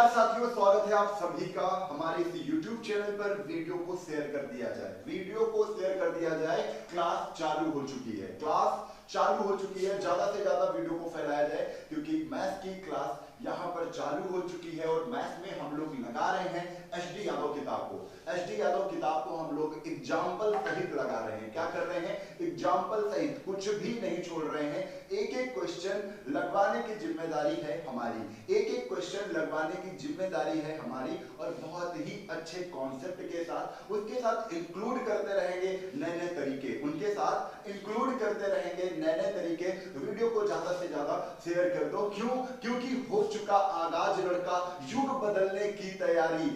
नमस्कार साथियों, स्वागत है आप सभी का हमारे इस YouTube चैनल पर। वीडियो को शेयर कर दिया जाए, वीडियो को शेयर कर दिया जाए। क्लास चालू हो चुकी है, क्लास चालू हो चुकी है। ज्यादा से ज्यादा वीडियो को फैलाया जाए क्योंकि मैथ्स की क्लास यहाँ पर चालू हो चुकी है और मैथ्स में हम लोग लगा रहे हैं एचडी यादव किताब को। एचडी यादव किताब को हम लोग एग्जाम्पल सहित लगा रहे हैं। क्या कर रहे हैं? एग्जाम्पल सहित, कुछ भी नहीं छोड़ रहे हैं। एक एक क्वेश्चन लगवाने की जिम्मेदारी है हमारी, एक एक क्वेश्चन लगवाने की जिम्मेदारी है हमारी और बहुत ही अच्छे कॉन्सेप्ट के साथ उसके साथ इंक्लूड करते रहेंगे नए नए तरीके, उनके साथ इंक्लूड करते रहेंगे नए नए तरीके। वीडियो को ज्यादा से ज्यादा शेयर कर दो। क्यों? क्योंकि हो चुका आगाज लड़का, युग बदलने की तैयारी।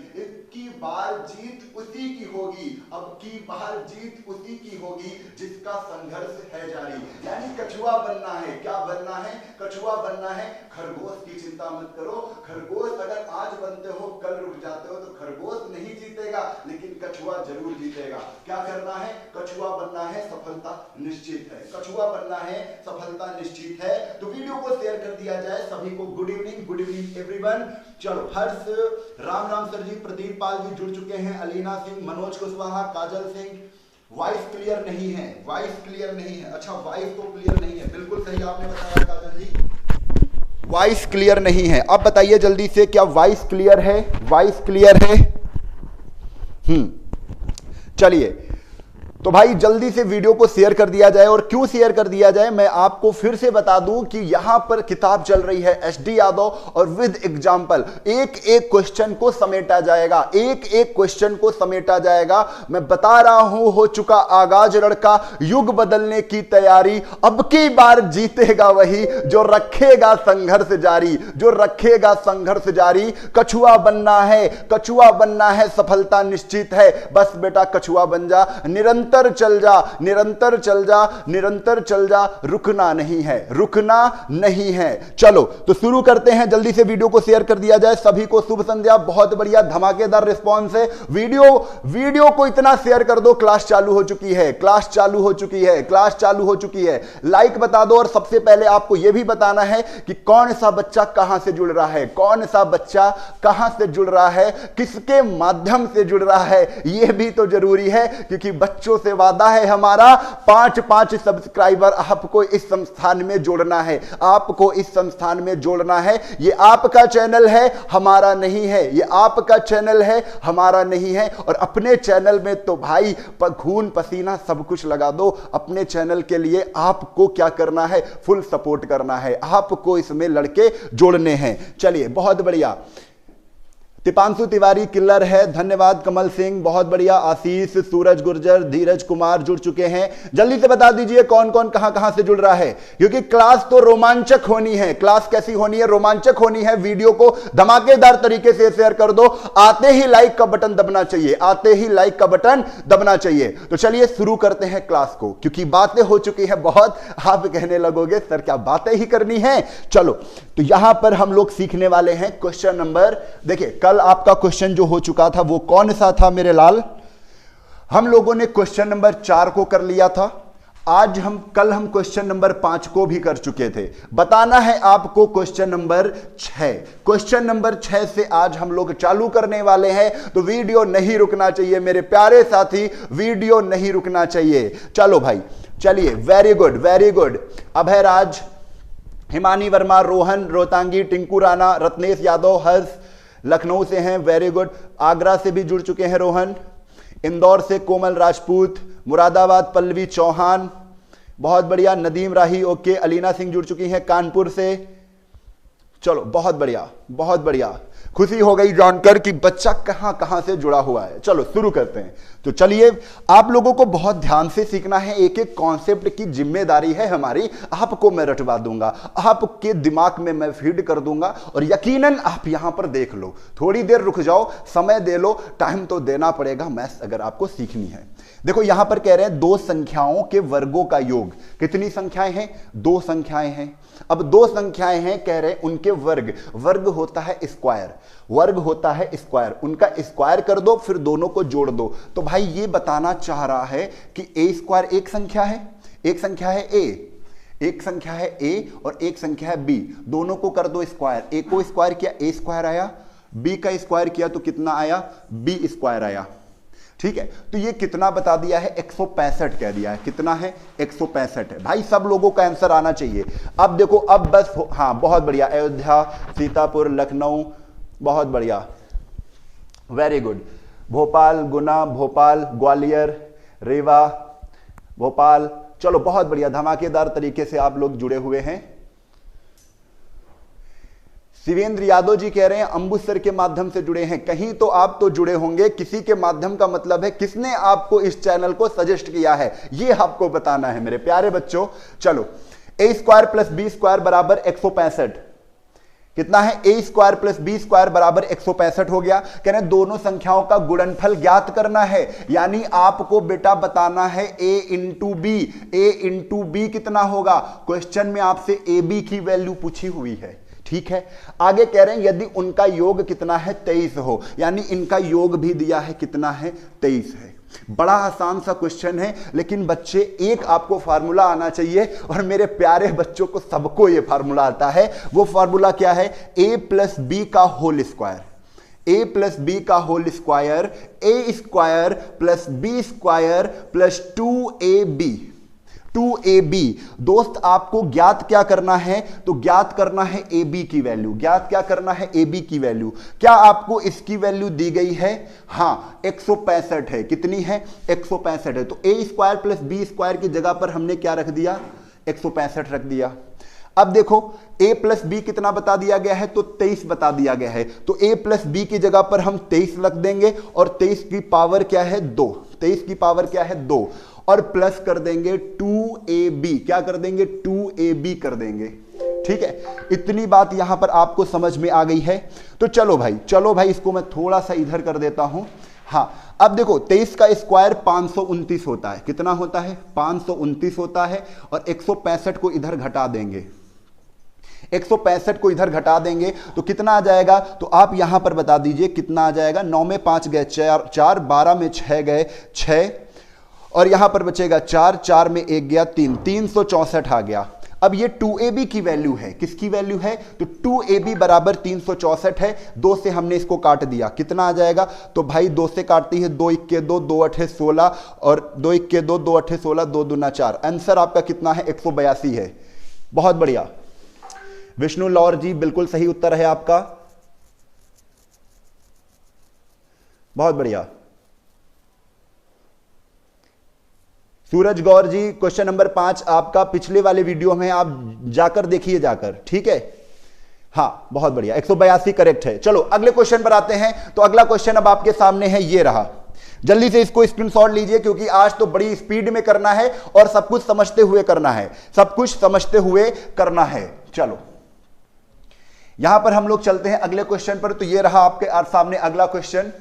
की बार जीत उसी की होगी, अब की बार जीत उसी की होगी जिसका संघर्ष है जारी। यानी कछुआ बनना है। क्या बनना है? कछुआ बनना है। खरगोश की चिंता मत करो। खरगोश अगर आज बनते हो कल रुक जाते हो तो खरगोश नहीं जीतेगा, लेकिन कछुआ जरूर जीतेगा। क्या करना है? कछुआ बनना है, सफलता निश्चित है। कछुआ बनना है, सफलता निश्चित है। तो वीडियो को शेयर कर दिया जाए सभी को। Good evening everyone. चलो, हर्ष, राम राम सर जी, प्रदीप पाल जी जुड़ चुके हैं, अलीना सिंह, मनोज कुशवाहा, काजल सिंह। वॉइस क्लियर नहीं है, वॉइस क्लियर नहीं है। अच्छा, वॉइस तो क्लियर नहीं है, बिल्कुल सही आपने बताया काजल जी, वॉइस क्लियर नहीं है। अब बताइए जल्दी से, क्या वॉइस क्लियर है? वॉइस क्लियर है? चलिए, तो भाई जल्दी से वीडियो को शेयर कर दिया जाए। और क्यों शेयर कर दिया जाए मैं आपको फिर से बता दूं कि यहां पर किताब चल रही है एचडी यादव और विद एग्जांपल। एक एक क्वेश्चन को समेटा जाएगा, एक एक क्वेश्चन को समेटा जाएगा। मैं बता रहा हूं, हो चुका आगाज लड़का, युग बदलने की तैयारी। अब की बार जीतेगा वही जो रखेगा संघर्ष जारी, जो रखेगा संघर्ष जारी। कछुआ बनना है, कछुआ बनना है, सफलता निश्चित है। बस बेटा कछुआ बन जा, निरंतर चल जा, निरंतर चल जा, निरंतर चल जा। रुकना नहीं है, रुकना नहीं है। चलो तो शुरू करते हैं। जल्दी से वीडियो को शेयर कर दिया जाए। सभी को शुभ संध्या। बहुत बढ़िया, धमाकेदार रिस्पांस है। वीडियो को इतना शेयर कर दो। क्लास चालू हो चुकी है, क्लास चालू हो चुकी है, क्लास चालू हो चुकी है। लाइक बता दो। और सबसे पहले आपको यह भी बताना है कि कौन सा बच्चा कहां से जुड़ रहा है, कौन सा बच्चा कहां से जुड़ रहा है, किसके माध्यम से जुड़ रहा है, यह भी तो जरूरी है। क्योंकि बच्चों से वादा है हमारा, 5 सब्सक्राइबर आपको इस संस्थान में जोड़ना है, आपको इस संस्थान में जोड़ना है। ये आपका चैनल है, हमारा नहीं है। ये आपका चैनल है, हमारा नहीं है। और अपने चैनल में तो भाई खून पसीना सब कुछ लगा दो। अपने चैनल के लिए आपको क्या करना है? फुल सपोर्ट करना है। आपको इसमें लड़के जोड़ने हैं। चलिए, बहुत बढ़िया। दीपांशु तिवारी किलर है, धन्यवाद। कमल सिंह, बहुत बढ़िया। आशीष, सूरज गुर्जर, धीरज कुमार जुड़ चुके हैं। जल्दी से बता दीजिए कौन कौन कहां कहां से जुड़ रहा है, क्योंकि क्लास तो रोमांचक होनी है। क्लास कैसी होनी है? रोमांचक होनी है। वीडियो को धमाकेदार तरीके से शेयर कर दो। आते ही लाइक का बटन दबना चाहिए, आते ही लाइक का बटन दबना चाहिए। तो चलिए शुरू करते हैं क्लास को, क्योंकि बातें हो चुकी है बहुत। आप कहने लगोगे सर क्या बातें ही करनी है। चलो, तो यहां पर हम लोग सीखने वाले हैं क्वेश्चन नंबर, देखिए कल आपका क्वेश्चन जो हो चुका था वो कौन सा था मेरे लाल? हम लोगों ने क्वेश्चन नंबर 4 को कर लिया था। कल हम क्वेश्चन नंबर 5 को भी कर चुके थे। बताना है आपको क्वेश्चन नंबर 6। क्वेश्चन नंबर 6 से आज हम लोग चालू करने वाले हैं। तो वीडियो नहीं रुकना चाहिए मेरे प्यारे साथी, वीडियो नहीं रुकना चाहिए। चलो भाई, चलिए, वेरी गुड, वेरी गुड। अभय राज, हिमानी वर्मा, रोहन, रोहतांगी, टिंकू राणा, रत्नेश यादव, हर्ष लखनऊ से हैं, वेरी गुड। आगरा से भी जुड़ चुके हैं रोहन। इंदौर से कोमल राजपूत, मुरादाबाद पल्लवी चौहान, बहुत बढ़िया। नदीम राही, ओके। अलीना सिंह जुड़ चुकी हैं कानपुर से। चलो, बहुत बढ़िया, बहुत बढ़िया। खुशी हो गई जानकर कि बच्चा कहां कहां से जुड़ा हुआ है। चलो शुरू करते हैं। तो चलिए, आप लोगों को बहुत ध्यान से सीखना है। एक एक कॉन्सेप्ट की जिम्मेदारी है हमारी। आपको मैं रटवा दूंगा, आपके दिमाग में मैं फीड कर दूंगा और यकीनन आप यहां पर देख लो। थोड़ी देर रुक जाओ, समय दे लो, टाइम तो देना पड़ेगा मैथ्स अगर आपको सीखनी है। देखो यहां पर कह रहे हैं दो संख्याओं के वर्गों का योग। कितनी संख्याएं हैं? 2 संख्याएं हैं। अब 2 संख्याएं हैं, कह रहे हैं उनके वर्ग। वर्ग होता है स्क्वायर, वर्ग होता है स्क्वायर। उनका स्क्वायर कर दो, फिर दोनों को जोड़ दो। तो भाई ये बताना चाह रहा है कि ए स्क्वायर एक संख्या है, एक संख्या है ए, एक संख्या है ए और एक संख्या है बी। दोनों को कर दो स्क्वायर। ए को स्क्वायर किया, ए स्क्वायर आया, बी का स्क्वायर किया तो कितना आया, बी स्क्वायर आया। ठीक है, तो ये कितना बता दिया है, 165 कह दिया है। कितना है, 165 है। भाई सब लोगों का आंसर आना चाहिए। अब देखो, अब बस हाँ बहुत बढ़िया, अयोध्या, सीतापुर, लखनऊ, बहुत बढ़िया, वेरी गुड। भोपाल, गुना, भोपाल, ग्वालियर, रीवा, भोपाल, चलो बहुत बढ़िया, धमाकेदार तरीके से आप लोग जुड़े हुए हैं। शिवेंद्र यादव जी कह रहे हैं अंबुज सर के माध्यम से जुड़े हैं। कहीं तो आप तो जुड़े होंगे, किसी के माध्यम का मतलब है किसने आपको इस चैनल को सजेस्ट किया है, ये आपको बताना है मेरे प्यारे बच्चों। चलो, ए स्क्वायर प्लस बी स्क्वायर बराबर 165, कितना है, ए स्क्वायर प्लस बी स्क्वायर बराबर 165 हो गया। कह रहे हैं दोनों संख्याओं का गुणनफल ज्ञात करना है, यानी आपको बेटा बताना है ए इंटू बी। ए इंटू बी कितना होगा, क्वेश्चन में आपसे ए बी की वैल्यू पूछी हुई है। ठीक है, आगे कह रहे हैं यदि उनका योग कितना है, 23 हो, यानी इनका योग भी दिया है, कितना है, 23 है। बड़ा आसान सा क्वेश्चन है, लेकिन बच्चे एक आपको फार्मूला आना चाहिए, और मेरे प्यारे बच्चों को सबको ये फार्मूला आता है। वो फार्मूला क्या है, ए प्लस बी का whole square. A plus B का whole square, A square plus B square plus 2ab, 2ab। दोस्त आपको ज्ञात क्या करना है, तो ज्ञात करना है ए बी की वैल्यू। ज्ञात क्या करना है, ए बी की वैल्यू। क्या आपको इसकी वैल्यू दी गई है, हाँ 165 है। कितनी है, 165 है। तो ए स्क्वायर प्लस बी स्क्वायर की जगह पर हमने क्या रख दिया, 165 रख दिया। अब देखो, a प्लस बी कितना बता दिया गया है, तो 23 बता दिया गया है। तो a प्लस बी की जगह पर हम 23 रख देंगे, और 23 की पावर क्या है, 2। 23 की पावर क्या है, 2, और प्लस कर देंगे 2ab। क्या कर देंगे, 2ab कर देंगे। ठीक है, इतनी बात यहां पर आपको समझ में आ गई है। तो चलो भाई, इसको मैं थोड़ा सा इधर कर देता हूं। हाँ, अब देखो 23 का स्क्वायर 529 होता है। कितना होता है, 529 होता है। और 165 को इधर घटा देंगे, 165 को इधर घटा देंगे तो कितना आ जाएगा, तो आप यहां पर बता दीजिए कितना आ जाएगा। 9 में 5 गए 4, 12 में 6 गए 6, और यहां पर बचेगा 4, 4 में 1 गया 3, 364 आ गया। अब ये 2ab की वैल्यू है, किसकी वैल्यू है, तो 2ab बराबर 364 है। 2 से हमने इसको काट दिया, कितना आ जाएगा, तो भाई 2 से काटती है 2 1 2, 2 8 16, और 2 1 2, 2 8 16, 2 दूना 4। आंसर आपका कितना है, 182 है। बहुत बढ़िया, विष्णु लौर जी बिल्कुल सही उत्तर है आपका, बहुत बढ़िया। सूरज गौर जी, क्वेश्चन नंबर 5 आपका पिछले वाले वीडियो में आप जाकर देखिए, जाकर, ठीक है। हाँ बहुत बढ़िया, 182 करेक्ट है। चलो अगले क्वेश्चन पर आते हैं। तो अगला क्वेश्चन अब आपके सामने है, ये रहा। जल्दी से इसको स्क्रीनशॉट लीजिए, क्योंकि आज तो बड़ी स्पीड में करना है और सब कुछ समझते हुए करना है, सब कुछ समझते हुए करना है। चलो यहां पर हम लोग चलते हैं अगले क्वेश्चन पर। तो ये रहा आपके सामने अगला क्वेश्चन।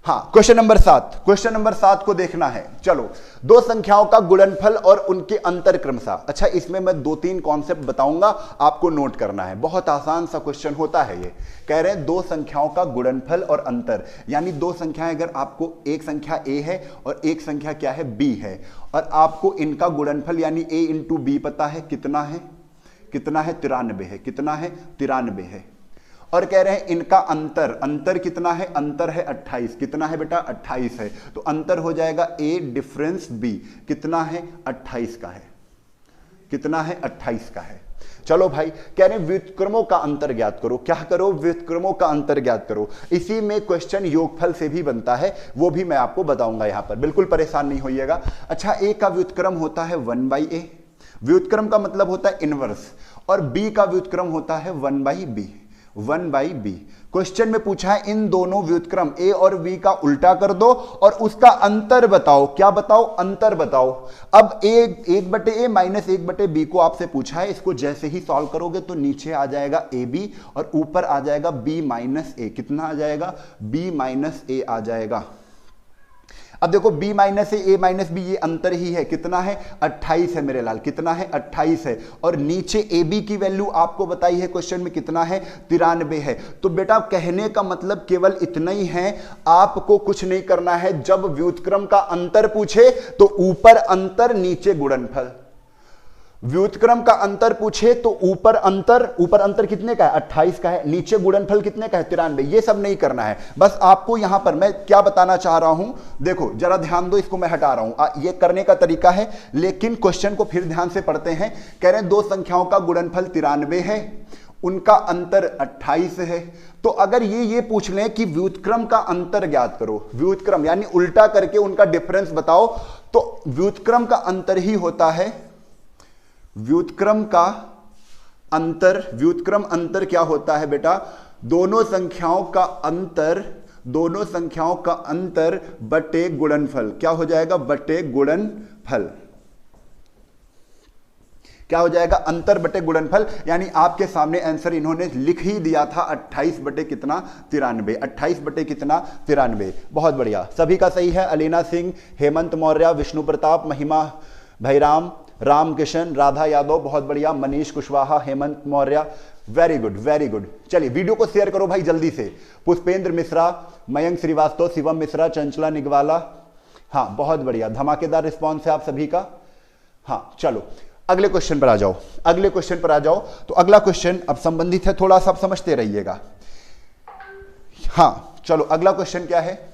हाँ, क्वेश्चन नंबर 7, क्वेश्चन नंबर 7 को देखना है। चलो, दो संख्याओं का गुणनफल और उनके अंतर क्रमशः। अच्छा, इसमें मैं 2-3 कॉन्सेप्ट बताऊंगा, आपको नोट करना है। बहुत आसान सा क्वेश्चन होता है ये। कह रहे हैं दो संख्याओं का गुणनफल और अंतर, यानी दो संख्याएं, अगर आपको एक संख्या a है और एक संख्या क्या है, b है, और आपको इनका गुणनफल यानी a इंटू बी पता है कितना है, कितना है, 93 है। कितना है, 93 है। और कह रहे हैं इनका अंतर, अंतर कितना है, अंतर है 28। कितना है बेटा, 28 है। तो अंतर हो जाएगा a डिफरेंस b, कितना है, 28 का है। कितना है, 28 का है। चलो भाई, कह रहे हैं व्युत्क्रमों का अंतर ज्ञात करो। क्या करो, व्युत्क्रमों का अंतर ज्ञात करो। इसी में क्वेश्चन योगफल से भी बनता है, वो भी मैं आपको बताऊंगा यहां पर, बिल्कुल परेशान नहीं होइएगा। अच्छा, a का व्युत्क्रम होता है 1/a, व्युत्क्रम का मतलब होता है इनवर्स, और b का व्युत्क्रम होता है 1/b, 1/b। क्वेश्चन में पूछा है इन दोनों व्युत्क्रम a और b का उल्टा कर दो और उसका अंतर बताओ। क्या बताओ, अंतर बताओ। अब 1/a माइनस 1/b को आपसे पूछा है, इसको जैसे ही सॉल्व करोगे तो नीचे आ जाएगा ab और ऊपर आ जाएगा b माइनस a। कितना आ जाएगा, b माइनस a आ जाएगा। अब देखो b minus a minus b, ये अंतर ही है। कितना है, 28 है मेरे लाल। कितना है, 28 है। और नीचे ab की वैल्यू आपको बताई है क्वेश्चन में, कितना है, 93 है। तो बेटा कहने का मतलब केवल इतना ही है, आपको कुछ नहीं करना है। जब व्युत्क्रम का अंतर पूछे तो ऊपर अंतर नीचे गुणनफल, व्युत्क्रम का अंतर पूछे तो ऊपर अंतर कितने का है? 28 का है। नीचे गुणनफल कितने का है? 93। ये सब नहीं करना है, बस आपको यहां पर मैं क्या बताना चाह रहा हूं, देखो जरा ध्यान दो, इसको मैं हटा रहा हूं, ये करने का तरीका है, लेकिन क्वेश्चन को फिर ध्यान से पढ़ते हैं। कह रहे हैं दो संख्याओं का गुणनफल 93 है, उनका अंतर 28 है। तो अगर ये पूछ लें कि व्युत्क्रम का अंतर ज्ञात करो, व्युत्क्रम यानी उल्टा करके उनका डिफरेंस बताओ, तो व्युत्क्रम का अंतर ही होता है, व्युत्क्रम अंतर क्या होता है बेटा? दोनों संख्याओं का अंतर बटे गुणनफल। क्या हो जाएगा? बटे गुणनफल। क्या हो जाएगा? अंतर बटे गुणनफल। यानी आपके सामने आंसर इन्होंने लिख ही दिया था 28 बटे कितना? 93। 28 बटे कितना? 93। बहुत बढ़िया, सभी का सही है। अलीना सिंह, हेमंत मौर्य, विष्णु प्रताप, महिमा भैराम, राम किशन, राधा यादव, बहुत बढ़िया, Manish Kushwaha, Hemant Maurya, very good very good. चलिए वीडियो को शेयर करो भाई जल्दी से। पुष्पेंद्र मिश्रा, मयंक श्रीवास्तव, शिवम मिश्रा, चंचला निगवाला, हाँ बहुत बढ़िया, धमाकेदार रिस्पॉन्स है आप सभी का। हाँ चलो अगले क्वेश्चन पर आ जाओ, अगले क्वेश्चन पर आ जाओ। तो अगला क्वेश्चन अब संबंधित है, थोड़ा सा आप समझते रहिएगा। हाँ चलो अगला क्वेश्चन क्या है?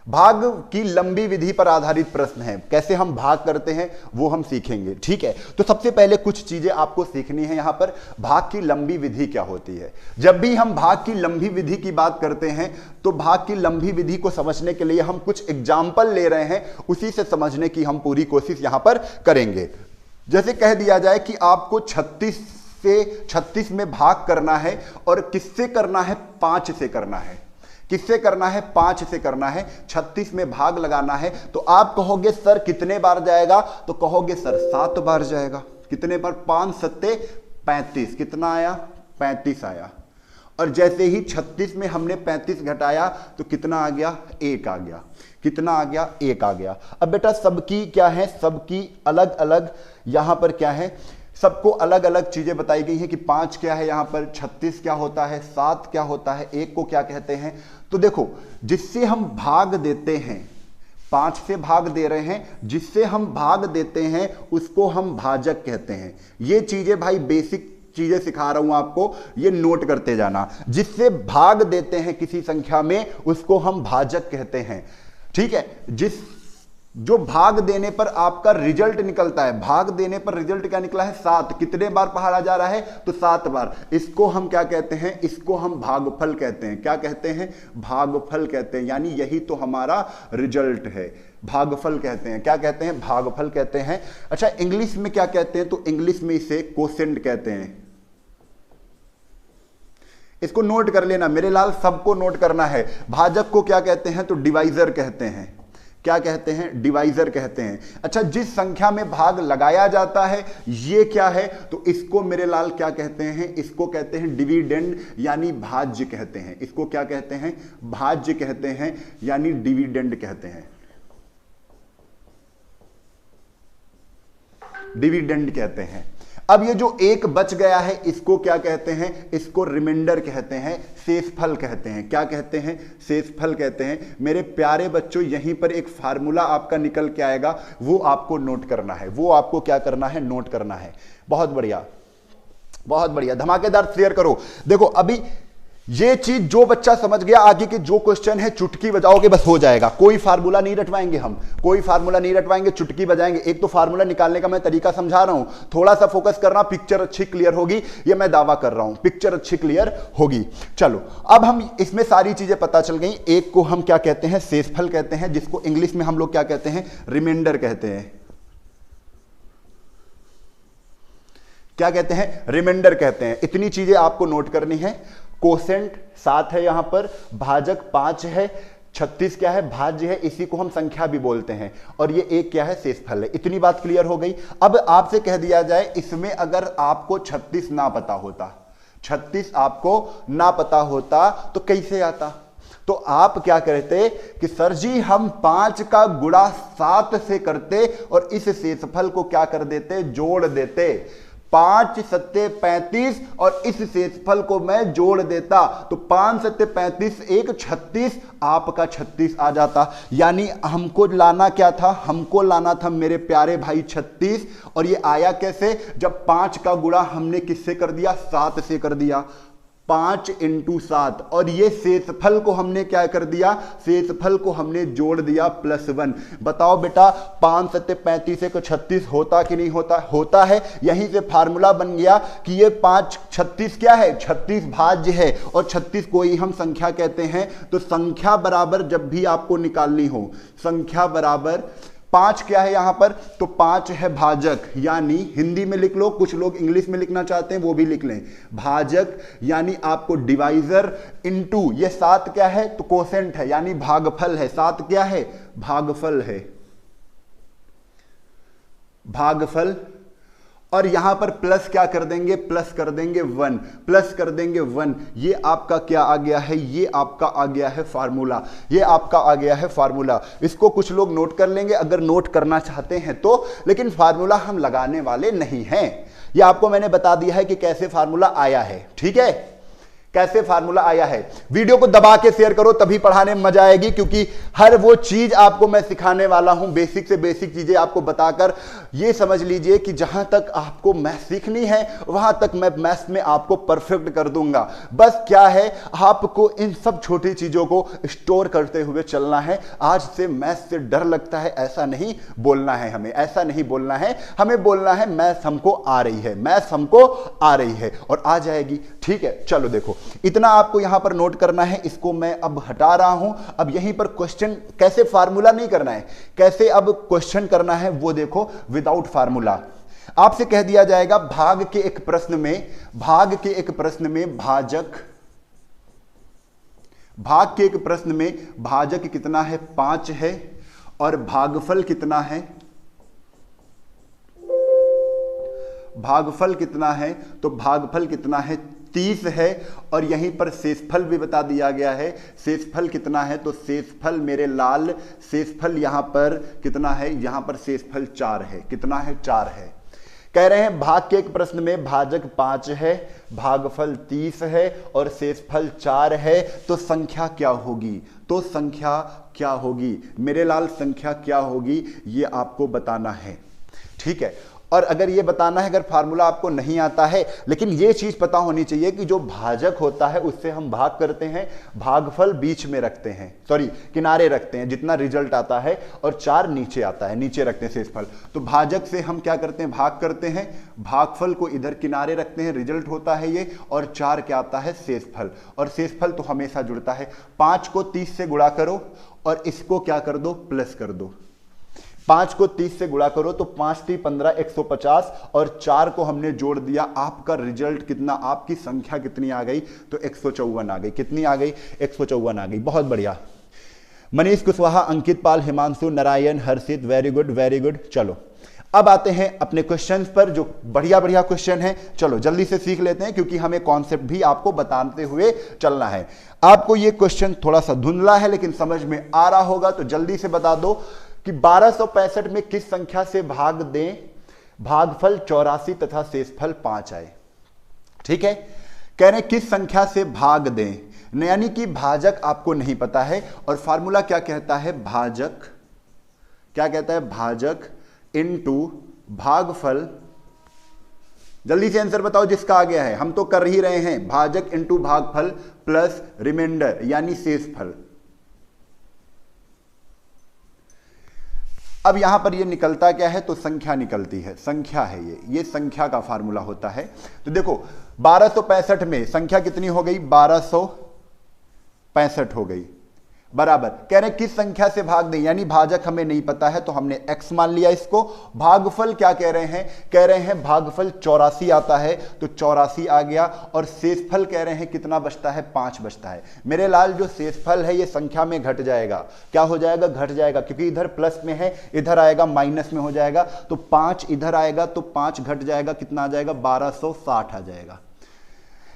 भाग की लंबी विधि पर आधारित प्रश्न है। कैसे हम भाग करते हैं वो हम सीखेंगे, ठीक है। तो सबसे पहले कुछ चीजें आपको सीखनी है यहां पर। भाग की लंबी विधि क्या होती है? जब भी हम भाग की लंबी विधि की बात करते हैं तो भाग की लंबी विधि को समझने के लिए हम कुछ एग्जाम्पल ले रहे हैं, उसी से समझने की हम पूरी कोशिश यहां पर करेंगे। जैसे कह दिया जाए कि आपको 36 में भाग करना है, और किससे करना है? 5 से करना है। किससे करना है? 5 से करना है। 36 में भाग लगाना है, तो आप कहोगे सर कितने बार जाएगा? तो कहोगे सर 7 बार जाएगा। कितने बार? 5 सत्ते 35। कितना आया? 35 आया। और जैसे ही 36 में हमने 35 घटाया तो कितना आ गया? 1 आ गया। कितना आ गया? 1 आ गया। अब बेटा सबकी क्या है? सबकी अलग अलग यहां पर क्या है? सबको अलग अलग चीजें बताई गई हैं कि 5 क्या है यहां पर, 36 क्या होता है, 7 क्या होता है, 1 को क्या कहते हैं। तो देखो जिससे हम भाग देते हैं, 5 से भाग दे रहे हैं, जिससे हम भाग देते हैं उसको हम भाजक कहते हैं। ये चीजें भाई बेसिक चीजें सिखा रहा हूं आपको, ये नोट करते जाना। जिससे भाग देते हैं किसी संख्या में उसको हम भाजक कहते हैं, ठीक है। जो भाग देने पर आपका रिजल्ट निकलता है, भाग देने पर रिजल्ट क्या निकला है? 7। कितने बार पढ़ा जा रहा है? तो 7 बार। इसको हम क्या कहते हैं? इसको हम भागफल कहते हैं। क्या कहते हैं? भागफल कहते हैं। यानी यही तो हमारा रिजल्ट है, भागफल कहते हैं। क्या कहते हैं? भागफल कहते हैं। अच्छा इंग्लिश में क्या कहते हैं? तो इंग्लिश में इसे कोसेंट कहते हैं। इसको नोट कर लेना मेरे लाल, सबको नोट करना है। भाजक को क्या कहते हैं? तो डिवाइजर कहते हैं। क्या कहते हैं? डिवाइजर कहते हैं। अच्छा जिस संख्या में भाग लगाया जाता है ये क्या है? तो इसको मेरे लाल क्या कहते हैं? इसको कहते हैं डिविडेंड, यानी भाज्य कहते हैं। इसको क्या कहते हैं? भाज्य कहते हैं, यानी डिविडेंड कहते हैं, डिविडेंड कहते हैं। अब ये जो 1 बच गया है इसको क्या कहते हैं? इसको रिमाइंडर कहते हैं, शेषफल कहते हैं। क्या कहते हैं? शेषफल कहते हैं। मेरे प्यारे बच्चों यहीं पर एक फार्मूला आपका निकल के आएगा, वो आपको नोट करना है। वो आपको क्या करना है? नोट करना है। बहुत बढ़िया बहुत बढ़िया, धमाकेदार शेयर करो। देखो अभी ये चीज जो बच्चा समझ गया, आगे के जो क्वेश्चन है चुटकी बजाओगे बस हो जाएगा। कोई फार्मूला नहीं रटवाएंगे हम, कोई फार्मूला नहीं रटवाएंगे, चुटकी बजाएंगे। एक तो फार्मूला निकालने का मैं तरीका समझा रहा हूं, थोड़ा सा फोकस करना, पिक्चर अच्छी क्लियर होगी, ये मैं दावा कर रहा हूं, पिक्चर अच्छी क्लियर होगी। चलो अब हम इसमें सारी चीजें पता चल गई। एक को हम क्या कहते हैं? शेषफल कहते हैं, जिसको इंग्लिश में हम लोग क्या कहते हैं? रिमाइंडर कहते हैं। क्या कहते हैं? रिमाइंडर कहते हैं। इतनी चीजें आपको नोट करनी है। कोसेंट 7 है यहां पर, भाजक 5 है, 36 क्या है? भाज्य है, इसी को हम संख्या भी बोलते हैं, और ये 1 क्या है? शेषफल है। इतनी बात क्लियर हो गई। अब आपसे कह दिया जाए इसमें अगर आपको 36 ना पता होता, 36 आपको ना पता होता तो कैसे आता? तो आप क्या कहते कि सर जी हम 5 का गुणा 7 से करते और इस शेषफल को क्या कर देते? जोड़ देते। 5 सत्ते 35 और इस शेषफल को मैं जोड़ देता तो 5 सत्ते 35 एक 36, आपका 36 आ जाता। यानी हमको लाना क्या था, हमको लाना था मेरे प्यारे भाई 36। और ये आया कैसे, जब 5 का गुणा हमने किससे कर दिया, 7 से कर दिया। 5 × 7 और ये शेषफल को हमने क्या कर दिया, शेषफल को हमने जोड़ दिया +1। बताओ बेटा 5 सत्ते 35 एक 36 होता कि नहीं होता, होता है। यहीं से फार्मूला बन गया कि ये 5 36 क्या है, 36 भाज्य है और 36 को ही हम संख्या कहते हैं। तो संख्या बराबर जब भी आपको निकालनी हो, संख्या बराबर 5 क्या है यहां पर, तो 5 है भाजक, यानी हिंदी में लिख लो, कुछ लोग इंग्लिश में लिखना चाहते हैं वो भी लिख लें, भाजक यानी आपको डिवाइजर इनटू ये 7 क्या है, तो कोसेंट है यानी भागफल है। 7 क्या है, भागफल है, भागफल। और यहां पर प्लस क्या कर देंगे, प्लस कर देंगे 1, प्लस कर देंगे 1। ये आपका क्या आ गया है, ये आपका आ गया है फार्मूला, ये आपका आ गया है फार्मूला। इसको कुछ लोग नोट कर लेंगे अगर नोट करना चाहते हैं तो, लेकिन फार्मूला हम लगाने वाले नहीं हैं। ये आपको मैंने बता दिया है कि कैसे फार्मूला आया है, ठीक है, कैसे फार्मूला आया है। वीडियो को दबा के शेयर करो तभी पढ़ाने में मजा आएगी, क्योंकि हर वो चीज आपको मैं सिखाने वाला हूं, बेसिक से बेसिक चीजें आपको बताकर। ये समझ लीजिए कि जहां तक आपको मैथ सीखनी है वहां तक मैं मैथ में आपको परफेक्ट कर दूंगा। बस क्या है, आपको इन सब छोटी चीजों को स्टोर करते हुए चलना है। आज से मैथ से डर लगता है ऐसा नहीं बोलना है हमें, ऐसा नहीं बोलना है हमें, बोलना है मैथ हमको आ रही है, मैथ हमको आ रही है और आ जाएगी, ठीक है। चलो देखो, इतना आपको यहां पर नोट करना है, इसको मैं अब हटा रहा हूं। अब यहीं पर क्वेश्चन कैसे, फार्मूला नहीं करना है, कैसे अब क्वेश्चन करना है वो देखो, विदाउट फार्मूला। आपसे कह दिया जाएगा भाग के एक प्रश्न में, भाग के एक प्रश्न में भाजक, भाग के एक प्रश्न में भाजक कितना है, 5 है और भागफल कितना है, भागफल कितना है, तो भागफल कितना है 30 है। और यहीं पर शेषफल भी बता दिया गया है, शेषफल कितना है, तो शेषफल मेरे लाल, शेषफल यहां पर कितना है, यहां पर शेषफल 4 है, कितना है, 4 है। कह रहे हैं भाग के एक प्रश्न में भाजक 5 है, भागफल 30 है और शेषफल 4 है, तो संख्या क्या होगी, तो संख्या क्या होगी मेरे लाल, संख्या क्या होगी ये आपको बताना है, ठीक है। और अगर ये बताना है, अगर फार्मूला आपको नहीं आता है, लेकिन ये चीज पता होनी चाहिए कि जो भाजक होता है उससे हम भाग करते हैं, भागफल बीच में रखते हैं, सॉरी किनारे रखते हैं जितना रिजल्ट आता है, और 4 नीचे आता है, नीचे रखते हैं शेषफल। तो भाजक से हम क्या करते हैं, भाग करते हैं, भागफल को इधर किनारे रखते हैं, रिजल्ट होता है ये, और 4 क्या आता है, शेषफल। और शेषफल तो हमेशा जुड़ता है। 5 को 30 से गुणा करो और इसको क्या कर दो, प्लस कर दो। 5 को 30 से गुणा करो तो 5 × 15 150 और 4 को हमने जोड़ दिया, आपका रिजल्ट कितना, आपकी संख्या कितनी आ गई, तो 154 आ गई। कितनी आ गई, 154 आ गई। बहुत बढ़िया। मनीष कुशवाहा, अंकित पाल, हिमांशु, नारायण, हर्षित, वेरी गुड वेरी गुड। चलो अब आते हैं अपने क्वेश्चंस पर, जो बढ़िया बढ़िया क्वेश्चन है। चलो जल्दी से सीख लेते हैं, क्योंकि हमें कॉन्सेप्ट भी आपको बताते हुए चलना है। आपको ये क्वेश्चन थोड़ा सा धुंधला है लेकिन समझ में आ रहा होगा, तो जल्दी से बता दो कि 1265 में किस संख्या से भाग दें, भागफल 84 तथा शेषफल 5 आए, ठीक है। कह रहे हैं किस संख्या से भाग दें, यानी कि भाजक आपको नहीं पता है, और फार्मूला क्या कहता है, भाजक क्या कहता है, भाजक इनटू भागफल। जल्दी से आंसर बताओ जिसका आ गया है, हम तो कर ही रहे हैं, भाजक इनटू भागफल प्लस रिमाइंडर यानी शेषफल। अब यहां पर ये निकलता क्या है, तो संख्या निकलती है, संख्या है ये संख्या का फार्मूला होता है। तो देखो 1265 में संख्या कितनी हो गई, 1265 हो गई, बराबर। कह रहे हैं किस संख्या से भाग दें, यानी भाजक हमें नहीं पता है तो हमने x मान लिया इसको। भागफल क्या कह रहे हैं, कह रहे हैं भागफल 84 आता है, तो 84 आ गया। और शेषफल कह रहे हैं कितना बचता है, 5 बचता है। मेरे लाल जो शेषफल है ये संख्या में घट जाएगा, क्या हो जाएगा, घट जाएगा, क्योंकि इधर प्लस में है, इधर आएगा माइनस में हो जाएगा। तो 5 इधर आएगा तो 5 घट जाएगा, कितना आ जाएगा, 1260 आ जाएगा।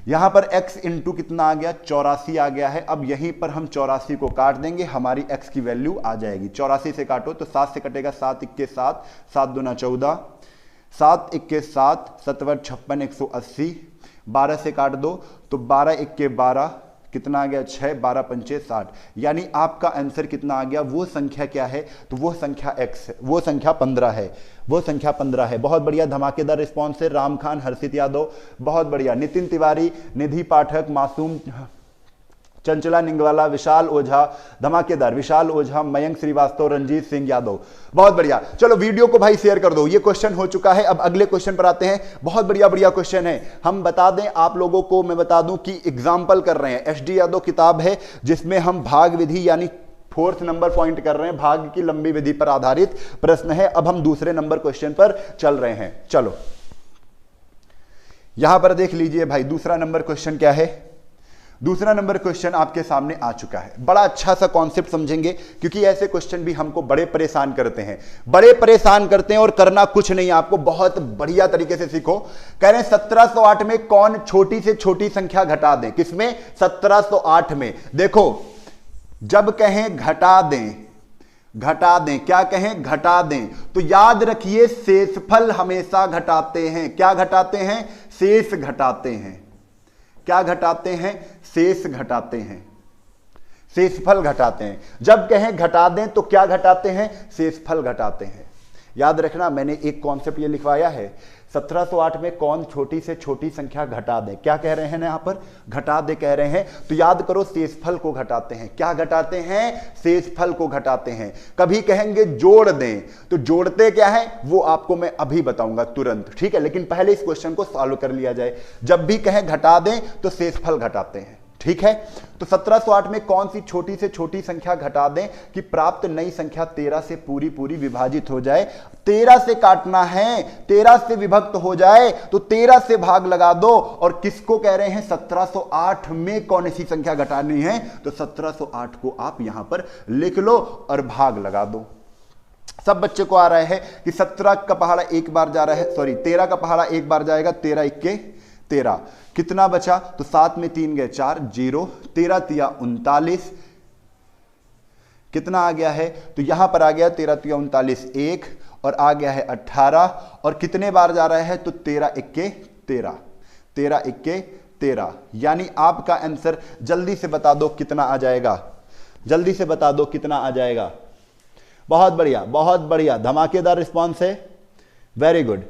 यहां पर x इंटू कितना आ गया, 84 आ गया है। अब यहीं पर हम 84 को काट देंगे, हमारी x की वैल्यू आ जाएगी। 84 से काटो तो 7 से कटेगा, 7 × 1 = 7, 7 × 2 = 14, 7 इक्के 7, 7 × 56 180, 12 से काट दो तो 12 इक्के 12, कितना आ गया 6, 12 पंचे 60, यानी आपका आंसर कितना आ गया, वो संख्या क्या है, तो वो संख्या x है, वो संख्या 15 है, वो संख्या 15 है। बहुत बढ़िया, धमाकेदार रिस्पॉन्स है। राम खान, हर्षित यादव, बहुत बढ़िया। नितिन तिवारी, निधि पाठक, मासूम, चंचला निंगवाला, विशाल ओझा, धमाकेदार, विशाल ओझा, मयंक श्रीवास्तव, रंजीत सिंह यादव, बहुत बढ़िया। चलो वीडियो को भाई शेयर कर दो। ये क्वेश्चन हो चुका है। अब अगले क्वेश्चन पर आते हैं। बहुत बढ़िया बढ़िया क्वेश्चन है। हम बता दें आप लोगों को, मैं बता दूं कि एग्जाम्पल कर रहे हैं, एसडी यादव किताब है जिसमें हम भाग विधि यानी 4th नंबर पॉइंट कर रहे हैं, भाग की लंबी विधि पर आधारित प्रश्न है। अब हम दूसरे नंबर क्वेश्चन पर चल रहे हैं। चलो यहां पर देख लीजिए भाई, दूसरा नंबर क्वेश्चन क्या है। दूसरा नंबर क्वेश्चन आपके सामने आ चुका है। बड़ा अच्छा सा कॉन्सेप्ट समझेंगे, क्योंकि ऐसे क्वेश्चन भी हमको बड़े परेशान करते हैं, बड़े परेशान करते हैं, और करना कुछ नहीं, आपको बहुत बढ़िया तरीके से सीखो। कह रहे हैं 1708 में कौन छोटी से छोटी संख्या घटा दें। किसमें? 1708 में। देखो, जब कहें घटा दें, घटा दें, क्या कहें? घटा दें, तो याद रखिए शेषफल हमेशा घटाते हैं। क्या घटाते हैं? शेष घटाते हैं। क्या घटाते हैं? शेष घटाते हैं, शेषफल घटाते हैं। जब कहें घटा दें तो क्या घटाते हैं? शेषफल घटाते हैं। याद रखना, मैंने एक कॉन्सेप्ट ये लिखवाया है, 1708 में कौन छोटी से छोटी संख्या घटा दें। क्या कह रहे हैं ना, यहां पर घटा दे कह रहे हैं, तो याद करो शेषफल को घटाते हैं। क्या घटाते हैं? शेषफल को घटाते हैं। कभी कहेंगे जोड़ दें, तो जोड़ते क्या है वो आपको मैं अभी बताऊंगा तुरंत, ठीक है। लेकिन पहले इस क्वेश्चन को सॉल्व कर लिया जाए। जब भी कहें घटा दें तो शेषफल घटाते हैं, ठीक है। तो 1708 में कौन सी छोटी से छोटी संख्या घटा दें कि प्राप्त नई संख्या 13 से पूरी पूरी विभाजित हो जाए। 13 से काटना है, 13 से विभक्त हो जाए तो 13 से भाग लगा दो। और किसको कह रहे हैं? 1708 में कौन सी संख्या घटानी है, तो 1708 को आप यहां पर लिख लो और भाग लगा दो। सब बच्चे को आ रहा है कि 17 का पहाड़ा एक बार जा रहा है, सॉरी 13 का पहाड़ा एक बार जाएगा, 13 इक्के 13, कितना बचा? तो 7 में 3 गए 4, 0, 13 तिया 39, कितना आ गया है? तो यहां पर आ गया 13 तिया 39 1, और आ गया है 18, और कितने बार जा रहा है? तो 13 इक्के 13, 13 इक्के 13, यानी आपका आंसर जल्दी से बता दो कितना आ जाएगा, जल्दी से बता दो कितना आ जाएगा। बहुत बढ़िया, बहुत बढ़िया, धमाकेदार रिस्पॉन्स है, very good.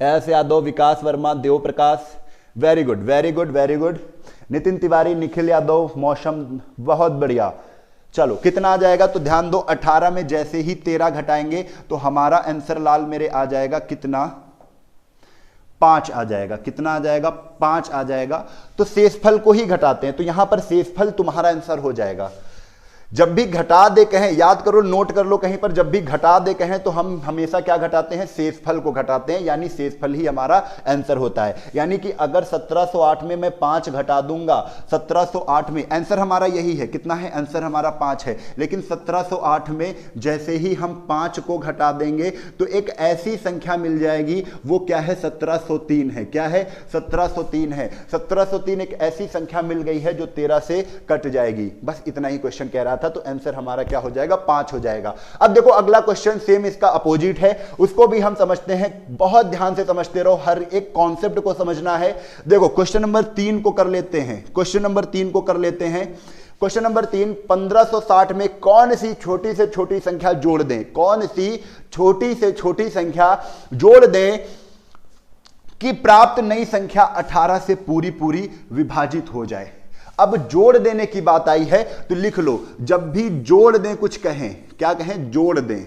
S Yadav, Vikas Verma, Dev Prakash, very good very good very good. Nitin Tiwari, Nikhil Yadav, Mausam, बहुत बढ़िया। चलो कितना आ जाएगा? तो ध्यान दो, 18 में जैसे ही 13 घटाएंगे तो हमारा आंसर लाल मेरे आ जाएगा कितना? 5 आ जाएगा। कितना आ जाएगा? 5 आ जाएगा। तो शेषफल को ही घटाते हैं, तो यहां पर शेषफल तुम्हारा आंसर हो जाएगा। जब भी घटा दे कहें, याद करो, नोट कर लो कहीं पर, जब भी घटा दे कहें तो हम हमेशा क्या घटाते हैं? शेषफल को घटाते हैं, यानी शेषफल ही हमारा आंसर होता है। यानी कि अगर 1708 में मैं 5 घटा दूंगा, 1708 में आंसर हमारा यही है, कितना है? आंसर हमारा 5 है। लेकिन 1708 में जैसे ही हम 5 को घटा देंगे तो एक ऐसी संख्या मिल जाएगी, वो क्या है? 1703 है। क्या है? 1703 है। 1703 एक ऐसी संख्या मिल गई है जो 13 से कट जाएगी। बस इतना ही क्वेश्चन कह रहा था, तो आंसर हमारा क्या हो जाएगा? 5 हो जाएगा। अब देखो अगला क्वेश्चन सेम इसका अपोजिट है, उसको भी हम समझते हैं। बहुत ध्यान से समझते रहो, हर एक कॉन्सेप्ट को समझना है। देखो क्वेश्चन नंबर 3 को कर लेते हैं, क्वेश्चन नंबर 3 को कर लेते हैं। क्वेश्चन नंबर 3, 1560 में कौन सी छोटी से छोटी संख्या जोड़ दें? कौन सी छोटी से छोटी संख्या जोड़ दें कि प्राप्त नई संख्या 18 से पूरी पूरी विभाजित हो जाए? अब जोड़ देने की बात आई है तो लिख लो, जब भी जोड़ दें कुछ कहें, क्या कहें? जोड़ दें,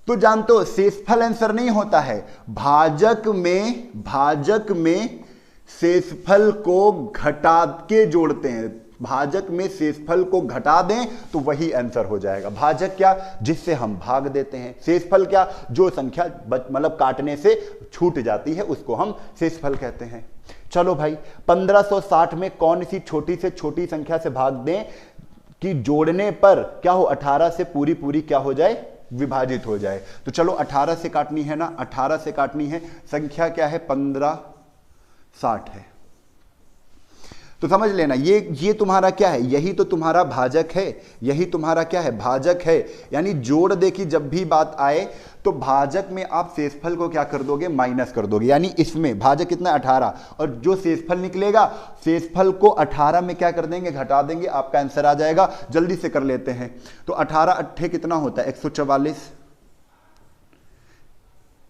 तो जानते हो शेषफल आंसर नहीं होता है। भाजक में शेषफल को घटा के जोड़ते हैं। भाजक में शेषफल को घटा दें तो वही आंसर हो जाएगा। भाजक क्या? जिससे हम भाग देते हैं। शेषफल क्या? जो संख्या मतलब काटने से छूट जाती है उसको हम शेषफल कहते हैं। चलो भाई, 1560 में कौन सी छोटी से छोटी संख्या से भाग दें कि जोड़ने पर क्या हो? 18 से पूरी पूरी क्या हो जाए? विभाजित हो जाए। तो चलो 18 से काटनी है ना, 18 से काटनी है। संख्या क्या है? 1560 है। तो समझ लेना ये तुम्हारा क्या है, यही तो तुम्हारा भाजक है, यही तुम्हारा क्या है, भाजक है। यानी जोड़ दे की जब भी बात आए तो भाजक में आप शेषफल को क्या कर दोगे, माइनस कर दोगे। यानी इसमें भाजक कितना 18, और जो शेषफल निकलेगा शेषफल को 18 में क्या कर देंगे, घटा देंगे, आपका आंसर आ जाएगा। जल्दी से कर लेते हैं। तो 18 अट्ठे कितना होता है 144,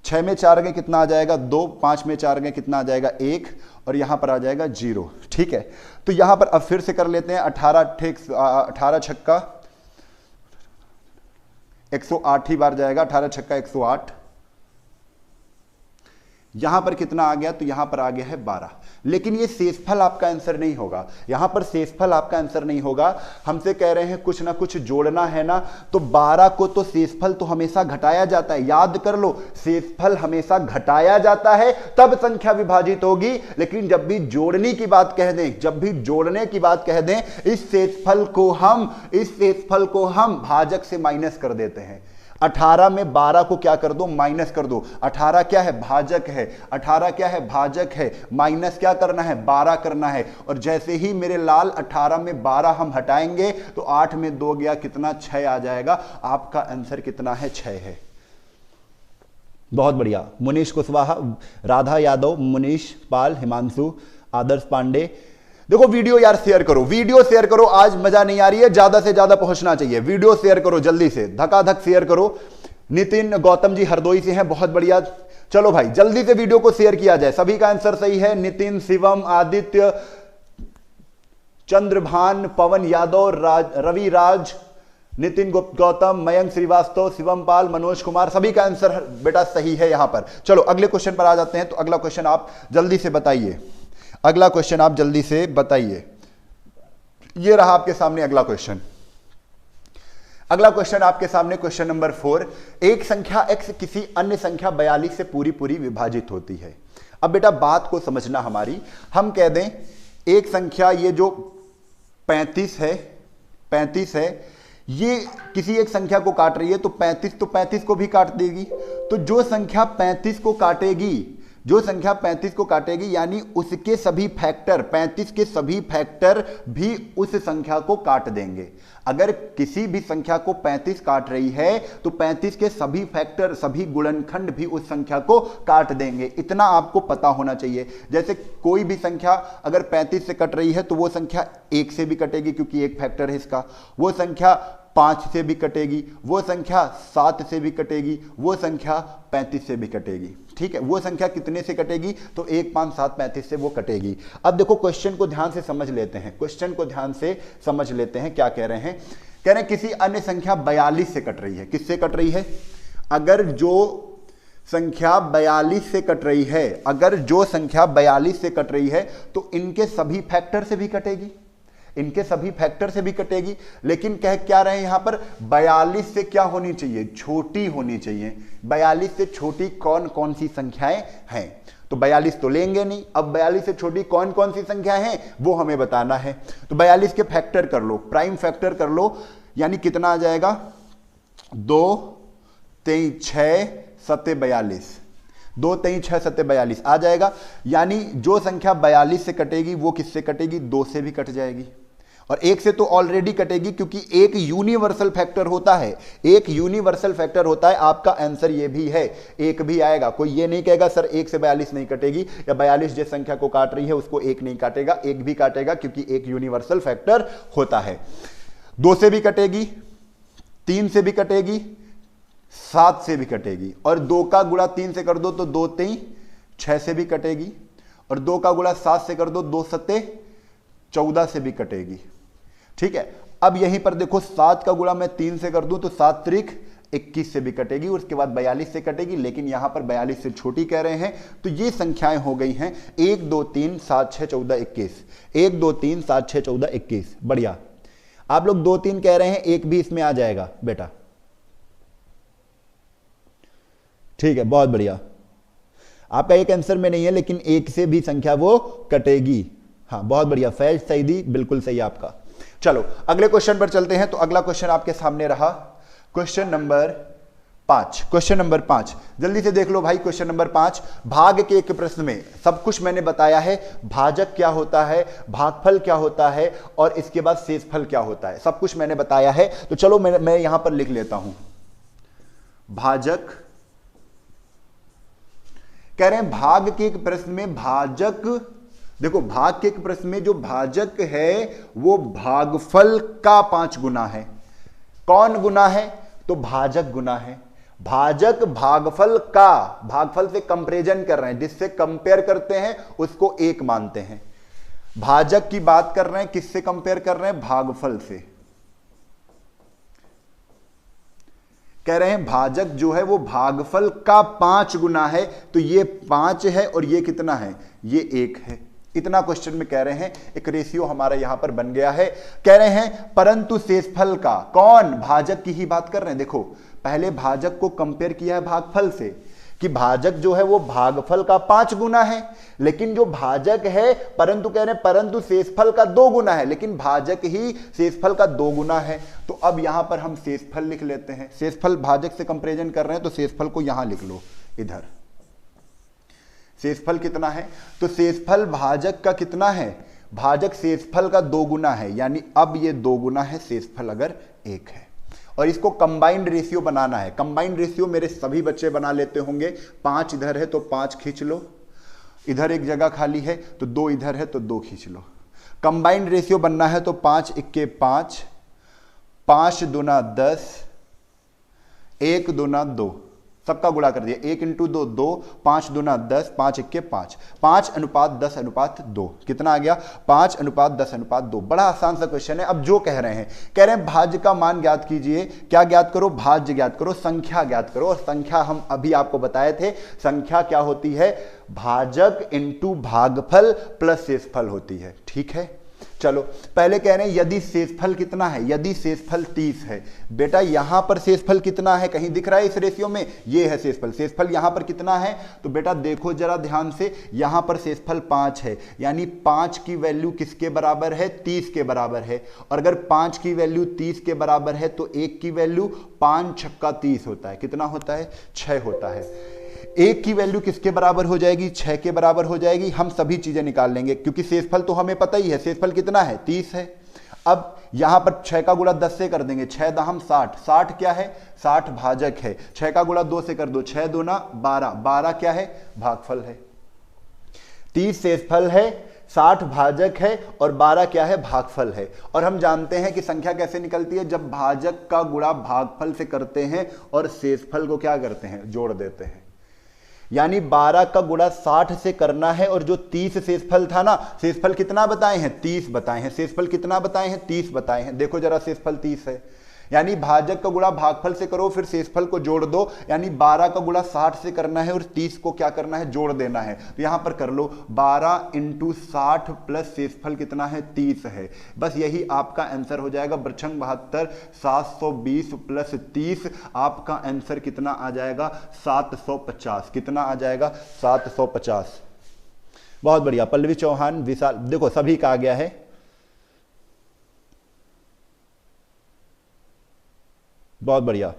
6 में 4 गए कितना आ जाएगा 2, 5 में 4 गए कितना आ जाएगा 1, और यहां पर आ जाएगा 0। ठीक है, तो यहां पर अब फिर से कर लेते हैं। 18 छक्का 108 ही बार जाएगा, 18 छक्का 108। यहां पर कितना आ गया, तो यहां पर आ गया है 12। लेकिन ये शेषफल आपका आंसर नहीं होगा, यहां पर शेषफल आपका आंसर नहीं होगा। हमसे कह रहे हैं कुछ ना कुछ जोड़ना है ना, तो 12 को तो शेषफल तो हमेशा घटाया जाता है, याद कर लो, शेषफल हमेशा घटाया जाता है तब संख्या विभाजित होगी। लेकिन जब भी जोड़ने की बात कह दें, जब भी जोड़ने की बात कह दें, इस शेषफल को हम भाजक से माइनस कर देते हैं। 18 में 12 को क्या कर दो, माइनस कर दो। 18 क्या है, भाजक है, 18 क्या है, भाजक है, माइनस क्या करना है, 12 करना है। और जैसे ही मेरे लाल 18 में 12 हम हटाएंगे तो 8 में 2 गया कितना, 6 आ जाएगा। आपका आंसर कितना है, 6 है। बहुत बढ़िया। मुनीश कुशवाहा, राधा यादव, मुनीश पाल, हिमांशु, आदर्श पांडे। देखो वीडियो यार शेयर करो, वीडियो शेयर करो, आज मजा नहीं आ रही है, ज्यादा से ज्यादा पहुंचना चाहिए। वीडियो शेयर करो जल्दी से, धकाधक शेयर करो। नितिन गौतम जी हरदोई से हैं, बहुत बढ़िया। चलो भाई जल्दी से वीडियो को शेयर किया जाए। सभी का आंसर सही है, नितिन, शिवम, आदित्य, चंद्रभान, पवन यादव, रवि राज, नितिन गौतम, मयंक श्रीवास्तव, शिवम पाल, मनोज कुमार, सभी का आंसर बेटा सही है यहां पर। चलो अगले क्वेश्चन पर आ जाते हैं। तो अगला क्वेश्चन आप जल्दी से बताइए, अगला क्वेश्चन आप जल्दी से बताइए। ये रहा आपके सामने अगला क्वेश्चन। अगला क्वेश्चन आपके सामने क्वेश्चन नंबर 4। एक संख्या x किसी अन्य संख्या 42 से पूरी पूरी विभाजित होती है। अब बेटा बात को समझना हमारी, हम कह दें एक संख्या ये जो 35 है, ये किसी एक संख्या को काट रही है, तो 35 को भी काट देगी। तो जो संख्या 35 को काटेगी, यानी उसके सभी फैक्टर, 35 के सभी फैक्टर भी उस संख्या को काट देंगे। अगर किसी भी संख्या को 35 काट रही है तो 35 के सभी फैक्टर, सभी गुणनखंड भी उस संख्या को काट देंगे। इतना आपको पता होना चाहिए। जैसे कोई भी संख्या अगर 35 से कट रही है तो वो संख्या 1 से भी कटेगी क्योंकि एक फैक्टर है इसका, वो संख्या 5 से भी कटेगी, वो संख्या 7 से भी कटेगी, वो संख्या 35 से भी कटेगी। ठीक है, वो संख्या कितने से कटेगी, तो 1, 5, 7, 35 से वो कटेगी। अब देखो क्वेश्चन को ध्यान से समझ लेते हैं, क्या कह रहे हैं। कह रहे हैं किसी अन्य संख्या 42 से कट रही है। किससे कट रही है, अगर जो संख्या 42 से कट रही है तो इनके सभी फैक्टर से भी कटेगी। लेकिन कह क्या रहे हैं यहां पर, 42 से क्या होनी चाहिए, छोटी होनी चाहिए। 42 से छोटी कौन कौन सी संख्याएं हैं, तो 42 तो लेंगे नहीं। अब 42 से छोटी कौन कौन सी संख्याएं हैं वो हमें बताना है। तो 42 के फैक्टर कर लो, प्राइम फैक्टर कर लो, यानी कितना आ जाएगा, 2, 3, 6, 7, 42, 2, 3, 6, 7, 42 आ जाएगा। यानी जो संख्या 42 से कटेगी वो किससे कटेगी, 2 से भी कट जाएगी, और 1 से तो ऑलरेडी कटेगी क्योंकि एक यूनिवर्सल फैक्टर होता है, आपका आंसर ये भी है, 1 भी आएगा। कोई ये नहीं कहेगा सर 1 से 42 नहीं कटेगी, या 42 जिस संख्या को काट रही है उसको 1 नहीं काटेगा, 1 भी काटेगा क्योंकि एक यूनिवर्सल फैक्टर होता है। 2 से भी कटेगी, 3 से भी कटेगी, 7 से भी कटेगी, और 2 का गुणा 3 से कर दो तो 2, 3, 6 से भी कटेगी, और 2 का गुणा 7 से कर दो 2, 7, 14 से भी कटेगी। ठीक है, अब यहीं पर देखो 7 का गुणा मैं 3 से कर दूं तो 7 त्रिक 21 से भी कटेगी, उसके बाद 42 से कटेगी, लेकिन यहां पर 42 से छोटी कह रहे हैं। तो ये संख्याएं हो गई हैं 1, 2, 3, 7, 6, 14, 21, 1, 2, 3, 7, 6, 14, 21। बढ़िया, आप लोग 2, 3 कह रहे हैं, 1 भी इसमें आ जाएगा बेटा। ठीक है, बहुत बढ़िया। आपका एक आंसर में नहीं है, लेकिन 1 से भी संख्या वो कटेगी। हाँ, बहुत बढ़िया, फैज सईदी बिल्कुल सही आपका। चलो अगले क्वेश्चन पर चलते हैं। तो अगला क्वेश्चन आपके सामने रहा क्वेश्चन नंबर 5। क्वेश्चन नंबर 5 जल्दी से देख लो भाई। क्वेश्चन नंबर 5, भाग के एक प्रश्न में सब कुछ मैंने बताया है। भाजक क्या होता है, भागफल क्या होता है और इसके बाद शेषफल क्या होता है, सब कुछ मैंने बताया है। तो चलो मैं यहां पर लिख लेता हूं। भाजक कह रहे हैं भाग के एक प्रश्न में भाजक, देखो भाग के एक प्रश्न में जो भाजक है वो भागफल का 5 गुना है। कौन गुना है, तो भाजक गुना है। भाजक भागफल का, भागफल से कंपैरिजन कर रहे हैं, जिससे कंपेयर करते हैं उसको 1 मानते हैं। भाजक की बात कर रहे हैं, किससे कंपेयर कर रहे हैं, भागफल से। कह रहे हैं भाजक जो है वो भागफल का 5 गुना है। तो ये 5 है और ये कितना है, ये 1 है। इतना क्वेश्चन में कह रहे हैं, एक रेशियो हमारा यहां पर बन गया है। कह रहे हैं परंतु शेषफल का, कौन, भाजक की ही बात कर रहे हैं। देखो पहले भाजक को कंपेयर किया है भागफल से, कि भाजक जो है वो भागफल का 5 गुना है, लेकिन जो भाजक है, परंतु कह रहे हैं परंतु शेषफल का 2 गुना है, लेकिन भाजक ही शेषफल का 2 गुना है। तो अब यहां पर हम शेषफल लिख लेते हैं। शेषफल भाजक से कंपैरिजन कर रहे हैं तो शेषफल को यहां लिख लो, इधर। शेषफल कितना है, तो शेषफल भाजक का कितना है, भाजक शेषफल का 2 गुना है, यानी अब ये 2 गुना है शेषफल अगर 1 है। और इसको कंबाइंड रेशियो बनाना है। कंबाइंड रेशियो मेरे सभी बच्चे बना लेते होंगे। 5 इधर है तो 5 खींच लो, इधर एक जगह खाली है तो 2 इधर है तो 2 खींच लो। कंबाइंड रेशियो बनना है तो 5 इक्के 5, 5 दूना 10, 1 दूना 2, सबका गुणा कर दिया, 1 इंटू 2 2, 5 दूना 10, 5 इक्के 5, 5:10:2 कितना आ गया, 5:10:2। बड़ा आसान सा क्वेश्चन है। अब जो कह रहे हैं भाज्य का मान ज्ञात कीजिए। क्या ज्ञात करो, भाज्य ज्ञात करो, संख्या ज्ञात करो। और संख्या हम अभी आपको बताए थे, संख्या क्या होती है, भाजक इंटू भागफल प्लस शेषफल होती है। ठीक है, चलो पहले कह रहे हैं यदि शेषफल कितना है, यदि शेषफल 30 है। बेटा यहां पर शेषफल कितना है, कहीं दिख रहा है इस रेशियो में, ये है शेषफल। शेषफल यहां पर कितना है, तो बेटा देखो जरा ध्यान से, यहां पर शेषफल 5 है, यानी 5 की वैल्यू किसके बराबर है, 30 के बराबर है। और अगर 5 की वैल्यू 30 के बराबर है तो 1 की वैल्यू 5 छक्का 30 होता है। कितना होता है, 6 होता है। 1 की वैल्यू किसके बराबर हो जाएगी, 6 के बराबर हो जाएगी। हम सभी चीजें निकाल लेंगे क्योंकि शेषफल तो हमें पता ही है, शेषफल कितना है, 30 है। अब यहां पर 6 का गुणा 10 से कर देंगे, 6 दाहम 60, 60 क्या है, 60 भाजक है। 6 का गुणा 2 से कर दो, 6 दूना 12, 12 क्या है, भागफल है। 30 शेषफल है, 60 भाजक है और 12 क्या है, भागफल है। और हम जानते हैं कि संख्या कैसे निकलती है, जब भाजक का गुणा भागफल से करते हैं और शेषफल को क्या करते हैं, जोड़ देते हैं। यानी 12 का गुणा 60 से करना है और जो 30 शेषफल था ना, शेषफल कितना बताए हैं, 30 बताए हैं। शेषफल कितना बताए हैं, 30 बताए हैं। देखो जरा शेषफल 30 है, यानी भाजक का गुणा भागफल से करो फिर शेषफल को जोड़ दो। यानी 12 का गुणा 60 से करना है और 30 को क्या करना है, जोड़ देना है। तो यहां पर कर लो 12 इंटू 60 प्लस शेषफल कितना है, 30 है। बस यही आपका आंसर हो जाएगा। बृछंग 72 720 प्लस 30, आपका आंसर कितना आ जाएगा, 750। कितना आ जाएगा, 750। बहुत बढ़िया। पल्लवी चौहान, विशाल, देखो सभी का आ गया है। बहुत बढ़िया,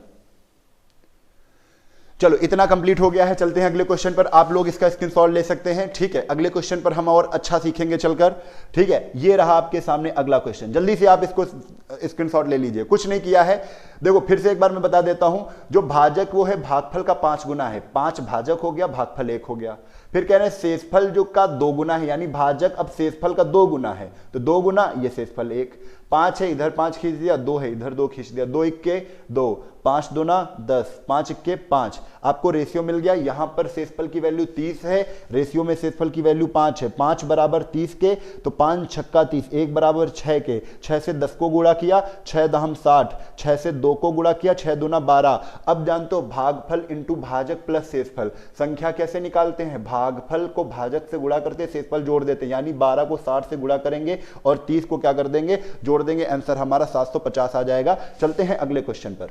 चलो इतना कंप्लीट हो गया है। चलते हैं अगले क्वेश्चन पर। आप लोग इसका स्क्रीनशॉट ले सकते हैं। ठीक है, अगले क्वेश्चन पर हम और अच्छा सीखेंगे चलकर। ठीक है, ये रहा आपके सामने अगला क्वेश्चन। जल्दी से आप इसको स्क्रीनशॉट ले लीजिए। कुछ नहीं किया है, देखो फिर से एक बार मैं बता देता हूं। जो भाजक वो है भागफल का 5 गुना है। 5 भाजक हो गया, भागफल 1 हो गया। फिर कह रहे हैं शेषफल जो का 2 गुना है, यानी भाजक अब शेषफल का 2 गुना है। तो 2 गुना ये शेषफल 1, 5 है इधर 5 खींच दिया, 2 है इधर 2 खींच दिया, 2 इक्के 2, 5 दूना 10, 5 इक्के 5। आपको रेशियो मिल गया। यहां पर शेषफल की वैल्यू 30 है, रेशियो में शेषफल की वैल्यू 5 है। 5 बराबर 30 के, तो 5 छक्का 30, 1 बराबर 6 के। 6 से 10 को गुणा किया, 6 दहम 60, 6 से 2 को गुणा किया, 6 दूना 12। अब जानते हो भागफल इंटू भाजक प्लस शेषफल। संख्या कैसे निकालते हैं, भागफल को भाजक से गुणा करते, शेषफल जोड़ देते हैं। यानी 12 को 60 से गुणा करेंगे और 30 को क्या कर देंगे, जोड़ देंगे। आंसर हमारा 750 आ जाएगा। चलते हैं अगले क्वेश्चन पर।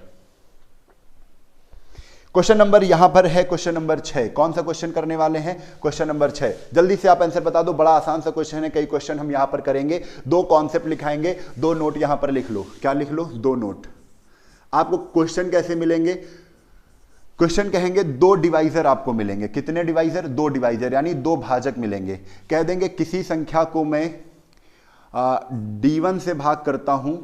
क्वेश्चन नंबर यहां पर है, क्वेश्चन नंबर 6। कौन सा क्वेश्चन करने वाले हैं, क्वेश्चन नंबर 6। जल्दी से आप आंसर बता दो। बड़ा आसान सा क्वेश्चन है, कई क्वेश्चन हम यहां पर करेंगे। 2 कॉन्सेप्ट लिखाएंगे, 2 नोट यहां पर लिख लो। क्या लिख लो, 2 नोट। आपको क्वेश्चन कैसे मिलेंगे, क्वेश्चन कहेंगे दो डिवाइजर आपको मिलेंगे, कितने डिवाइजर? दो डिवाइजर, यानी दो भाजक मिलेंगे। कह देंगे किसी संख्या को मैं D1 से भाग करता हूं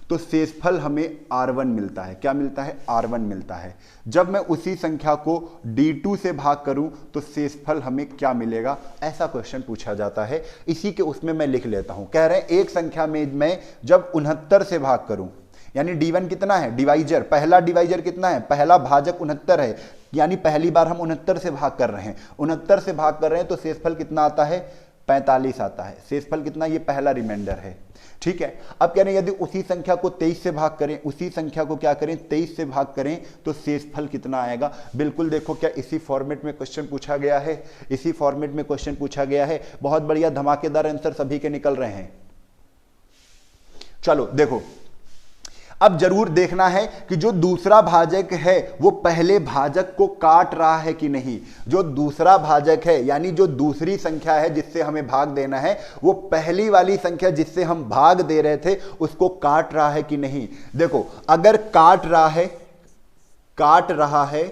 तो शेषफल हमें R1 मिलता है। क्या मिलता है? R1 मिलता है। जब मैं उसी संख्या को D2 से भाग करूं तो शेषफल हमें क्या मिलेगा? ऐसा क्वेश्चन पूछा जाता है। इसी के उसमें मैं लिख लेता हूं। कह रहे हैं एक संख्या में मैं जब 69 से भाग करूं, यानी D1 कितना है? डिवाइजर, पहला डिवाइजर कितना है? पहला भाजक 69 है, यानी पहली बार हम 69 से भाग कर रहे हैं। 69 से भाग कर रहे हैं तो शेषफल कितना आता है? 45 आता है। शेषफल कितना? ये पहला रिमाइंडर है। ठीक है। अब कह रहे हैं यदि उसी संख्या को 23 से भाग करें, उसी संख्या को क्या करें? 23 से भाग करें तो शेषफल कितना आएगा? बिल्कुल देखो, क्या इसी फॉर्मेट में क्वेश्चन पूछा गया है? इसी फॉर्मेट में क्वेश्चन पूछा गया है। बहुत बढ़िया, धमाकेदार आंसर सभी के निकल रहे हैं। चलो देखो, अब जरूर देखना है कि जो दूसरा भाजक है वो पहले भाजक को काट रहा है कि नहीं। जो दूसरा भाजक है, यानी जो दूसरी संख्या है जिससे हमें भाग देना है, वो पहली वाली संख्या जिससे हम भाग दे रहे थे उसको काट रहा है कि नहीं। देखो, अगर काट रहा है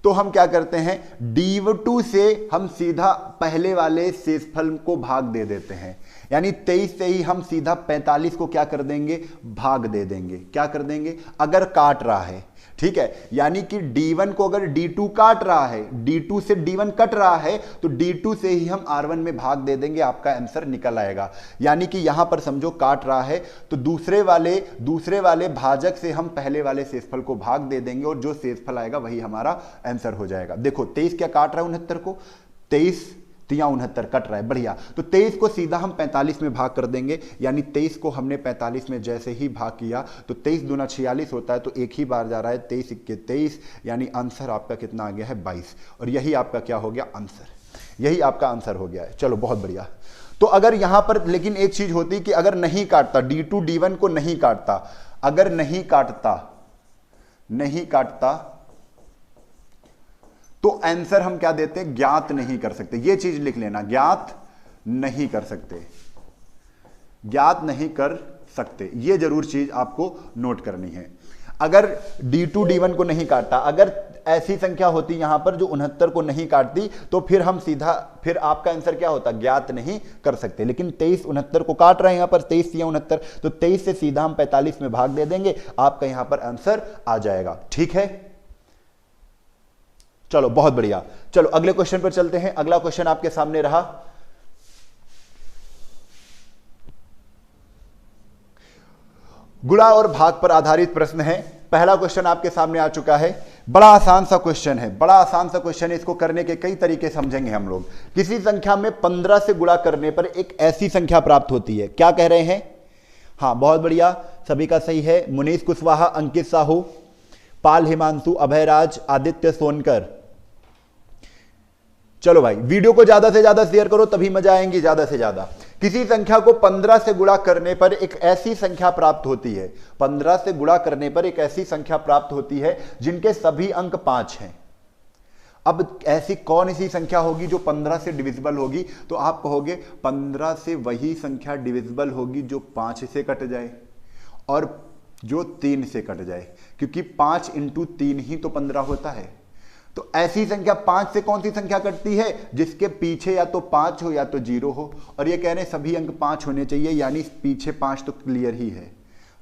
तो हम क्या करते हैं? D2 से हम सीधा पहले वाले शेषफल को भाग दे देते हैं, यानी 23 से ही हम सीधा 45 को क्या कर देंगे? भाग दे देंगे। क्या कर देंगे? अगर काट रहा है, ठीक है, यानी कि D1 को अगर D2 काट रहा है, D2 से D1 कट रहा है तो D2 से ही हम R1 में भाग दे देंगे, आपका आंसर निकल आएगा। यानी कि यहां पर समझो काट रहा है तो दूसरे वाले भाजक से हम पहले वाले शेषफल को भाग दे देंगे और जो शेषफल आएगा वही हमारा आंसर हो जाएगा। देखो 23 क्या काट रहा है 69 को? 23 तिया 69 कट रहा है, बढ़िया। तो 23 को सीधा हम 45 में भाग कर देंगे, यानी 23 को हमने 45 में जैसे ही भाग किया तो 23 दूना 46 होता है, तो एक ही बार जा रहा है, 23 इक्के 23, यानी आंसर आपका कितना आ गया है? 22। और यही आपका क्या हो गया? आंसर। यही आपका आंसर हो गया है। चलो बहुत बढ़िया। तो अगर यहां पर लेकिन एक चीज होती कि अगर नहीं काटता, D2 D1 को नहीं काटता, अगर नहीं काटता तो आंसर हम क्या देते हैं? ज्ञात नहीं कर सकते। ये चीज लिख लेना, ज्ञात नहीं कर सकते, ज्ञात नहीं कर सकते। ये जरूर चीज आपको नोट करनी है। अगर D2 D1 को नहीं काटता, अगर ऐसी संख्या होती यहां पर जो 69 को नहीं काटती, तो फिर हम सीधा, फिर आपका आंसर क्या होता? ज्ञात नहीं कर सकते। लेकिन 23 69 को काट रहे हैं यहां पर, 23 या 69, तो 23 से सीधा हम 45 में भाग दे देंगे, आपका यहां पर आंसर आ जाएगा। ठीक है, चलो बहुत बढ़िया। चलो अगले क्वेश्चन पर चलते हैं। अगला क्वेश्चन आपके सामने रहा, गुणा और भाग पर आधारित प्रश्न है। पहला क्वेश्चन आपके सामने आ चुका है। बड़ा आसान सा क्वेश्चन है, बड़ा आसान सा क्वेश्चन है। इसको करने के कई तरीके समझेंगे हम लोग। किसी संख्या में 15 से गुणा करने पर एक ऐसी संख्या प्राप्त होती है। क्या कह रहे हैं? हाँ बहुत बढ़िया, सभी का सही है। मुनीश कुशवाहा, अंकित साहू, पाल हिमांशु, अभयराज, आदित्य सोनकर। चलो भाई, वीडियो को ज्यादा से ज्यादा शेयर करो, तभी मजा आएंगी ज्यादा से ज्यादा। किसी संख्या को 15 से गुणा करने पर एक ऐसी संख्या प्राप्त होती है। 15 से गुणा करने पर एक ऐसी संख्या प्राप्त होती है जिनके सभी अंक 5 हैं। अब ऐसी कौन सी संख्या होगी जो 15 से डिविजिबल होगी? तो आप कहोगे 15 से वही संख्या डिविजिबल होगी जो 5 से कट जाए और जो 3 से कट जाए, क्योंकि 5 × 3 ही तो 15 होता है। तो ऐसी संख्या 5 से कौन सी संख्या कटती है? जिसके पीछे या तो 5 हो या तो 0 हो। और ये कह रहे हैं सभी अंक 5 होने चाहिए, यानी पीछे 5 तो क्लियर ही है।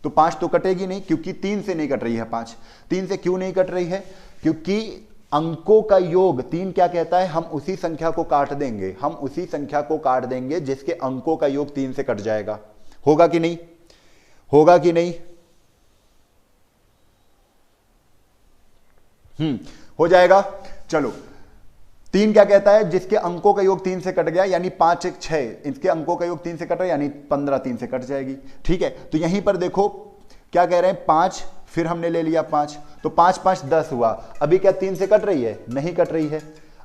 तो 5 तो कटेगी नहीं, क्योंकि 3 से नहीं कट रही है 5। 3 से क्यों नहीं कट रही है? क्योंकि अंकों का योग 3 क्या कहता है? हम उसी संख्या को काट देंगे, हम उसी संख्या को काट देंगे जिसके अंकों का योग 3 से कट जाएगा। होगा कि नहीं? होगा कि नहीं? हो जाएगा। चलो, 3 क्या कहता है? जिसके अंकों का योग 3 से कट गया, यानी 5 1 6, इसके अंकों का योग 3 से कट रहा है, यानी 15 3 से कट जाएगी। ठीक है, तो यहीं पर देखो क्या कह रहे हैं? 5, फिर हमने ले लिया 5, तो 5 5 10 हुआ। अभी क्या 3 से कट रही है? नहीं कट रही है,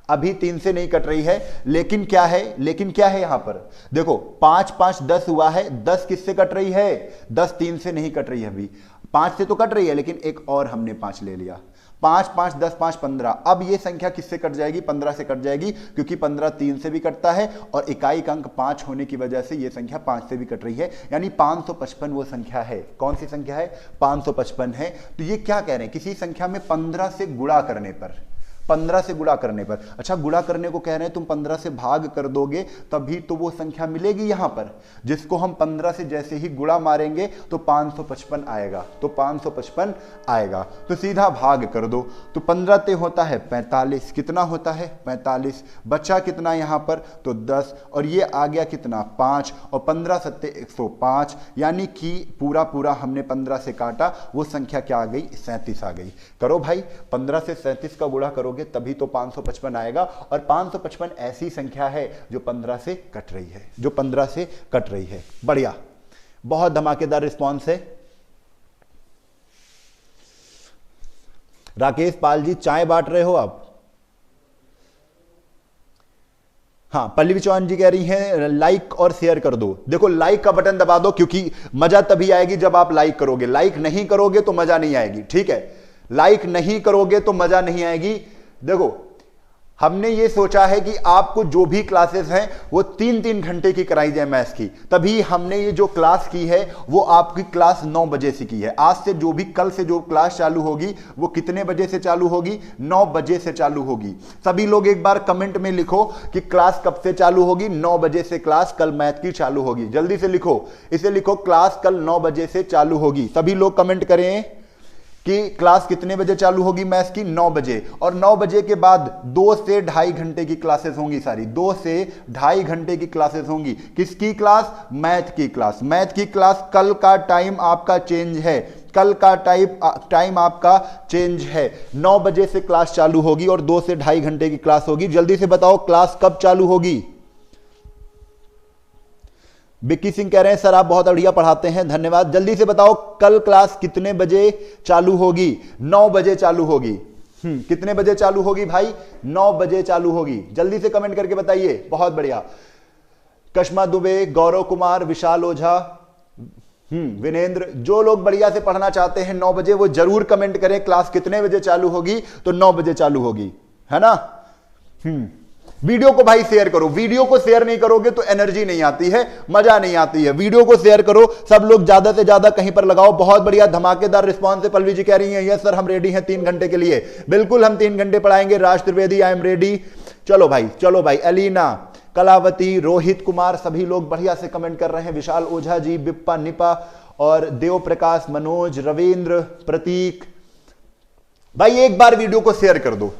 अभी 3 से नहीं कट रही है। लेकिन क्या है? लेकिन क्या है यहां पर? देखो 5 5 10 हुआ है, 10 किससे कट रही है? 10 3 से नहीं कट रही है, अभी 5 से तो कट रही है, लेकिन एक और हमने 5 ले लिया। 5 5 10 5 15। अब ये संख्या किससे कट जाएगी? 15 से कट जाएगी, क्योंकि 15 3 से भी कटता है और इकाई का अंक 5 होने की वजह से ये संख्या 5 से भी कट रही है, यानी 555 वो संख्या है। कौन सी संख्या है? 555 है। तो ये क्या कह रहे हैं? किसी संख्या में 15 से गुणा करने पर, 15 से गुणा करने पर, अच्छा गुणा करने को कह रहे हैं, तुम 15 से भाग कर दोगे तभी तो वो संख्या मिलेगी यहां पर, जिसको हम 15 से जैसे ही गुणा मारेंगे तो 555 आएगा, तो 555 आएगा। तो सीधा भाग कर दो, तो 15 ते होता है 45, कितना होता है? 45। बचा कितना यहां पर? तो 10, और ये आ गया कितना? 5, और 15 सत्ते 105, यानी कि पूरा पूरा हमने 15 से काटा, वो संख्या क्या आ गई? 37 आ गई। करो भाई, 15 से 37 का गुणा करो तभी तो 555 आएगा, और 555 ऐसी संख्या है जो 15 से कट रही है, जो 15 से कट रही है। बढ़िया, बहुत धमाकेदार रिस्पॉन्स है। राकेश पाल जी, चाय बांट रहे हो आप? हाँ, पल्लवी चौहान जी कह रही हैं लाइक और शेयर कर दो। देखो, लाइक का बटन दबा दो, क्योंकि मजा तभी आएगी जब आप लाइक करोगे। लाइक नहीं करोगे तो मजा नहीं आएगी, ठीक है? लाइक नहीं करोगे तो मजा नहीं आएगी। देखो, हमने ये सोचा है कि आपको जो भी क्लासेस हैं वो 3-3 घंटे की कराई जाए मैथ्स की, तभी हमने ये जो क्लास की है वो आपकी क्लास 9 बजे से की है। आज से जो भी, कल से जो क्लास चालू होगी वो कितने बजे से चालू होगी? 9 बजे से चालू होगी। सभी लोग एक बार कमेंट में लिखो कि क्लास कब से चालू होगी? 9 बजे से क्लास कल मैथ की चालू होगी। जल्दी से लिखो, इसे लिखो, क्लास कल 9 बजे से चालू होगी। सभी लोग कमेंट करें कि क्लास कितने बजे चालू होगी मैथ्स की? 9 बजे। और 9 बजे के बाद 2 से 2.5 घंटे की क्लासेस होंगी सारी, 2 से 2.5 घंटे की क्लासेस होंगी। किसकी क्लास? मैथ की क्लास। मैथ की क्लास, कल का टाइम आपका चेंज है, कल का टाइम आपका चेंज है। 9 बजे से क्लास चालू होगी और 2 से 2.5 घंटे की क्लास होगी। जल्दी से बताओ क्लास कब चालू होगी? बिक्की सिंह कह रहे हैं सर आप बहुत बढ़िया पढ़ाते हैं, धन्यवाद। जल्दी से बताओ कल क्लास कितने बजे चालू होगी? 9 बजे चालू होगी। कितने बजे चालू होगी भाई? 9 बजे चालू होगी। जल्दी से कमेंट करके बताइए। बहुत बढ़िया। कश्मा दुबे, गौरव कुमार, विशाल ओझा, विनेंद्र, जो लोग बढ़िया से पढ़ना चाहते हैं 9 बजे वो जरूर कमेंट करें क्लास कितने बजे चालू होगी। तो 9 बजे चालू होगी, है ना? वीडियो को भाई शेयर करो। वीडियो को शेयर नहीं करोगे तो एनर्जी नहीं आती है, मजा नहीं आती है। वीडियो को शेयर करो, सब लोग ज्यादा से ज्यादा कहीं पर लगाओ। बहुत बढ़िया, धमाकेदार रिस्पॉन्स है। पल्लवी जी कह रही हैं यस सर हम रेडी हैं 3 घंटे के लिए। बिल्कुल हम 3 घंटे पढ़ाएंगे। राज त्रिवेदी आई एम रेडी। चलो भाई, चलो भाई। एलिना, कलावती, रोहित कुमार, सभी लोग बढ़िया से कमेंट कर रहे हैं। विशाल ओझा जी, बिप्पा निपा और देव प्रकाश, मनोज, रविंद्र, प्रतीक। भाई एक बार वीडियो को शेयर कर दो,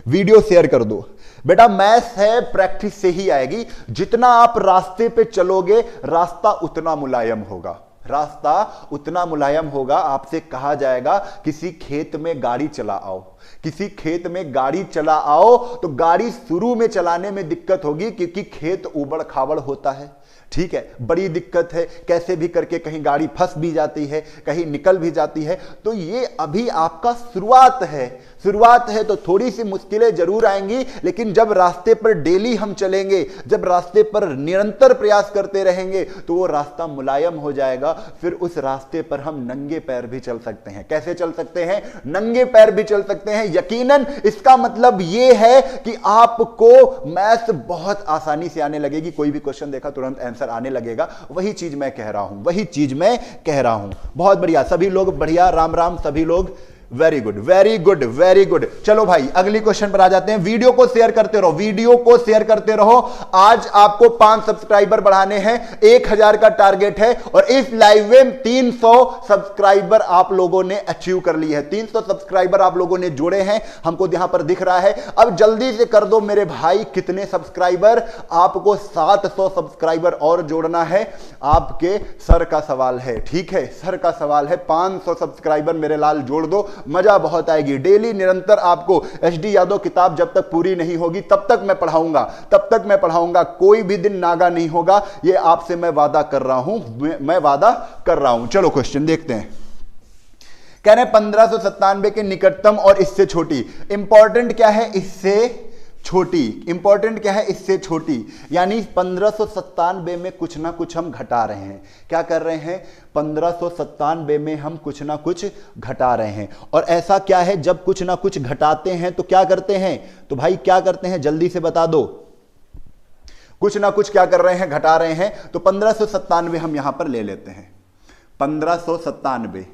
वीडियो शेयर कर दो। बेटा मैथ्स है, प्रैक्टिस से ही आएगी। जितना आप रास्ते पे चलोगे रास्ता उतना मुलायम होगा, रास्ता उतना मुलायम होगा। आपसे कहा जाएगा किसी खेत में गाड़ी चला आओ, किसी खेत में गाड़ी चला आओ, तो गाड़ी शुरू में चलाने में दिक्कत होगी क्योंकि खेत उबड़ खाबड़ होता है, ठीक है, बड़ी दिक्कत है। कैसे भी करके कहीं गाड़ी फंस भी जाती है, कहीं निकल भी जाती है। तो ये अभी आपका शुरुआत है, शुरुआत है, तो थोड़ी सी मुश्किलें जरूर आएंगी। लेकिन जब रास्ते पर डेली हम चलेंगे, जब रास्ते पर निरंतर प्रयास करते रहेंगे, तो वो रास्ता मुलायम हो जाएगा। फिर उस रास्ते पर हम नंगे पैर भी चल सकते हैं। कैसे चल सकते हैं? नंगे पैर भी चल सकते हैं। यकीनन इसका मतलब ये है कि आपको मैथ्स बहुत आसानी से आने लगेगी। कोई भी क्वेश्चन देखा तुरंत आंसर आने लगेगा। वही चीज मैं कह रहा हूं, वही चीज मैं कह रहा हूं। बहुत बढ़िया, सभी लोग बढ़िया, राम राम सभी लोग। Very good, very good, very good. चलो भाई अगली क्वेश्चन पर आ जाते हैं। वीडियो को शेयर करते रहो, वीडियो को शेयर करते रहो। आज आपको 5 सब्सक्राइबर बढ़ाने हैं, 1000 का टारगेट है और इस लाइव में 300 सब्सक्राइबर आप लोगों ने अचीव कर ली है। 300 सब्सक्राइबर आप लोगों ने जोड़े हैं, हमको यहां पर दिख रहा है। अब जल्दी से कर दो मेरे भाई, कितने सब्सक्राइबर? आपको 700 सब्सक्राइबर और जोड़ना है। आपके सर का सवाल है, ठीक है, सर का सवाल है। 500 सब्सक्राइबर मेरे लाल जोड़ दो, मजा बहुत आएगी। डेली निरंतर आपको एचडी यादव किताब जब तक पूरी नहीं होगी तब तक मैं पढ़ाऊंगा, तब तक मैं पढ़ाऊंगा। कोई भी दिन नागा नहीं होगा, ये आपसे मैं वादा कर रहा हूं, मैं वादा कर रहा हूं। चलो क्वेश्चन देखते हैं। कह रहे हैं 1597 के निकटतम और इससे छोटी। इंपॉर्टेंट क्या है? इससे छोटी, इंपॉर्टेंट क्या है, इससे छोटी, यानी 1597 में कुछ ना कुछ हम घटा रहे हैं। क्या कर रहे हैं, 1597 में हम कुछ ना कुछ घटा रहे हैं। और ऐसा क्या है, जब कुछ ना कुछ घटाते हैं तो क्या करते हैं, तो भाई क्या करते हैं, जल्दी से बता दो, कुछ ना कुछ क्या कर रहे हैं, घटा रहे हैं। तो 1597 हम यहां पर ले लेते हैं, 1597,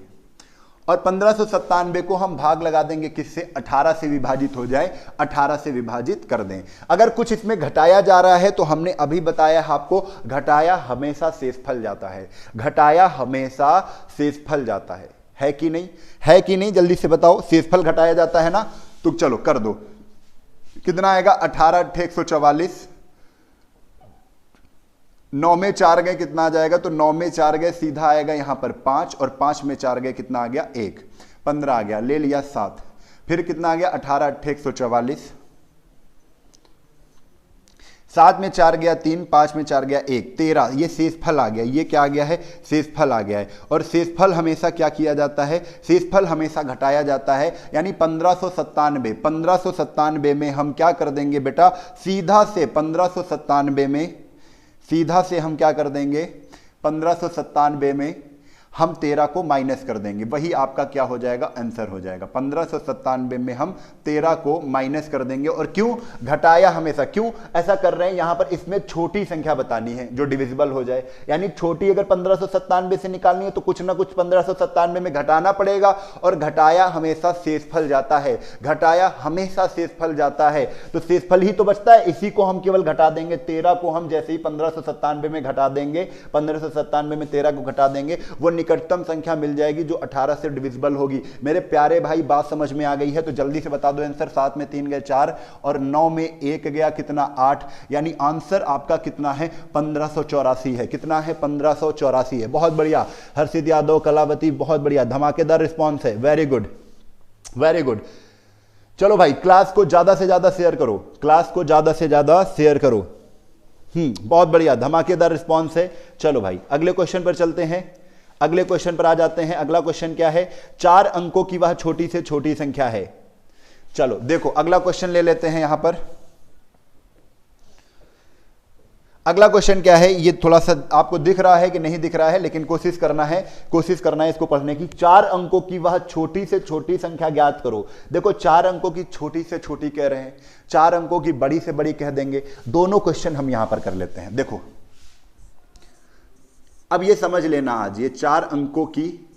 और 1597 को हम भाग लगा देंगे किससे, 18 से विभाजित हो जाए, 18 से विभाजित कर दें। अगर कुछ इसमें घटाया जा रहा है तो हमने अभी बताया आपको, घटाया हमेशा शेषफल जाता है, घटाया हमेशा शेषफल जाता है कि नहीं, है कि नहीं, जल्दी से बताओ, शेषफल घटाया जाता है ना। तो चलो कर दो, कितना आएगा, 18 × 144, 9 में 4 गए, कितना आ जाएगा, तो 9 में 4 गए, सीधा आएगा यहां पर 5, और 5 में 4 गए, कितना आ गया, 1, 15 आ गया, ले लिया 7, फिर कितना आ गया, 18 × 144, 7 में 4 गया 3, 5 में 4 गया 1, 13, ये शेषफल आ गया, ये क्या आ गया है, शेषफल आ गया है। और शेषफल हमेशा क्या किया जाता है, शेषफल हमेशा घटाया जाता है, यानी 1597 में हम क्या कर देंगे बेटा, सीधा से 1597 में, सीधा से हम क्या कर देंगे, 1597 में हम 13 को माइनस कर देंगे, वही आपका क्या हो जाएगा, आंसर हो जाएगा। 1597 में हम 13 को माइनस कर देंगे। और क्यों घटाया हमेशा, क्यों ऐसा कर रहे हैं, यहां पर इसमें छोटी संख्या बतानी है जो डिविजिबल हो जाए, यानी छोटी अगर 1597 से निकालनी है तो कुछ ना कुछ 1597 में घटाना पड़ेगा। और घटाया हमेशा शेषफल जाता है, घटाया हमेशा शेषफल जाता है, तो शेषफल ही तो बचता है, इसी को हम केवल घटा देंगे। 13 को हम जैसे ही 1597 में घटा देंगे, 1597 में 13 को घटा देंगे, वो निकटतम संख्या मिल जाएगी जो 18 से डिविजिबल होगी। मेरे प्यारे भाई बात समझ में आ गई है तो जल्दी से बता दो आंसर। 7 में 3 गए 4 और 9 में 1 गया, कितना 8, यानी आंसर आपका कितना है, 1584 है। कितना है, 1584 है। बहुत बढ़िया हर्षित यादव, कलावती, बहुत बढ़िया, धमाकेदार रिस्पॉन्स है, वेरी गुड वेरी गुड। चलो भाई क्लास को ज्यादा से ज्यादा शेयर करो, क्लास को ज्यादा से ज्यादा शेयर करो। बहुत बढ़िया, धमाकेदार रिस्पॉन्स है। चलो भाई अगले क्वेश्चन पर चलते हैं, अगले क्वेश्चन पर आ जाते हैं। अगला क्वेश्चन क्या है, 4 अंकों की वह छोटी से छोटी संख्या है। चलो देखो अगला क्वेश्चन ले लेते हैं यहां पर। अगला क्वेश्चन क्या है, ये थोड़ा सा आपको दिख रहा है कि नहीं दिख रहा है, लेकिन कोशिश करना है इसको पढ़ने की। 4 अंकों की वह छोटी से छोटी संख्या ज्ञात करो। देखो 4 अंकों की छोटी से छोटी कह रहे हैं, 4 अंकों की बड़ी से बड़ी कह देंगे। दोनों क्वेश्चन हम यहां पर कर लेते हैं। देखो अब ये समझ लेना, आज ये 4 अंकों की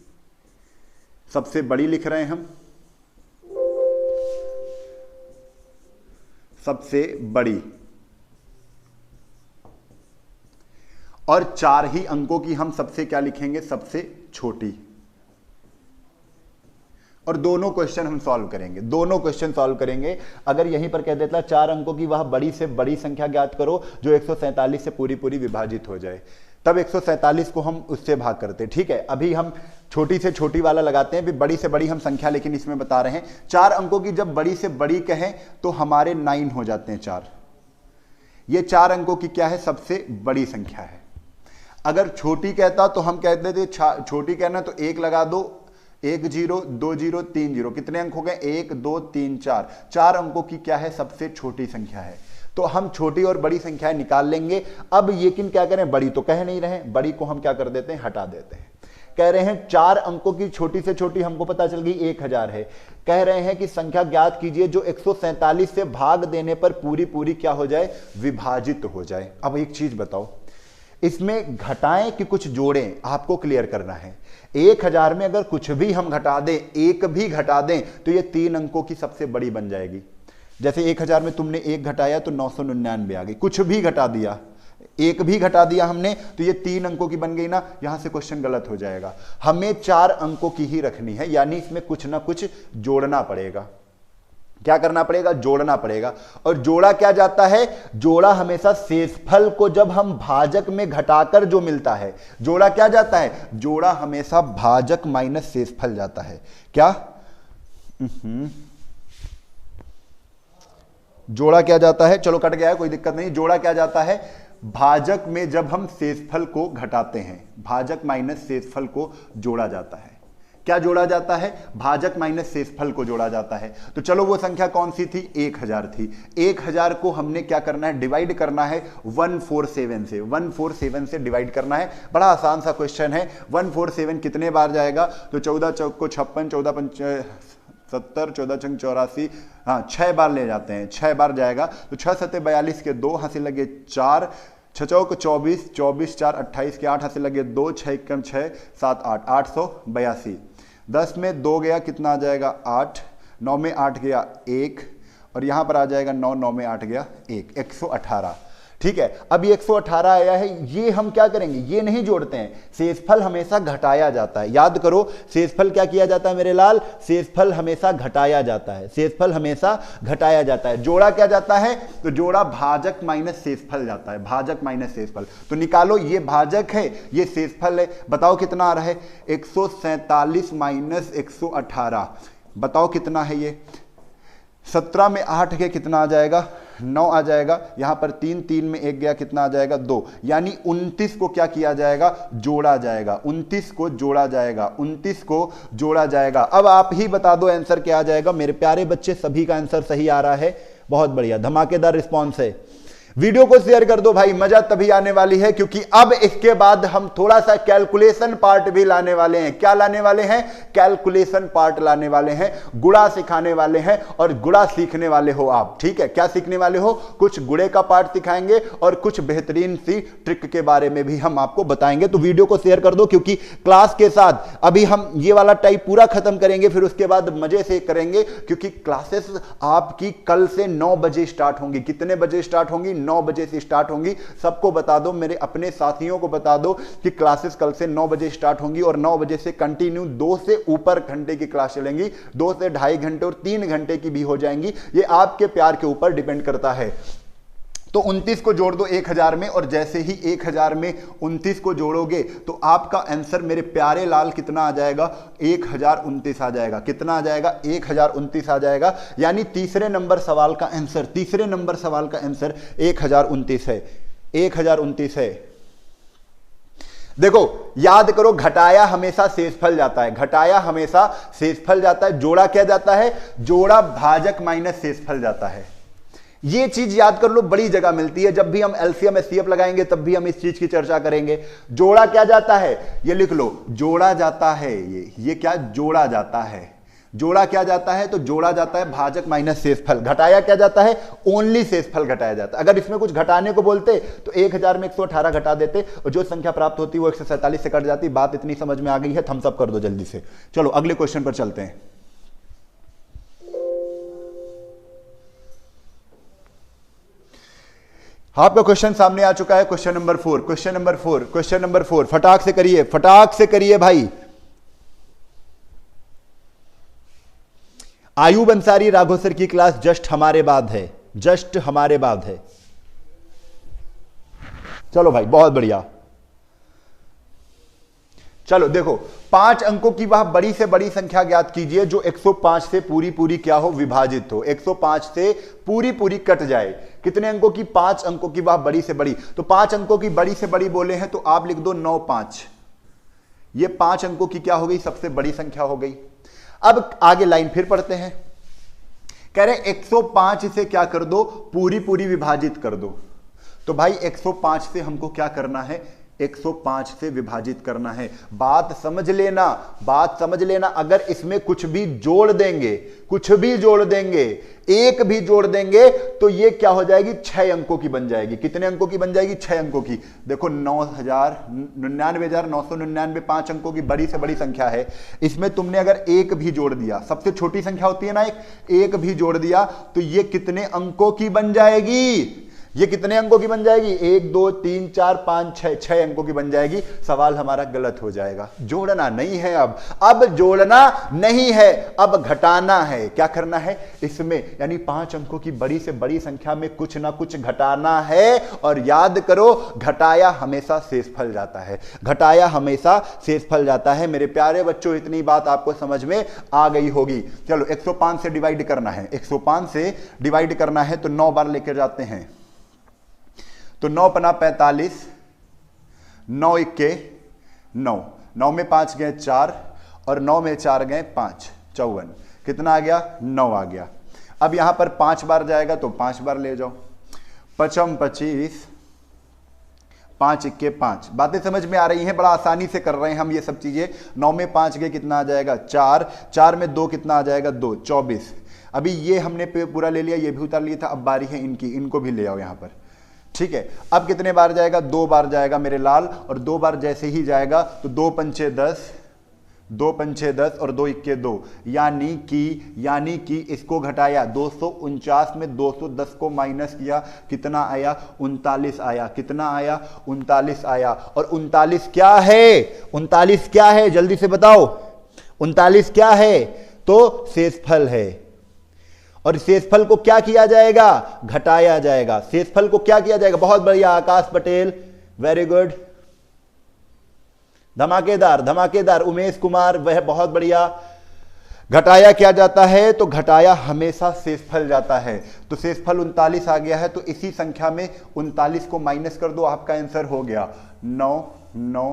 सबसे बड़ी लिख रहे हैं हम, सबसे बड़ी, और 4 ही अंकों की हम सबसे क्या लिखेंगे, सबसे छोटी। और दोनों क्वेश्चन हम सॉल्व करेंगे, दोनों क्वेश्चन सॉल्व करेंगे। अगर यहीं पर कह देता 4 अंकों की वह बड़ी से बड़ी संख्या ज्ञात करो जो 147 से पूरी पूरी विभाजित हो जाए, तब 147 को हम उससे भाग करते। ठीक है, अभी हम छोटी से छोटी वाला लगाते हैं, बड़ी से बड़ी हम संख्या लेकिन इसमें बता रहे हैं। 4 अंकों की जब बड़ी से बड़ी कहें तो हमारे 9 हो जाते हैं 4। ये 4 अंकों की क्या है, सबसे बड़ी संख्या है। अगर छोटी कहता तो हम कहते थे छोटी कहना तो 1 लगा दो, 1 0 2 0 3 0, कितने अंक हो गए, 1 2 3 4। 4 अंकों की क्या है, सबसे छोटी संख्या है। तो हम छोटी और बड़ी संख्याएं निकाल लेंगे। अब लेकिन क्या करें, बड़ी तो कह नहीं रहे, बड़ी को हम क्या कर देते हैं, हटा देते हैं। कह रहे हैं 4 अंकों की छोटी से छोटी हमको पता चल गई 1000 है। कह रहे हैं कि संख्या ज्ञात कीजिए जो 147 से भाग देने पर पूरी पूरी क्या हो जाए, विभाजित हो जाए। अब एक चीज बताओ, इसमें घटाएं कि कुछ जोड़ें, आपको क्लियर करना है। 1000 में अगर कुछ भी हम घटा दें, एक भी घटा दें, तो ये 3 अंकों की सबसे बड़ी बन जाएगी। जैसे 1000 में तुमने 1 घटाया तो 999 आ गई, कुछ भी घटा दिया, एक भी घटा दिया हमने तो ये 3 अंकों की बन गई ना। यहां से क्वेश्चन गलत हो जाएगा, हमें 4 अंकों की ही रखनी है, यानी इसमें कुछ ना कुछ जोड़ना पड़ेगा। क्या करना पड़ेगा, जोड़ना पड़ेगा। और जोड़ा क्या जाता है, जोड़ा हमेशा शेषफल को जब हम भाजक में घटाकर जो मिलता है, जोड़ा क्या जाता है, जोड़ा हमेशा भाजक माइनस शेषफल जाता है। क्या जोड़ा क्या जाता है, चलो कट गया है कोई दिक्कत नहीं। जोड़ा क्या जाता है, भाजक में जब हम शेषफल को घटाते हैं, भाजक माइनस शेषफल को जोड़ा जाता है। क्या जोड़ा जाता है? भाजक माइनस शेषफल को जोड़ा जाता है। तो चलो वो संख्या कौन सी थी? 1000 थी। 1000 को हमने क्या करना है? डिवाइड करना है 147 से। 147 से डिवाइड करना है। बड़ा आसान सा क्वेश्चन है। 147 कितने बार जाएगा? तो 14 चौक को 56, 14 पंच 70, 14 चंग 84, हाँ 6 बार ले जाते हैं, 6 बार जाएगा। तो 6 सत्ते 42 के 2 हाथ से लगे 4, 6 चौक 24, 24 4 28 के 8 हाथ से लगे 2, 6 एकम 6 7 8, 882। 10 में 2 गया, कितना आ जाएगा? 8, 9 में 8 गया 1, और यहां पर आ जाएगा 9, 9 में 8 गया 1, 118। ठीक है, अब ये 118 आया है, ये हम क्या करेंगे? ये नहीं जोड़ते हैं, शेषफल हमेशा घटाया जाता है। याद करो, शेषफल क्या किया जाता है मेरे लाल? शेषफल हमेशा घटाया जाता है, शेषफल हमेशा घटाया जाता है। जोड़ा क्या जाता है? तो जोड़ा भाजक माइनस शेषफल जाता है, भाजक माइनस शेषफल। तो निकालो, ये भाजक है, ये शेषफल है। बताओ कितना आ रहा है? 147 माइनस 118, बताओ कितना है ये? 17 में 8 के कितना आ जाएगा? 9 आ जाएगा। यहां पर 3, 3 में 1 गया, कितना आ जाएगा? 2। यानी 29 को क्या किया जाएगा? जोड़ा जाएगा। 29 को जोड़ा जाएगा, 29 को जोड़ा जाएगा। अब आप ही बता दो आंसर क्या आ जाएगा मेरे प्यारे बच्चे। सभी का आंसर सही आ रहा है, बहुत बढ़िया, धमाकेदार रिस्पॉन्स है। वीडियो को शेयर कर दो भाई, मजा तभी आने वाली है क्योंकि अब इसके बाद हम थोड़ा सा कैलकुलेशन पार्ट भी लाने वाले हैं। क्या लाने वाले हैं? कैलकुलेशन पार्ट लाने वाले हैं, गुणा सिखाने वाले हैं और गुणा सीखने वाले हो आप। ठीक है, क्या सीखने वाले हो? कुछ गुणे का पार्ट सिखाएंगे और कुछ बेहतरीन सी ट्रिक के बारे में भी हम आपको बताएंगे। तो वीडियो को शेयर कर दो क्योंकि क्लास के साथ अभी हम ये वाला टाइप पूरा खत्म करेंगे, फिर उसके बाद मजे से करेंगे क्योंकि क्लासेस आपकी कल से 9 बजे स्टार्ट होंगी। कितने बजे स्टार्ट होंगी? 9 बजे से स्टार्ट होंगी। सबको बता दो, मेरे अपने साथियों को बता दो कि क्लासेस कल से 9 बजे स्टार्ट होंगी और 9 बजे से कंटिन्यू 2 से ऊपर घंटे की क्लास चलेंगी। 2 से 2.5 घंटे और 3 घंटे की भी हो जाएंगी। ये आपके प्यार के ऊपर डिपेंड करता है। तो 29 को जोड़ दो 1000 में, और जैसे ही 1000 में 29 को जोड़ोगे तो आपका आंसर मेरे प्यारे लाल कितना आ जाएगा? 1029 आ जाएगा। कितना आ जाएगा? 1029 आ जाएगा। यानी तीसरे नंबर सवाल का आंसर, तीसरे नंबर सवाल का आंसर 1029 है, 1029 है। देखो याद करो, घटाया हमेशा शेषफल जाता है, घटाया हमेशा शेषफल जाता है। जोड़ा क्या जाता है? जोड़ा भाजक माइनस शेषफल जाता है। ये चीज याद कर लो, बड़ी जगह मिलती है। जब भी हम एलसीएम एचसीएफ लगाएंगे तब भी हम इस चीज की चर्चा करेंगे। जोड़ा क्या जाता है? ये लिख लो, जोड़ा जाता है। ये क्या? जोड़ा जाता है। जोड़ा क्या जाता है? तो जोड़ा जाता है भाजक माइनस शेषफल। घटाया क्या जाता है? ओनली शेषफल घटाया जाता है। अगर इसमें कुछ घटाने को बोलते तो 1000 में 118 घटा देते और जो संख्या प्राप्त होती वो 147 से कट जाती। बात इतनी समझ में आ गई है? थम्स अप कर दो जल्दी से। चलो अगले क्वेश्चन पर चलते हैं। आपका क्वेश्चन सामने आ चुका है। Question number 4, question number 4, question number 4। फटाक से करिए, फटाक से करिए भाई। आयुब अंसारी राघोसर की क्लास जस्ट हमारे बाद है, जस्ट हमारे बाद है। चलो भाई, बहुत बढ़िया। चलो देखो, 5 अंकों की वह बड़ी से बड़ी संख्या ज्ञात कीजिए जो 105 से पूरी पूरी क्या हो? विभाजित हो। 105 से पूरी पूरी कट जाए। कितने अंकों की? 5 अंकों की वह बड़ी से बड़ी। तो 5 अंकों की बड़ी से बड़ी बोले हैं तो आप लिख दो 9 5। ये 5 अंकों की क्या हो गई? सबसे बड़ी संख्या हो गई। अब आगे लाइन फिर पढ़ते हैं। कह रहे 105 से क्या कर दो? पूरी पूरी विभाजित कर दो। तो भाई 105 से हमको क्या करना है? 105 से विभाजित करना है। बात समझ लेना, बात समझ लेना। अगर इसमें कुछ भी जोड़ देंगे, कुछ भी जोड़ देंगे, एक भी जोड़ देंगे तो ये क्या हो जाएगी? 6 अंकों की बन जाएगी। कितने अंकों की बन जाएगी? 6 अंकों की। देखो 99,999 5 अंकों की बड़ी से बड़ी संख्या है। इसमें तुमने अगर एक भी जोड़ दिया, सबसे छोटी संख्या होती है ना एक भी जोड़ दिया तो ये कितने अंकों की बन जाएगी? ये कितने अंकों की बन जाएगी? 1 2 3 4 5 6, 6 अंकों की बन जाएगी। सवाल हमारा गलत हो जाएगा। जोड़ना नहीं है, अब जोड़ना नहीं है, अब घटाना है। क्या करना है इसमें? यानी 5 अंकों की बड़ी से बड़ी संख्या में कुछ ना कुछ घटाना है। और याद करो, घटाया हमेशा शेषफल जाता है, घटाया हमेशा शेषफल जाता है। मेरे प्यारे बच्चों, इतनी बात आपको समझ में आ गई होगी। चलो 105 से डिवाइड करना है, 105 से डिवाइड करना है तो 9 बार लेकर जाते हैं। तो 9 पना 45, 9 इक्के 9, 9 में 5 गए 4 और 9 में 4 गए 5, 54, कितना आ गया 9 आ गया। अब यहां पर 5 बार जाएगा तो 5 बार ले जाओ, 5 25, 5 इक्के 5। बातें समझ में आ रही हैं, बड़ा आसानी से कर रहे हैं हम ये सब चीजें। 9 में 5 गए कितना आ जाएगा 4, 4 में 2 कितना आ जाएगा 2, 24। अभी ये हमने पूरा ले लिया, ये भी उतार लिया था, अब बारी है इनकी, इनको भी ले आओ यहां पर, ठीक है। अब कितने बार जाएगा 2 बार जाएगा मेरे लाल, और 2 बार जैसे ही जाएगा तो 2 पंचे 10, 2 पंचे 10 और 2 इक्के 2, यानी कि इसको घटाया 249 में 210 को माइनस किया, कितना आया 39 आया, कितना आया 39 आया। और 39 क्या है, 39 क्या है जल्दी से बताओ, 39 क्या है, तो शेषफल है। और शेषफल को क्या किया जाएगा, घटाया जाएगा। शेषफल को क्या किया जाएगा, बहुत बढ़िया आकाश पटेल, वेरी गुड, धमाकेदार धमाकेदार। उमेश कुमार, वह बहुत बढ़िया। घटाया क्या जाता है, तो घटाया हमेशा शेषफल जाता है। तो शेषफल 39 आ गया है, तो इसी संख्या में 39 को माइनस कर दो, आपका आंसर हो गया 9 9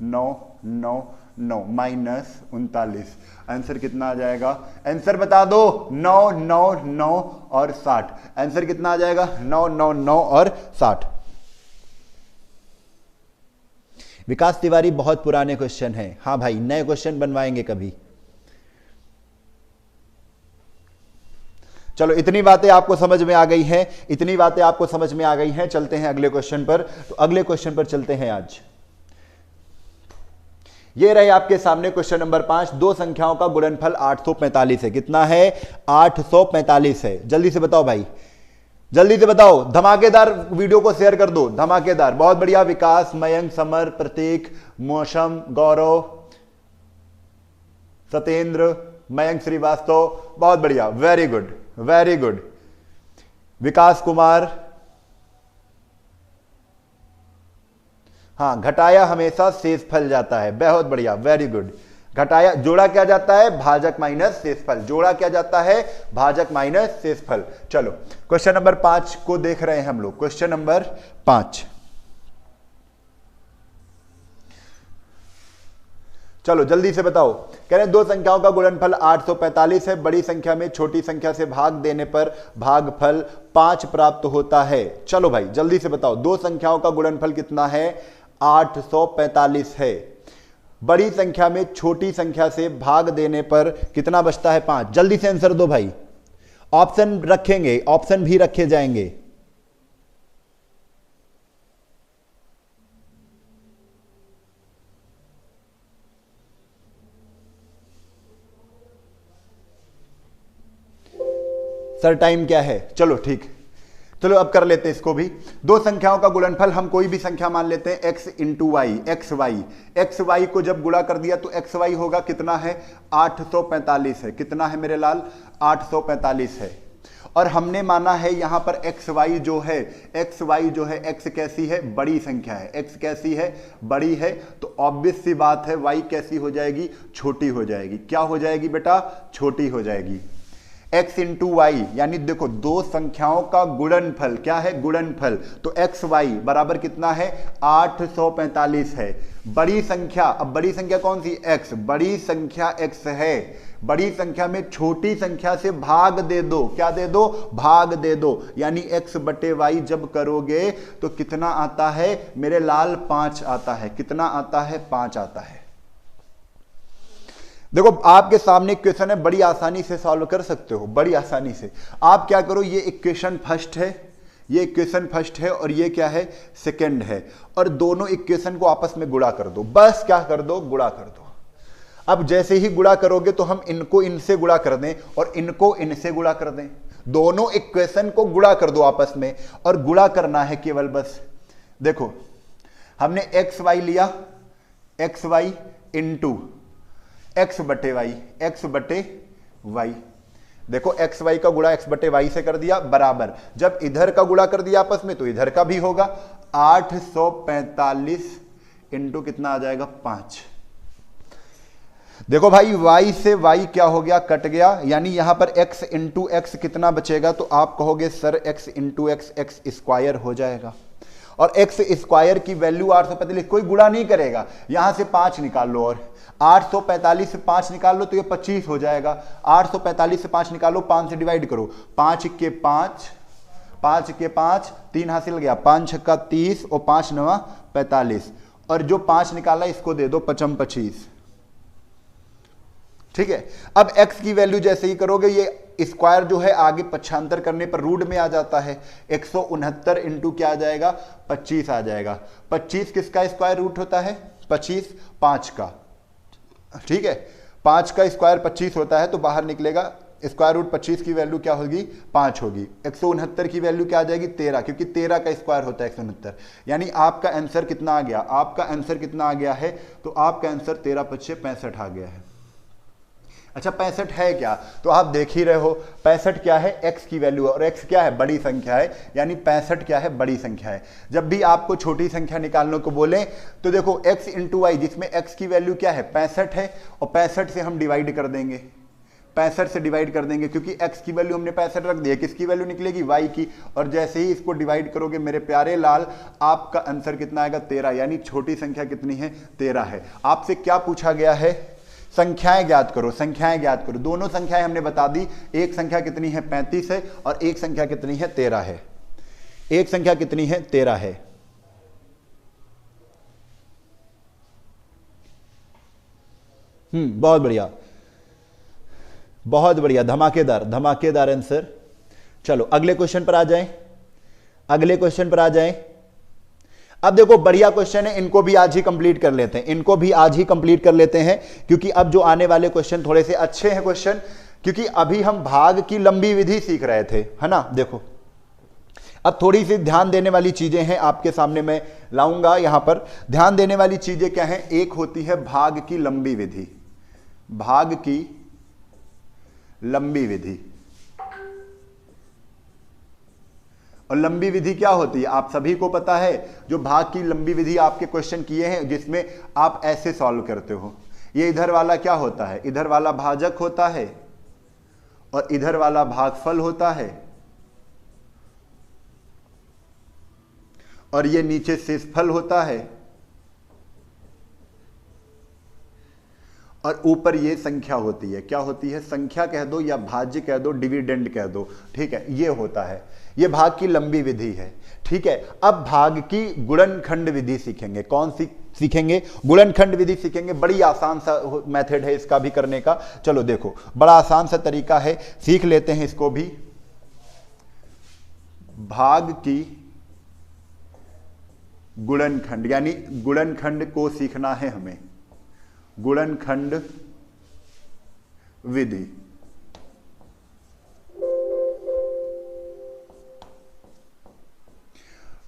9 9 9 माइनस 39। आंसर कितना आ जाएगा, आंसर बता दो, 9 9 9 और 60। आंसर कितना आ जाएगा 9 9 9 और 60। विकास तिवारी, बहुत पुराने क्वेश्चन हैं। हाँ भाई, नए क्वेश्चन बनवाएंगे कभी। चलो, इतनी बातें आपको समझ में आ गई हैं, इतनी बातें आपको समझ में आ गई हैं। चलते हैं अगले क्वेश्चन पर। तो अगले क्वेश्चन पर चलते हैं आज। ये रहे आपके सामने क्वेश्चन नंबर 5। दो संख्याओं का गुणनफल 845 है। कितना है, 845 है। जल्दी से बताओ भाई, जल्दी से बताओ। धमाकेदार वीडियो को शेयर कर दो, धमाकेदार। बहुत बढ़िया, विकास, मयंक, समर, प्रतीक, मौसम, गौरव, सत्येंद्र, मयंक श्रीवास्तव, बहुत बढ़िया, वेरी गुड वेरी गुड। विकास कुमार, हाँ, घटाया हमेशा शेषफल जाता है, बहुत बढ़िया, वेरी गुड। घटाया जोड़ा क्या जाता है, भाजक माइनस शेषफल। जोड़ा क्या जाता है, भाजक माइनस शेषफल। चलो, क्वेश्चन नंबर 5 को देख रहे हैं हम लोग। क्वेश्चन नंबर 5, चलो जल्दी से बताओ। कह रहे हैं दो संख्याओं का गुणनफल 845 है। बड़ी संख्या में छोटी संख्या से भाग देने पर भागफल 5 प्राप्त होता है। चलो भाई जल्दी से बताओ, दो संख्याओं का गुणनफल कितना है, 845 है। बड़ी संख्या में छोटी संख्या से भाग देने पर कितना बचता है, 5। जल्दी से आंसर दो भाई, ऑप्शन रखेंगे, ऑप्शन भी रखे जाएंगे। सर टाइम क्या है, चलो ठीक, चलो अब कर लेते हैं इसको भी। दो संख्याओं का गुणनफल हम कोई भी संख्या मान लेते हैं, x into y, x y. X y को जब गुणा कर दिया तो एक्स वाई होगा कितना है, 845 है। कितना है मेरे लाल, 845 है। और हमने माना है यहां पर एक्स वाई जो है, एक्स वाई जो है, एक्स कैसी है, बड़ी संख्या है। एक्स कैसी है, बड़ी है। तो ऑब्वियस सी बात है वाई कैसी हो जाएगी, छोटी हो जाएगी। क्या हो जाएगी बेटा, छोटी हो जाएगी। x इंटू वाई, यानी देखो दो संख्याओं का गुणनफल क्या है, गुणनफल। तो एक्स वाई बराबर कितना है, 845 है। बड़ी संख्या, अब बड़ी संख्या कौन सी, x, बड़ी संख्या x है। बड़ी संख्या में छोटी संख्या से भाग दे दो, क्या दे दो, भाग दे दो। यानी x बटे वाई जब करोगे तो कितना आता है मेरे लाल, 5 आता है। कितना आता है, 5 आता है। देखो आपके सामने इक्वेशन है, बड़ी आसानी से सॉल्व कर सकते हो, बड़ी आसानी से। आप क्या करो, ये इक्वेशन फर्स्ट है, ये इक्वेशन फर्स्ट है और ये क्या है, सेकंड है। और दोनों इक्वेशन को आपस में गुणा कर दो, बस क्या कर दो, गुणा कर दो। अब जैसे ही गुणा करोगे तो हम इनको इनसे गुणा कर दें और इनको इनसे गुणा कर दें। दोनों इक्वेशन को गुणा कर दो आपस में, और गुणा करना है केवल बस। देखो हमने एक्स वाई लिया, एक्स वाई इंटू एक्स बटे वाई, एक्स बटे वाई। देखो एक्स वाई का गुणा एक्स बटे वाई से कर दिया, बराबर। जब इधर का गुणा कर दिया आपस में तो इधर का भी होगा। 845 इंटू कितना आ जाएगा, 5। देखो भाई y से y क्या हो गया, कट गया। यानी यहां पर x इंटू एक्स कितना बचेगा, तो आप कहोगे sir x into x, x square हो जाएगा। और एक्स स्क्वायर की वैल्यू 845, कोई गुणा नहीं करेगा, यहां से 5 निकाल लो और 845 से 5 निकाल लो तो ये 25 हो जाएगा। 845 से 5 निकालो, 5 से डिवाइड करो, 5 के 5, 5 के 5, 3 हासिल गया, 5 छक्का 30 और 5 नवा 45, और जो 5 निकाला इसको दे दो 55 25। ठीक है, अब x की वैल्यू जैसे ही करोगे ये स्क्वायर जो है आगे पक्षांतर करने पर रूट में आ जाता है। 169 इंटू क्या आ जाएगा, 25 आ जाएगा। 25 किसका स्क्वायर रूट होता है, 25 5 का। ठीक है, 5 का स्क्वायर 25 होता है, तो बाहर निकलेगा स्क्वायर रूट 25 की वैल्यू क्या होगी, 5 होगी। 169 की वैल्यू क्या आ जाएगी, 13, क्योंकि 13 का स्क्वायर होता है 169। यानी आपका आंसर कितना आ गया, आपका आंसर कितना आ गया है, तो आपका आंसर 13 25 65 आ गया है। अच्छा 65 है क्या, तो आप देख ही रहे हो 65 क्या है, x की वैल्यू, और x क्या है, बड़ी संख्या है, यानी 65 क्या है, बड़ी संख्या है। जब भी आपको छोटी संख्या निकालने को बोले तो देखो x इंटू वाई, जिसमें x की वैल्यू क्या है, 65 है, और 65 से हम डिवाइड कर देंगे, 65 से डिवाइड कर देंगे, क्योंकि x की वैल्यू हमने 65 रख दी है, किसकी वैल्यू निकलेगी, y की, और जैसे ही इसको डिवाइड करोगे मेरे प्यारे लाल, आपका आंसर कितना आएगा, 13, यानी छोटी संख्या कितनी है, 13 है। आपसे क्या पूछा गया है, संख्याएं ज्ञात करो, संख्याएं ज्ञात करो। दोनों संख्याएं हमने बता दी, एक संख्या कितनी है, 35 है, और एक संख्या कितनी है, 13 है। एक संख्या कितनी है, 13 है। बहुत बढ़िया, बहुत बढ़िया, धमाकेदार धमाकेदार आंसर। चलो अगले क्वेश्चन पर आ जाएं, अगले क्वेश्चन पर आ जाएं। अब देखो बढ़िया क्वेश्चन है, इनको भी आज ही कंप्लीट कर लेते हैं, इनको भी आज ही कंप्लीट कर लेते हैं, क्योंकि अब जो आने वाले क्वेश्चन थोड़े से अच्छे हैं क्वेश्चन, क्योंकि अभी हम भाग की लंबी विधि सीख रहे थे, है ना। देखो अब थोड़ी सी ध्यान देने वाली चीजें हैं आपके सामने मैं लाऊंगा। यहां पर ध्यान देने वाली चीजें क्या हैं, एक होती है भाग की लंबी विधि, भाग की लंबी विधि। और लंबी विधि क्या होती है, आप सभी को पता है, जो भाग की लंबी विधि आपके क्वेश्चन किए हैं, जिसमें आप ऐसे सॉल्व करते हो, ये इधर वाला क्या होता है, इधर वाला भाजक होता है, और इधर वाला भागफल होता है, और ये नीचे शेषफल होता है, और ऊपर ये संख्या होती है, क्या होती है, संख्या कह दो या भाज्य कह दो, डिविडेंड कह दो। ठीक है, ये होता है, ये भाग की लंबी विधि है। ठीक है, अब भाग की गुणनखंड विधि सीखेंगे। कौन सी सीखेंगे, गुणनखंड विधि सीखेंगे। बड़ी आसान सा मेथड है इसका भी करने का। चलो देखो बड़ा आसान सा तरीका है, सीख लेते हैं इसको भी। भाग की गुणनखंड, यानी गुणनखंड को सीखना है हमें, गुणनखंड विधि।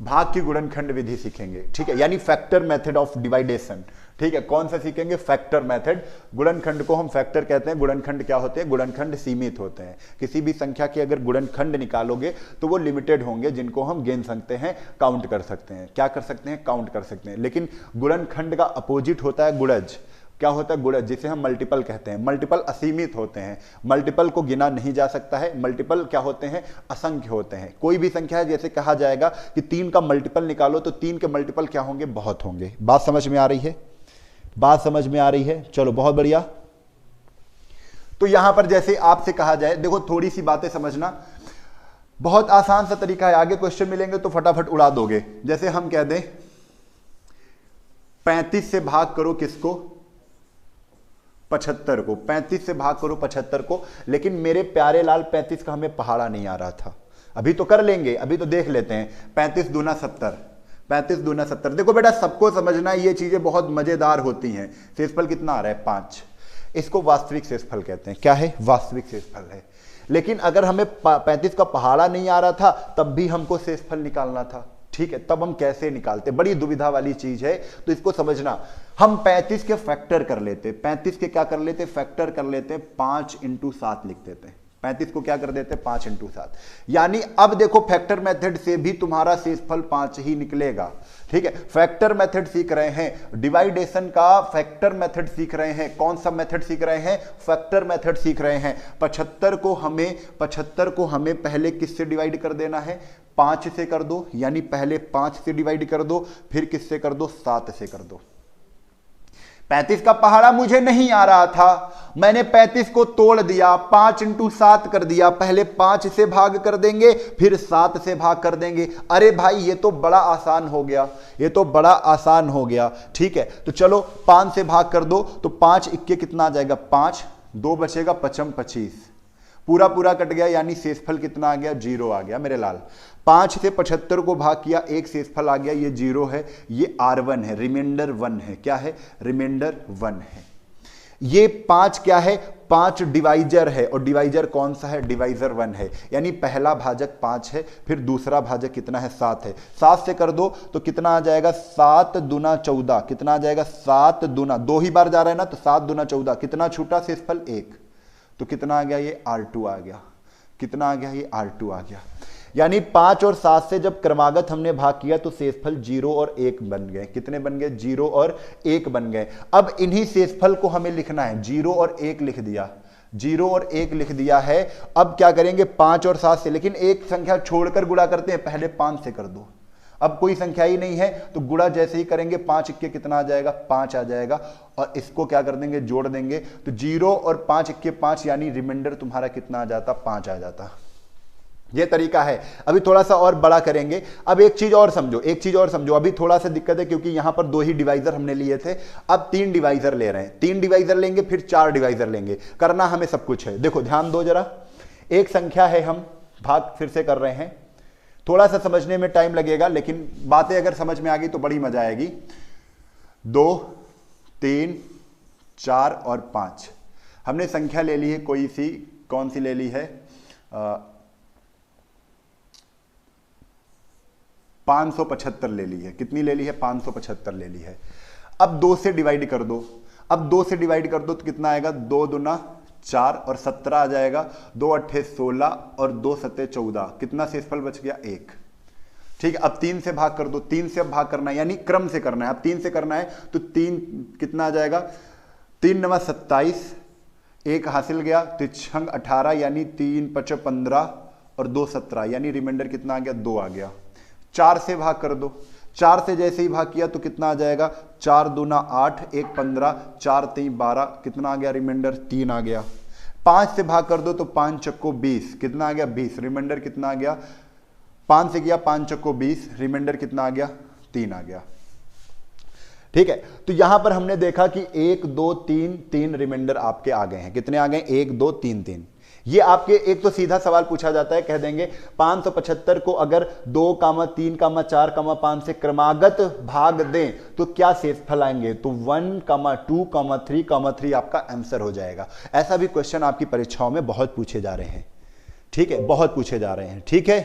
भाग की गुणनखंड विधि सीखेंगे। ठीक है, यानी फैक्टर मेथड ऑफ डिवाइडेशन। ठीक है, कौन सा सीखेंगे, फैक्टर मेथड। गुणनखंड को हम फैक्टर कहते हैं। गुणनखंड क्या होते हैं, गुणनखंड सीमित होते हैं। किसी भी संख्या के अगर गुणनखंड निकालोगे तो वो लिमिटेड होंगे, जिनको हम गिन सकते हैं, काउंट कर सकते हैं। क्या कर सकते हैं, काउंट कर सकते हैं। लेकिन गुणनखंड का अपोजिट होता है गुणज। क्या होता है, गुणज, जिसे हम मल्टीपल कहते हैं। मल्टीपल असीमित होते हैं, मल्टीपल को गिना नहीं जा सकता है। मल्टीपल क्या होते हैं, असंख्य होते हैं। कोई भी संख्या है, जैसे कहा जाएगा कि 3 का मल्टीपल निकालो, तो 3 के मल्टीपल क्या होंगे, बहुत होंगे। बात समझ में आ रही है, बात समझ में आ रही है। चलो बहुत बढ़िया। तो यहां पर जैसे आपसे कहा जाए, देखो थोड़ी सी बातें समझना, बहुत आसान सा तरीका है। आगे क्वेश्चन मिलेंगे तो फटाफट उड़ा दोगे। जैसे हम कह दें 35 से भाग करो किसको, 75 को। 35 से भाग करो 75 को। लेकिन मेरे प्यारे लाल 35 का हमें पहाड़ा नहीं आ रहा था। अभी तो कर लेंगे, अभी तो देख लेते हैं। 35 दूना 70, 35 दूना 70। देखो बेटा सबको समझना है, ये चीजें बहुत मजेदार होती हैं। शेषफल कितना आ रहा है, 5। इसको वास्तविक शेषफल कहते हैं। क्या है, वास्तविक शेषफल है। लेकिन अगर हमें 35 का पहाड़ा नहीं आ रहा था, तब भी हमको शेषफल निकालना था। ठीक है, तब हम कैसे निकालते, बड़ी दुविधा वाली चीज है, तो इसको समझना। हम 35 के फैक्टर कर लेते, 35 के क्या कर लेते, फैक्टर कर लेते, 5 × 7 लिख देते। 35 को क्या कर देते, 5 × 7। यानी अब देखो फैक्टर मेथड से भी तुम्हारा शेषफल 5 ही निकलेगा। ठीक है, फैक्टर मेथड सीख रहे हैं, डिवाइडेशन का फैक्टर मेथड सीख रहे हैं। कौन सा मेथड सीख रहे हैं, फैक्टर मेथड सीख रहे हैं। 75 को हमें पहले किससे डिवाइड कर देना है, 5 से कर दो, यानी पहले 5 से डिवाइड कर दो, फिर किससे कर दो, 7 से कर दो। 35 का पहाड़ा मुझे नहीं आ रहा था, मैंने 35 को तोड़ दिया, 5 × 7 कर दिया। पहले 5 से भाग कर देंगे, फिर 7 से भाग कर देंगे। अरे भाई ये तो बड़ा आसान हो गया, ये तो बड़ा आसान हो गया। ठीक है, तो चलो 5 से भाग कर दो, तो 5 इक्के कितना आ जाएगा, 5, 2 बचेगा, 5 25, पूरा पूरा कट गया, यानी शेषफल कितना आ गया, 0 आ गया मेरे लाल। 5 से 75 को भाग किया, एक शेषफल आ गया, ये 0 है, ये R1 है, रिमाइंडर 1 है। क्या है, रिमाइंडर 1 है। ये 5 क्या है, 5 डिवाइजर है, और डिवाइजर कौन सा है, डिवाइजर 1 है, यानी पहला भाजक 5 है, फिर दूसरा भाजक कितना है, 7 है। 7 से कर दो तो कितना आ जाएगा, 7 दूना 14, कितना आ जाएगा, 7 दूना, 2 ही बार जा रहा है ना, तो 7 दूना 14, कितना छूटा शेषफल, 1, तो कितना आ गया, ये R2 आ गया। कितना आ गया, ये R2 आ गया। यानी 5 और 7 से जब क्रमागत हमने भाग किया तो शेषफल 0 और 1 बन गए। कितने बन गए, 0 और 1 बन गए। अब इन्हीं शेषफल को हमें लिखना है, 0 और 1 लिख दिया, 0 और 1 लिख दिया है। अब क्या करेंगे, 5 और 7 से, लेकिन एक संख्या छोड़कर गुणा करते हैं, पहले 5 से कर दो। अब कोई संख्या ही नहीं है तो गुणा जैसे ही करेंगे, 5 इक्के कितना आ जाएगा, 5 आ जाएगा, और इसको क्या कर देंगे, जोड़ देंगे, तो 0 और 5 इक्के 5, यानी रिमाइंडर तुम्हारा कितना आ जाता, 5 आ जाता। ये तरीका है। अभी थोड़ा सा और बड़ा करेंगे। अब एक चीज और समझो, एक चीज और समझो, अभी थोड़ा सा दिक्कत है क्योंकि यहां पर 2 ही डिवाइजर हमने लिए थे, अब 3 डिवाइजर ले रहे हैं। 3 डिवाइजर लेंगे, फिर 4 डिवाइजर लेंगे, करना हमें सब कुछ है। देखो ध्यान दो जरा, एक संख्या है, हम भाग फिर से कर रहे हैं, थोड़ा सा समझने में टाइम लगेगा, लेकिन बातें अगर समझ में आ गई तो बड़ी मजा आएगी। 2, 3, 4 और 5 हमने संख्या ले ली है, कोई सी, कौन सी ले ली है, 575 ले ली है। कितनी ले ली है, 575 ले ली है। अब 2 से डिवाइड कर दो, अब 2 से डिवाइड कर दो तो कितना आएगा, 2 दूना 4 और 17 आ जाएगा, 2 अट्ठे 16 और 2 सत्ते 14, कितना शेषफल बच गया, 1। ठीक है, अब 3 से भाग कर दो, 3 से अब भाग करना है, यानी क्रम से करना है। अब 3 से करना है तो 3 कितना आ जाएगा, 3 9 27, 1 हासिल गया, 3 18, यानी 3 5 15 और 2 17, यानी रिमाइंडर कितना आ गया, 2 आ गया। 4 से भाग कर दो, 4 से जैसे ही भाग किया तो कितना आ जाएगा, 4 दूना 8, 1 15, 4 3 12, कितना आ गया, रिमाइंडर 3 आ गया। 5 से भाग कर दो तो 5 चक्को 20, कितना आ गया, 20, रिमाइंडर कितना आ गया, 5 से किया, 5 चक्को 20, रिमाइंडर कितना आ गया, 3 आ गया। ठीक है, तो यहां पर हमने देखा कि 1 2 3 रिमाइंडर आपके आ गए हैं। कितने आ गए, 1 2 3 3। ये आपके एक तो सीधा सवाल पूछा जाता है, कह देंगे 575 को अगर 2, 3, 4, 5 से क्रमागत भाग दें तो क्या शेषफल आएंगे, तो 1, 2, 3 आपका आंसर हो जाएगा। ऐसा भी क्वेश्चन आपकी परीक्षाओं में बहुत पूछे जा रहे हैं। ठीक है, बहुत पूछे जा रहे हैं। ठीक है,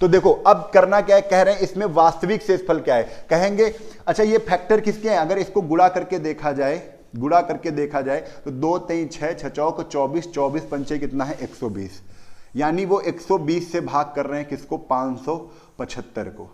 तो देखो अब करना क्या है, कह रहे हैं इसमें वास्तविक शेषफल क्या है। कहेंगे अच्छा ये फैक्टर किसके हैं, अगर इसको गुणा करके देखा जाए, गुणा करके देखा जाए तो 2 3 6 6 चौक 24, 24 पंचे कितना है, 120, यानी वो 120 से भाग कर रहे हैं किसको, 575 को।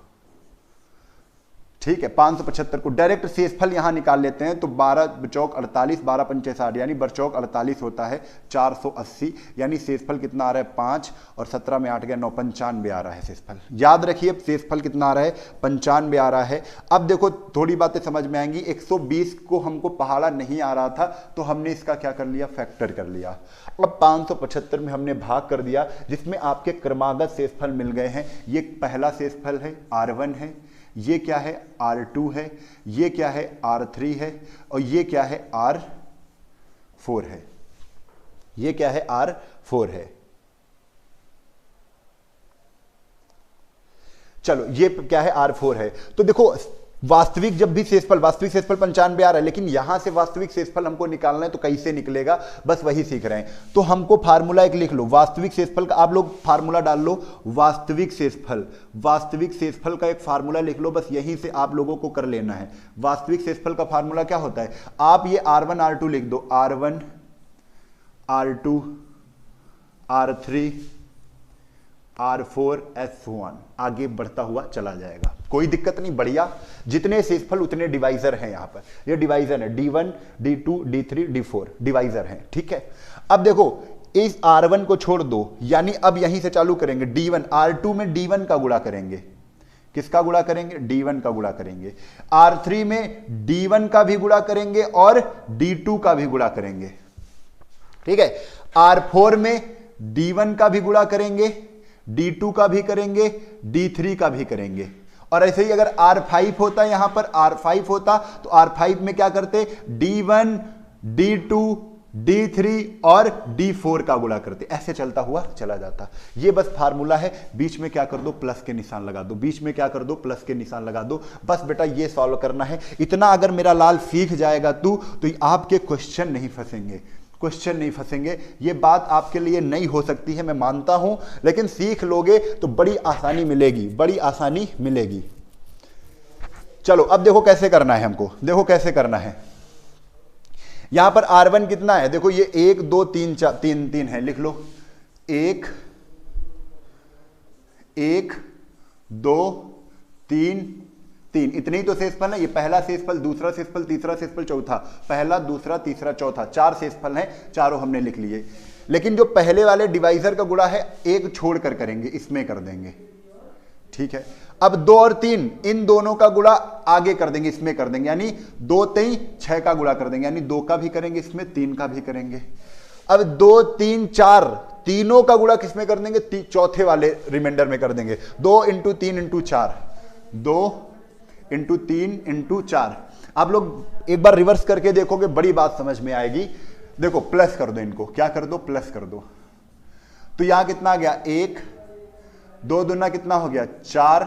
ठीक है, 575 को डायरेक्ट शेषफल यहां निकाल लेते हैं तो 12 चौक 48, 12 पंचे 60, यानी बरचौक 48 होता है, 480, यानी शेषफल कितना आ रहा है, 5 और 17 में 8 गया 9, 95 आ रहा है शेषफल। याद रखिए शेषफल कितना आ रहा है, 95 आ रहा है। अब देखो थोड़ी बातें समझ में आएंगी। 120 को हमको पहाड़ा नहीं आ रहा था तो हमने इसका क्या कर लिया, फैक्टर कर लिया। अब 575 में हमने भाग कर दिया, जिसमें आपके क्रमागत शेषफल मिल गए हैं। ये पहला शेषफल है, R1 है, ये क्या है, R2 है, ये क्या है, R3 है, और ये क्या है, R4 है। ये क्या है, R4 है। चलो ये क्या है, R4 है। तो देखो वास्तविक जब भी शेषफल, वास्तविक शेषफल 95 आ रहा है, लेकिन यहां से वास्तविक शेषफल हमको निकालना है तो कैसे निकलेगा, बस वही सीख रहे हैं। तो हमको फार्मूला एक लिख लो, वास्तविक शेषफल का आप लोग फार्मूला डाल लो, वास्तविक शेषफल, वास्तविक शेषफल का एक फार्मूला लिख लो, बस यहीं से आप लोगों को कर लेना है। वास्तविक शेषफल का फार्मूला क्या होता है, आप ये R1 R2 लिख दो, R1 R2 R3 R4 S1, आगे बढ़ता हुआ चला जाएगा, कोई दिक्कत नहीं, बढ़िया। जितने शेषफल उतने डिवाइजर हैं यहां पर, ये डिवाइजर है, D1 D2 D3 D4 divisor हैं। ठीक है, अब देखो इस R1 को छोड़ दो, यानी अब यहीं से चालू करेंगे D1, R2 में D1 का गुणा करेंगे। किसका गुणा करेंगे? D1 का गुणा करेंगे। R3 में D1 का भी गुणा करेंगे और D2 का भी गुणा करेंगे। ठीक है, R4 में D1 का भी गुणा करेंगे, D2 का भी करेंगे, D3 का भी करेंगे। और ऐसे ही अगर R5 होता, यहां पर R5 होता तो R5 में क्या करते? D1, D2, D3 और D4 का गुणा करते, ऐसे चलता हुआ चला जाता। ये बस फार्मूला है। बीच में क्या कर दो? प्लस के निशान लगा दो। बीच में क्या कर दो? प्लस के निशान लगा दो। बस बेटा ये सॉल्व करना है। इतना अगर मेरा लाल सीख जाएगा तू, तो आपके क्वेश्चन नहीं फंसेंगे, क्वेश्चन नहीं फंसेंगे। ये बात आपके लिए नई हो सकती है, मैं मानता हूं, लेकिन सीख लोगे तो बड़ी आसानी मिलेगी, बड़ी आसानी मिलेगी। चलो अब देखो कैसे करना है हमको, देखो कैसे करना है। यहां पर R1 कितना है? देखो ये 1 2 3 4 3 है, लिख लो। 1 1 2 3 3, इतने ही तो शेषफल है। ये पहला शेषफल, दूसरा शेषफल, तीसरा शेषफल, चौथा, पहला, दूसरा, तीसरा, चौथा, 4 शेषफल हैं, चारों हमने लिख लिए। लेकिन जो पहले वाले डिवाइजर का गुणा है, एक छोड़कर करेंगे, इसमें कर देंगे। ठीक है, अब 2 और 3 इन दोनों का गुणा आगे कर देंगे, इसमें कर देंगे, यानी 2 3 6 का गुणा कर देंगे, यानी 2 का भी करेंगे इसमें, 3 का भी करेंगे। अब 2 3 4 तीनों का गुणा किसमें कर देंगे? चौथे वाले रिमाइंडर में कर देंगे। 2 × 3 × 4, 2 × 3 × 4। आप लोग एक बार रिवर्स करके देखोगे, बड़ी बात समझ में आएगी। देखो प्लस कर दो इनको, क्या कर दो? प्लस कर दो। तो यहां कितना आ गया? 1 2 दूना कितना हो गया? 4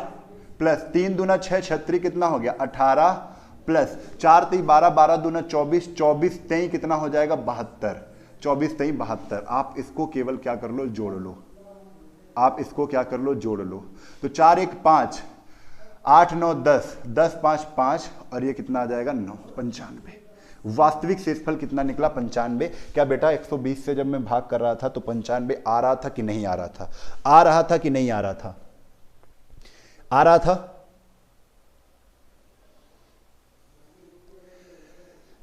प्लस 3 दूना 6, 36 कितना हो गया? 18 प्लस 4 3 12, 12 दूना 24, 24 3 कितना हो जाएगा? 72, 24 3 72। आप इसको केवल क्या कर लो? जोड़ लो। आप इसको क्या कर लो? जोड़ लो। तो 4 1 5, 8 9 10, 10 5 5, और ये कितना आ जाएगा? 9 95। वास्तविक शेषफल कितना निकला? 95। क्या बेटा 120 से जब मैं भाग कर रहा था तो 95 आ रहा था कि नहीं आ रहा था? आ रहा था कि नहीं आ रहा था? आ रहा था।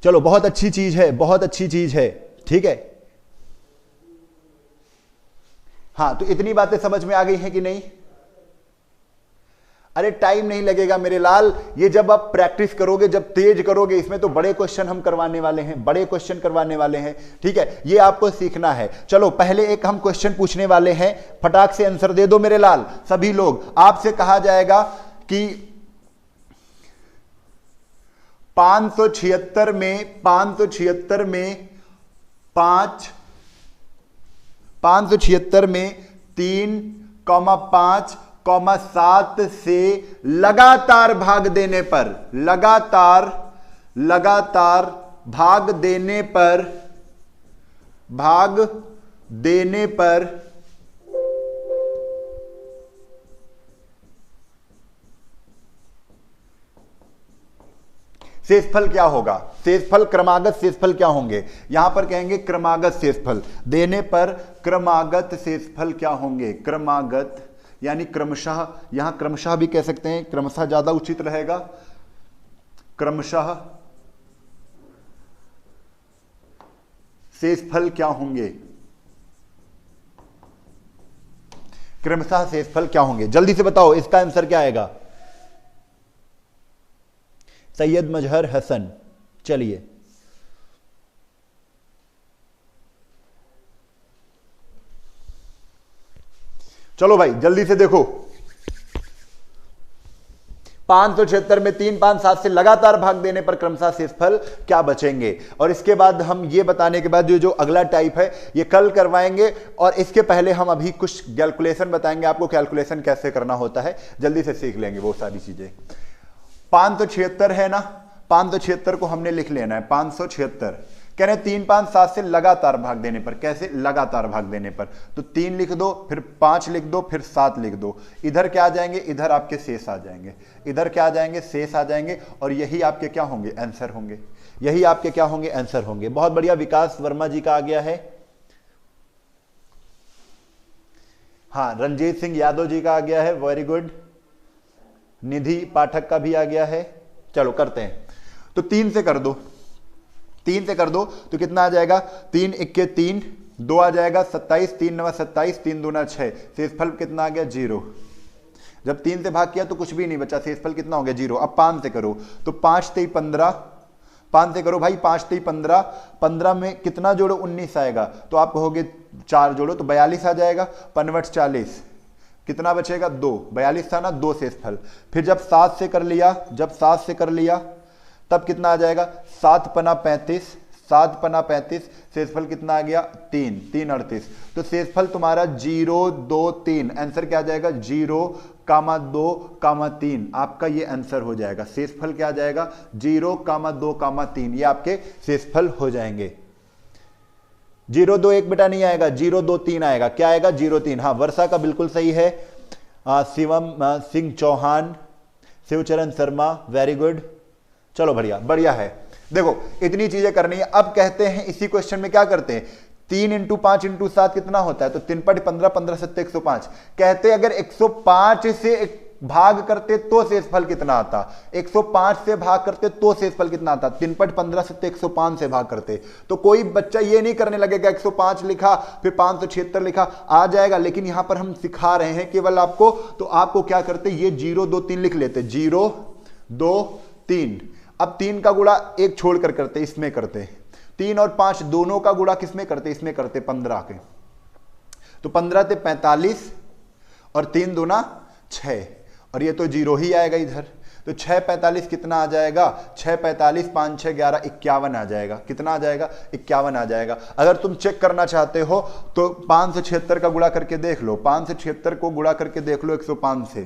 चलो बहुत अच्छी चीज है, बहुत अच्छी चीज है। ठीक है, हाँ, तो इतनी बातें समझ में आ गई हैं कि नहीं? अरे टाइम नहीं लगेगा मेरे लाल, ये जब आप प्रैक्टिस करोगे, जब तेज करोगे, इसमें तो बड़े क्वेश्चन हम करवाने वाले हैं, बड़े क्वेश्चन करवाने वाले हैं। ठीक है, ये आपको सीखना है। चलो पहले एक हम क्वेश्चन पूछने वाले हैं, फटाक से आंसर दे दो मेरे लाल सभी लोग। आपसे कहा जाएगा कि 576 में 576 में 3,5,7 से लगातार भाग देने पर, लगातार भाग देने पर शेषफल क्या होगा? शेषफल, क्रमागत शेषफल क्या होंगे? यहां पर कहेंगे क्रमागत शेषफल देने पर क्रमागत शेषफल क्या होंगे? क्रमागत यानी क्रमशः, यहां क्रमशः भी कह सकते हैं, क्रमशः ज्यादा उचित रहेगा। क्रमशः शेषफल क्या होंगे? क्रमशः शेषफल क्या होंगे? जल्दी से बताओ, इसका आंसर क्या आएगा? सैयद मजहर हसन, चलिए चलो भाई जल्दी से देखो। 576 में 3 5 7 से लगातार भाग देने पर क्रमशः शेषफल क्या बचेंगे? और इसके बाद हम ये बताने के बाद जो अगला टाइप है ये कल करवाएंगे, और इसके पहले हम अभी कुछ कैलकुलेशन बताएंगे आपको, कैलकुलेशन कैसे करना होता है, जल्दी से सीख लेंगे वो सारी चीजें। 576 है ना, 576 को हमने लिख लेना है। 576 कह रहे हैं 3 5 7 से लगातार भाग देने पर। कैसे? लगातार भाग देने पर। तो 3 लिख दो, फिर 5 लिख दो, फिर 7 लिख दो। इधर क्या आ जाएंगे? इधर आपके शेष आ जाएंगे। इधर क्या आ जाएंगे? शेष आ जाएंगे, और यही आपके क्या होंगे? आंसर होंगे। यही आपके क्या होंगे? आंसर होंगे। बहुत बढ़िया, विकास वर्मा जी का आ गया है। हाँ, रंजीत सिंह यादव जी का आ गया है, वेरी गुड। निधि पाठक का भी आ गया है। चलो करते हैं, तो 3 से कर दो, 3 से कर दो तो कितना आ जाएगा? 3 × 3 2 आ जाएगा 27, 3 9 27, 3 दूना 6, शेषफल कितना आ गया 0। जब 3 से भाग किया तो कुछ भी नहीं बचा, शेषफल कितना हो गया 0। अब 5 से करो तो 5 3 15, 5 से करो भाई, 5 3 15, 15 में कितना जोड़ो 19 आएगा, तो आप कहोगे 4 जोड़ो तो 42 आ जाएगा। 5 40, कितना बचेगा 2, 42 था ना, 2 शेषफल। फिर जब 7 से कर लिया, जब 7 से कर लिया तब कितना आ जाएगा 7 पना 35, 7 पना 35, शेषफल कितना आ गया 3, 3 38। तो शेषफल तुम्हारा 0 2 3, आंसर क्या आ जाएगा 0, 2, 3, आपका ये आंसर हो जाएगा। शेषफल क्या आ जाएगा 0, 2, 3, ये आपके शेषफल हो जाएंगे। 0 2 1 बेटा नहीं आएगा, 0 2 3 आएगा। क्या आएगा 0 3। हाँ, वर्षा का बिल्कुल सही है। Shivam Singh Chauhan, Shivcharan Sharma, very good. चलो बढ़िया बढ़िया है। देखो इतनी चीजें करनी है। अब कहते हैं इसी क्वेश्चन में क्या करते हैं, 3 × 5 × 7 कितना होता है, तो 3 × 15, 15 7 105। कहते अगर 105 से भाग करते तो शेषफल कितना आता, 105 से भाग करते तो शेषफल कितना आता, 3 × 15 7 105 से भाग करते। तो कोई बच्चा ये नहीं करने लगेगा 105 लिखा फिर 576 लिखा, आ जाएगा। लेकिन यहां पर हम सिखा रहे हैं केवल आपको, तो आपको क्या करते, ये 0 2 3 लिख लेते, 0 2 3। अब 3 का गुणा एक छोड़कर करते, इसमें करते 3 और 5 दोनों का गुणा किसमें करते, इसमें करते 15 के। तो 15 से 45 और 3 दूना 6, और ये तो 0 ही आएगा इधर। तो 6 45 कितना आ जाएगा, 6 45 5 6 11 51 आ जाएगा। कितना आ जाएगा 51 आ जाएगा। अगर तुम चेक करना चाहते हो तो 5 से 76 का गुणा करके देख लो, 5 से 76 को गुणा करके देख लो 105 से,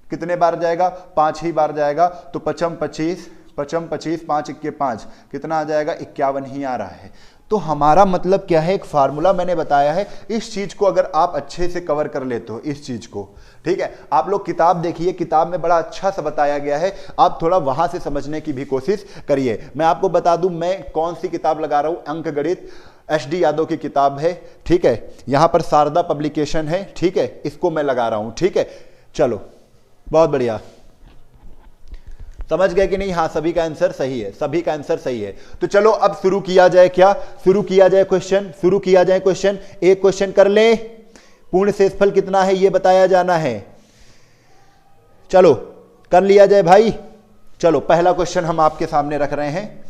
कितने बार जाएगा 5 ही बार जाएगा। तो 5 25 5 25 5 1 5, कितना आ जाएगा 51 ही आ रहा है। तो हमारा मतलब क्या है, एक फार्मूला मैंने बताया है, इस चीज को अगर आप अच्छे से कवर कर लेते हो इस चीज को, ठीक है। आप लोग किताब देखिए, किताब में बड़ा अच्छा सा बताया गया है, आप थोड़ा वहां से समझने की भी कोशिश करिए। मैं आपको बता दूं मैं कौन सी किताब लगा रहा हूं, अंक गणित HD यादव की किताब है, ठीक है। यहां पर शारदा पब्लिकेशन है, ठीक है, इसको मैं लगा रहा हूं, ठीक है। चलो बहुत बढ़िया, समझ गए कि नहीं, हाँ सभी का आंसर सही है, सभी का आंसर सही है। तो चलो अब शुरू किया जाए, क्या शुरू किया जाए क्वेश्चन, शुरू किया जाए क्वेश्चन। एक क्वेश्चन कर ले, पूर्ण शेषफल कितना है ये बताया जाना है। चलो कर लिया जाए भाई। चलो पहला क्वेश्चन हम आपके सामने रख रहे हैं,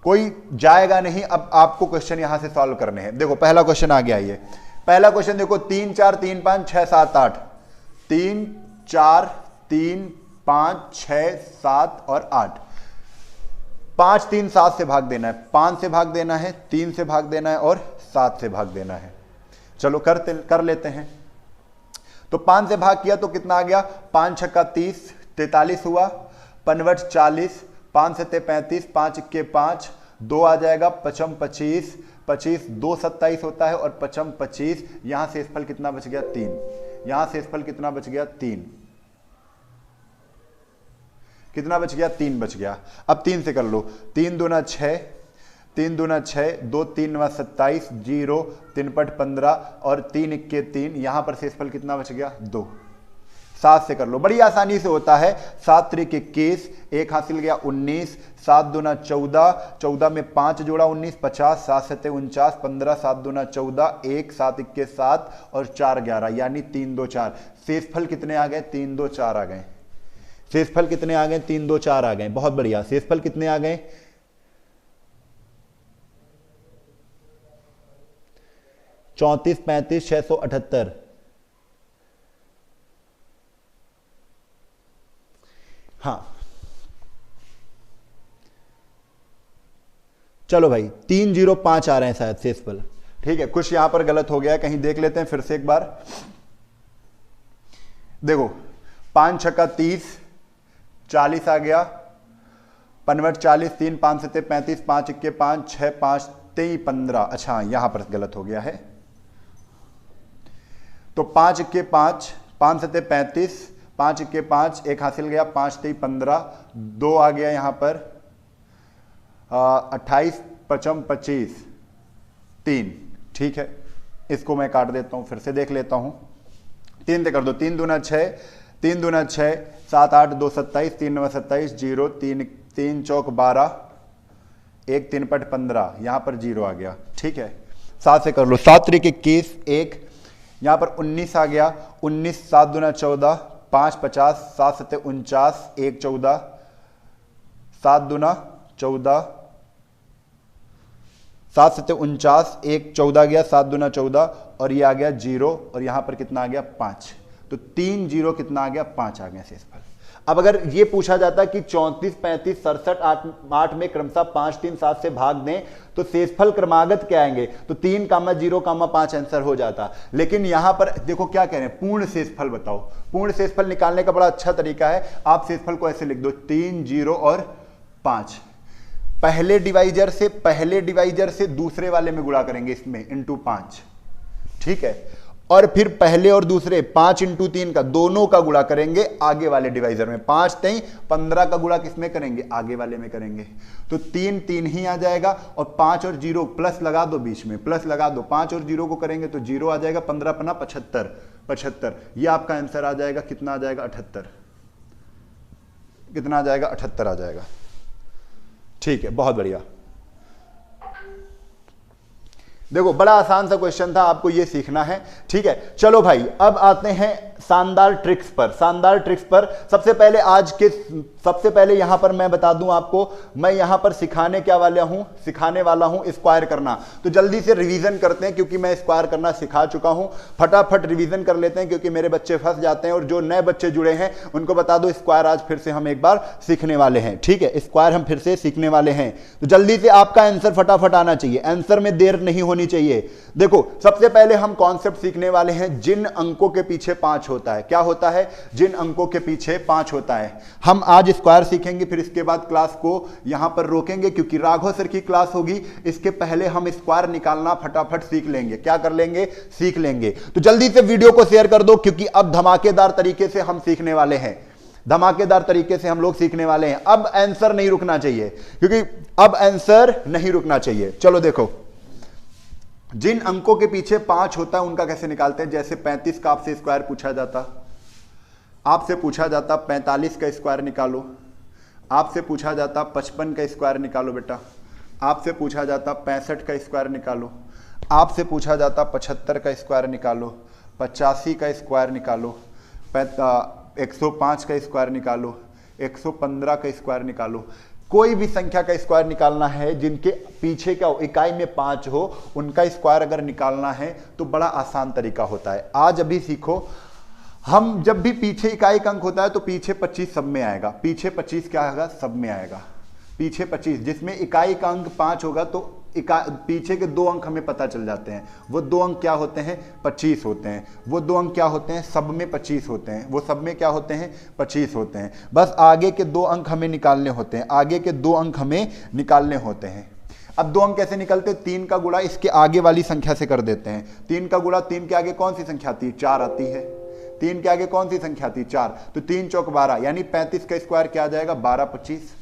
कोई जाएगा नहीं, अब आपको क्वेश्चन यहां से सॉल्व करने हैं। देखो पहला क्वेश्चन आ गया, ये पहला क्वेश्चन देखो, 3 4 3 5 6 7 8, 3 4 3 5 6 7 और 8, 5 3 7 से भाग देना है, 5 से भाग देना है, 3 से भाग देना है और 7 से भाग देना है। चलो कर लेते हैं। तो 5 से भाग किया तो कितना आ गया, 5 छक्का 30 43 हुआ, 5 40, 5 7 35, 5 1 5, 2 आ जाएगा, 5 25 25, 2 27 होता है और 5 25, यहां शेषफल कितना बच गया 3, यहां शेषफल कितना बच गया 3, कितना बच गया 3 बच गया। अब 3 से कर लो, 3 दूना 6, 3 दूना 6, 2 3 9 27, 0 3 पट 15 और 3 1 3, यहां पर शेषफल कितना बच गया 2। 7 से कर लो, बड़ी आसानी से होता है, 7 3 21, 1 हासिल गया 19, 7 दूना 14, 14 में 5 जोड़ा 19 50, 7 7 49, 15, 7 दूना 14, 1 7 1 7 और 4 11, यानी 3 2 4। शेषफल कितने आ गए 3 2 4 आ गए। शेषफल कितने आ गए 3 2 4 आ गए, बहुत बढ़िया। शेषफल कितने आ गए 34 35 678। हाँ चलो भाई 305 आ रहे हैं शायद शेषफल, ठीक है। कुछ यहां पर गलत हो गया, कहीं देख लेते हैं फिर से एक बार। देखो 5 छक्का 30 40 आ गया, 5 40, 3 5 7 35, 5 1 5 6 5 23 15। अच्छा यहां पर गलत हो गया है, तो 5 1 5 5 7 35, 5 1 5, 1 हासिल गया, 5 23 15, 2 आ गया यहां पर 28 55 25 3, ठीक है। इसको मैं काट देता हूं, फिर से देख लेता हूं। 3 से कर दो, 3 दूना 6, 3 दूना 6, 7 8 2 27, 3 9 27, 0 3 3 चौक 12, 1 3 पट 15, यहां पर 0 आ गया, ठीक है। 7 से कर लो। 7 तरीके केस 1, यहां पर 19 आ गया, 19, 7 दूना 14, 5 50, 7 7 49, 1 14, 7 दूना 14, 7 7 49, 1 14 गया, 7 दूना 14 और ये आ गया 0 और यहां पर कितना आ गया 5, तो 3 0 कितना आ गया 5 आ गया शेषफल। अब अगर ये पूछा जाता कि 34 35 67 8 में क्रमशः 5 3 7 से भाग दें तो शेषफल क्रमागत क्या आएंगे, तो 3 0 5 आंसर हो जाता। लेकिन यहां पर देखो क्या कह रहे हैं, पूर्ण शेषफल बताओ। पूर्ण शेषफल निकालने का बड़ा अच्छा तरीका है, आप शेषफल को ऐसे लिख दो 3 0 और 5, पहले डिवाइजर से दूसरे वाले में गुणा करेंगे इसमें इंटू 5, ठीक है, और फिर पहले और दूसरे 5 इंटू 3 का दोनों का गुणा करेंगे आगे वाले डिवाइजर में। 5 3 15 का गुणा किसमें करेंगे, आगे वाले में करेंगे, तो 3 3 ही आ जाएगा और 5 और 0 प्लस लगा दो, बीच में प्लस लगा दो, 5 और 0 को करेंगे तो 0 आ जाएगा, 15 पना 75 75, ये आपका आंसर आ जाएगा, कितना आ जाएगा 78, कितना आ जाएगा 78 आ जाएगा। ठीक है, बहुत बढ़िया। देखो बड़ा आसान सा क्वेश्चन था, आपको ये सीखना है, ठीक है। चलो भाई अब आते हैं शानदार ट्रिक्स पर। शानदार ट्रिक्स पर सबसे पहले यहां पर मैं बता दूं आपको, मैं यहां पर सिखाने वाला हूं स्क्वायर करना। तो जल्दी से रिवीजन करते हैं क्योंकि मैं स्क्वायर करना सिखा चुका हूं, फटाफट रिवीजन कर लेते हैं क्योंकि मेरे बच्चे फंस जाते हैं और जो नए बच्चे जुड़े हैं उनको बता दो स्क्वायर आज फिर से हम एक बार सीखने वाले हैं, ठीक है, स्क्वायर हम फिर से सीखने वाले हैं। तो जल्दी से आपका आंसर फटाफट आना चाहिए, आंसर में देर नहीं होनी चाहिए। देखो सबसे पहले हम कॉन्सेप्ट सीखने वाले हैं जिन अंकों के पीछे 5 होता है। क्या होता है, जिन अंकों के पीछे 5 होता है। हम आज स्क्वायर सीखेंगे, फिर इसके बाद क्लास को यहां पर रोकेंगे क्योंकि राघव सर की क्लास होगी, इसके पहले हम स्क्वायर निकालना फटाफट सीख लेंगे। क्या कर लेंगे, सीख लेंगे। तो जल्दी से वीडियो को शेयर कर दो क्योंकि अब धमाकेदार तरीके से हम सीखने वाले हैं, धमाकेदार तरीके से हम लोग सीखने वाले हैं। अब आंसर नहीं रुकना चाहिए क्योंकि अब आंसर नहीं रुकना चाहिए। चलो देखो, जिन अंकों के पीछे 5 होता है उनका कैसे निकालते हैं। जैसे 35 का आपसे स्क्वायर पूछा जाता, आपसे पूछा जाता 45 का स्क्वायर निकालो, आपसे पूछा जाता 55 का स्क्वायर निकालो बेटा, आपसे पूछा जाता 65 का स्क्वायर निकालो, आपसे पूछा जाता 75 का स्क्वायर निकालो, 85 का स्क्वायर निकालो, 105 का स्क्वायर निकालो, 115 का स्क्वायर निकालो। कोई भी संख्या का स्क्वायर निकालना है जिनके पीछे क्या हो, इकाई में 5 हो, उनका स्क्वायर अगर निकालना है तो बड़ा आसान तरीका होता है। आज अभी सीखो, हम जब भी पीछे इकाई का अंक होता है तो पीछे 25 सब में आएगा, पीछे 25 क्या आएगा, सब में आएगा, पीछे 25 जिसमें इकाई का अंक 5 होगा तो पीछे के 2 अंक हमें पता चल जाते हैं। वो 2 अंक क्या होते हैं, 25 होते हैं। वो 2 अंक क्या होते हैं, सब में 25 होते हैं। वो सब में क्या होते हैं, 25 होते हैं। बस आगे के 2 अंक हमें निकालने होते हैं, आगे के 2 अंक हमें निकालने होते हैं। अब 2 अंक कैसे निकलते हैं, 3 का गुणा इसके आगे वाली संख्या से कर देते हैं। 3 का गुणा 3 के आगे कौन सी संख्या आती है, 4 आती है। 3 के आगे कौन सी संख्या आती है, 4, तो 3 चौक 12 यानी 35 का स्क्वायर क्या आ जाएगा, 12 25।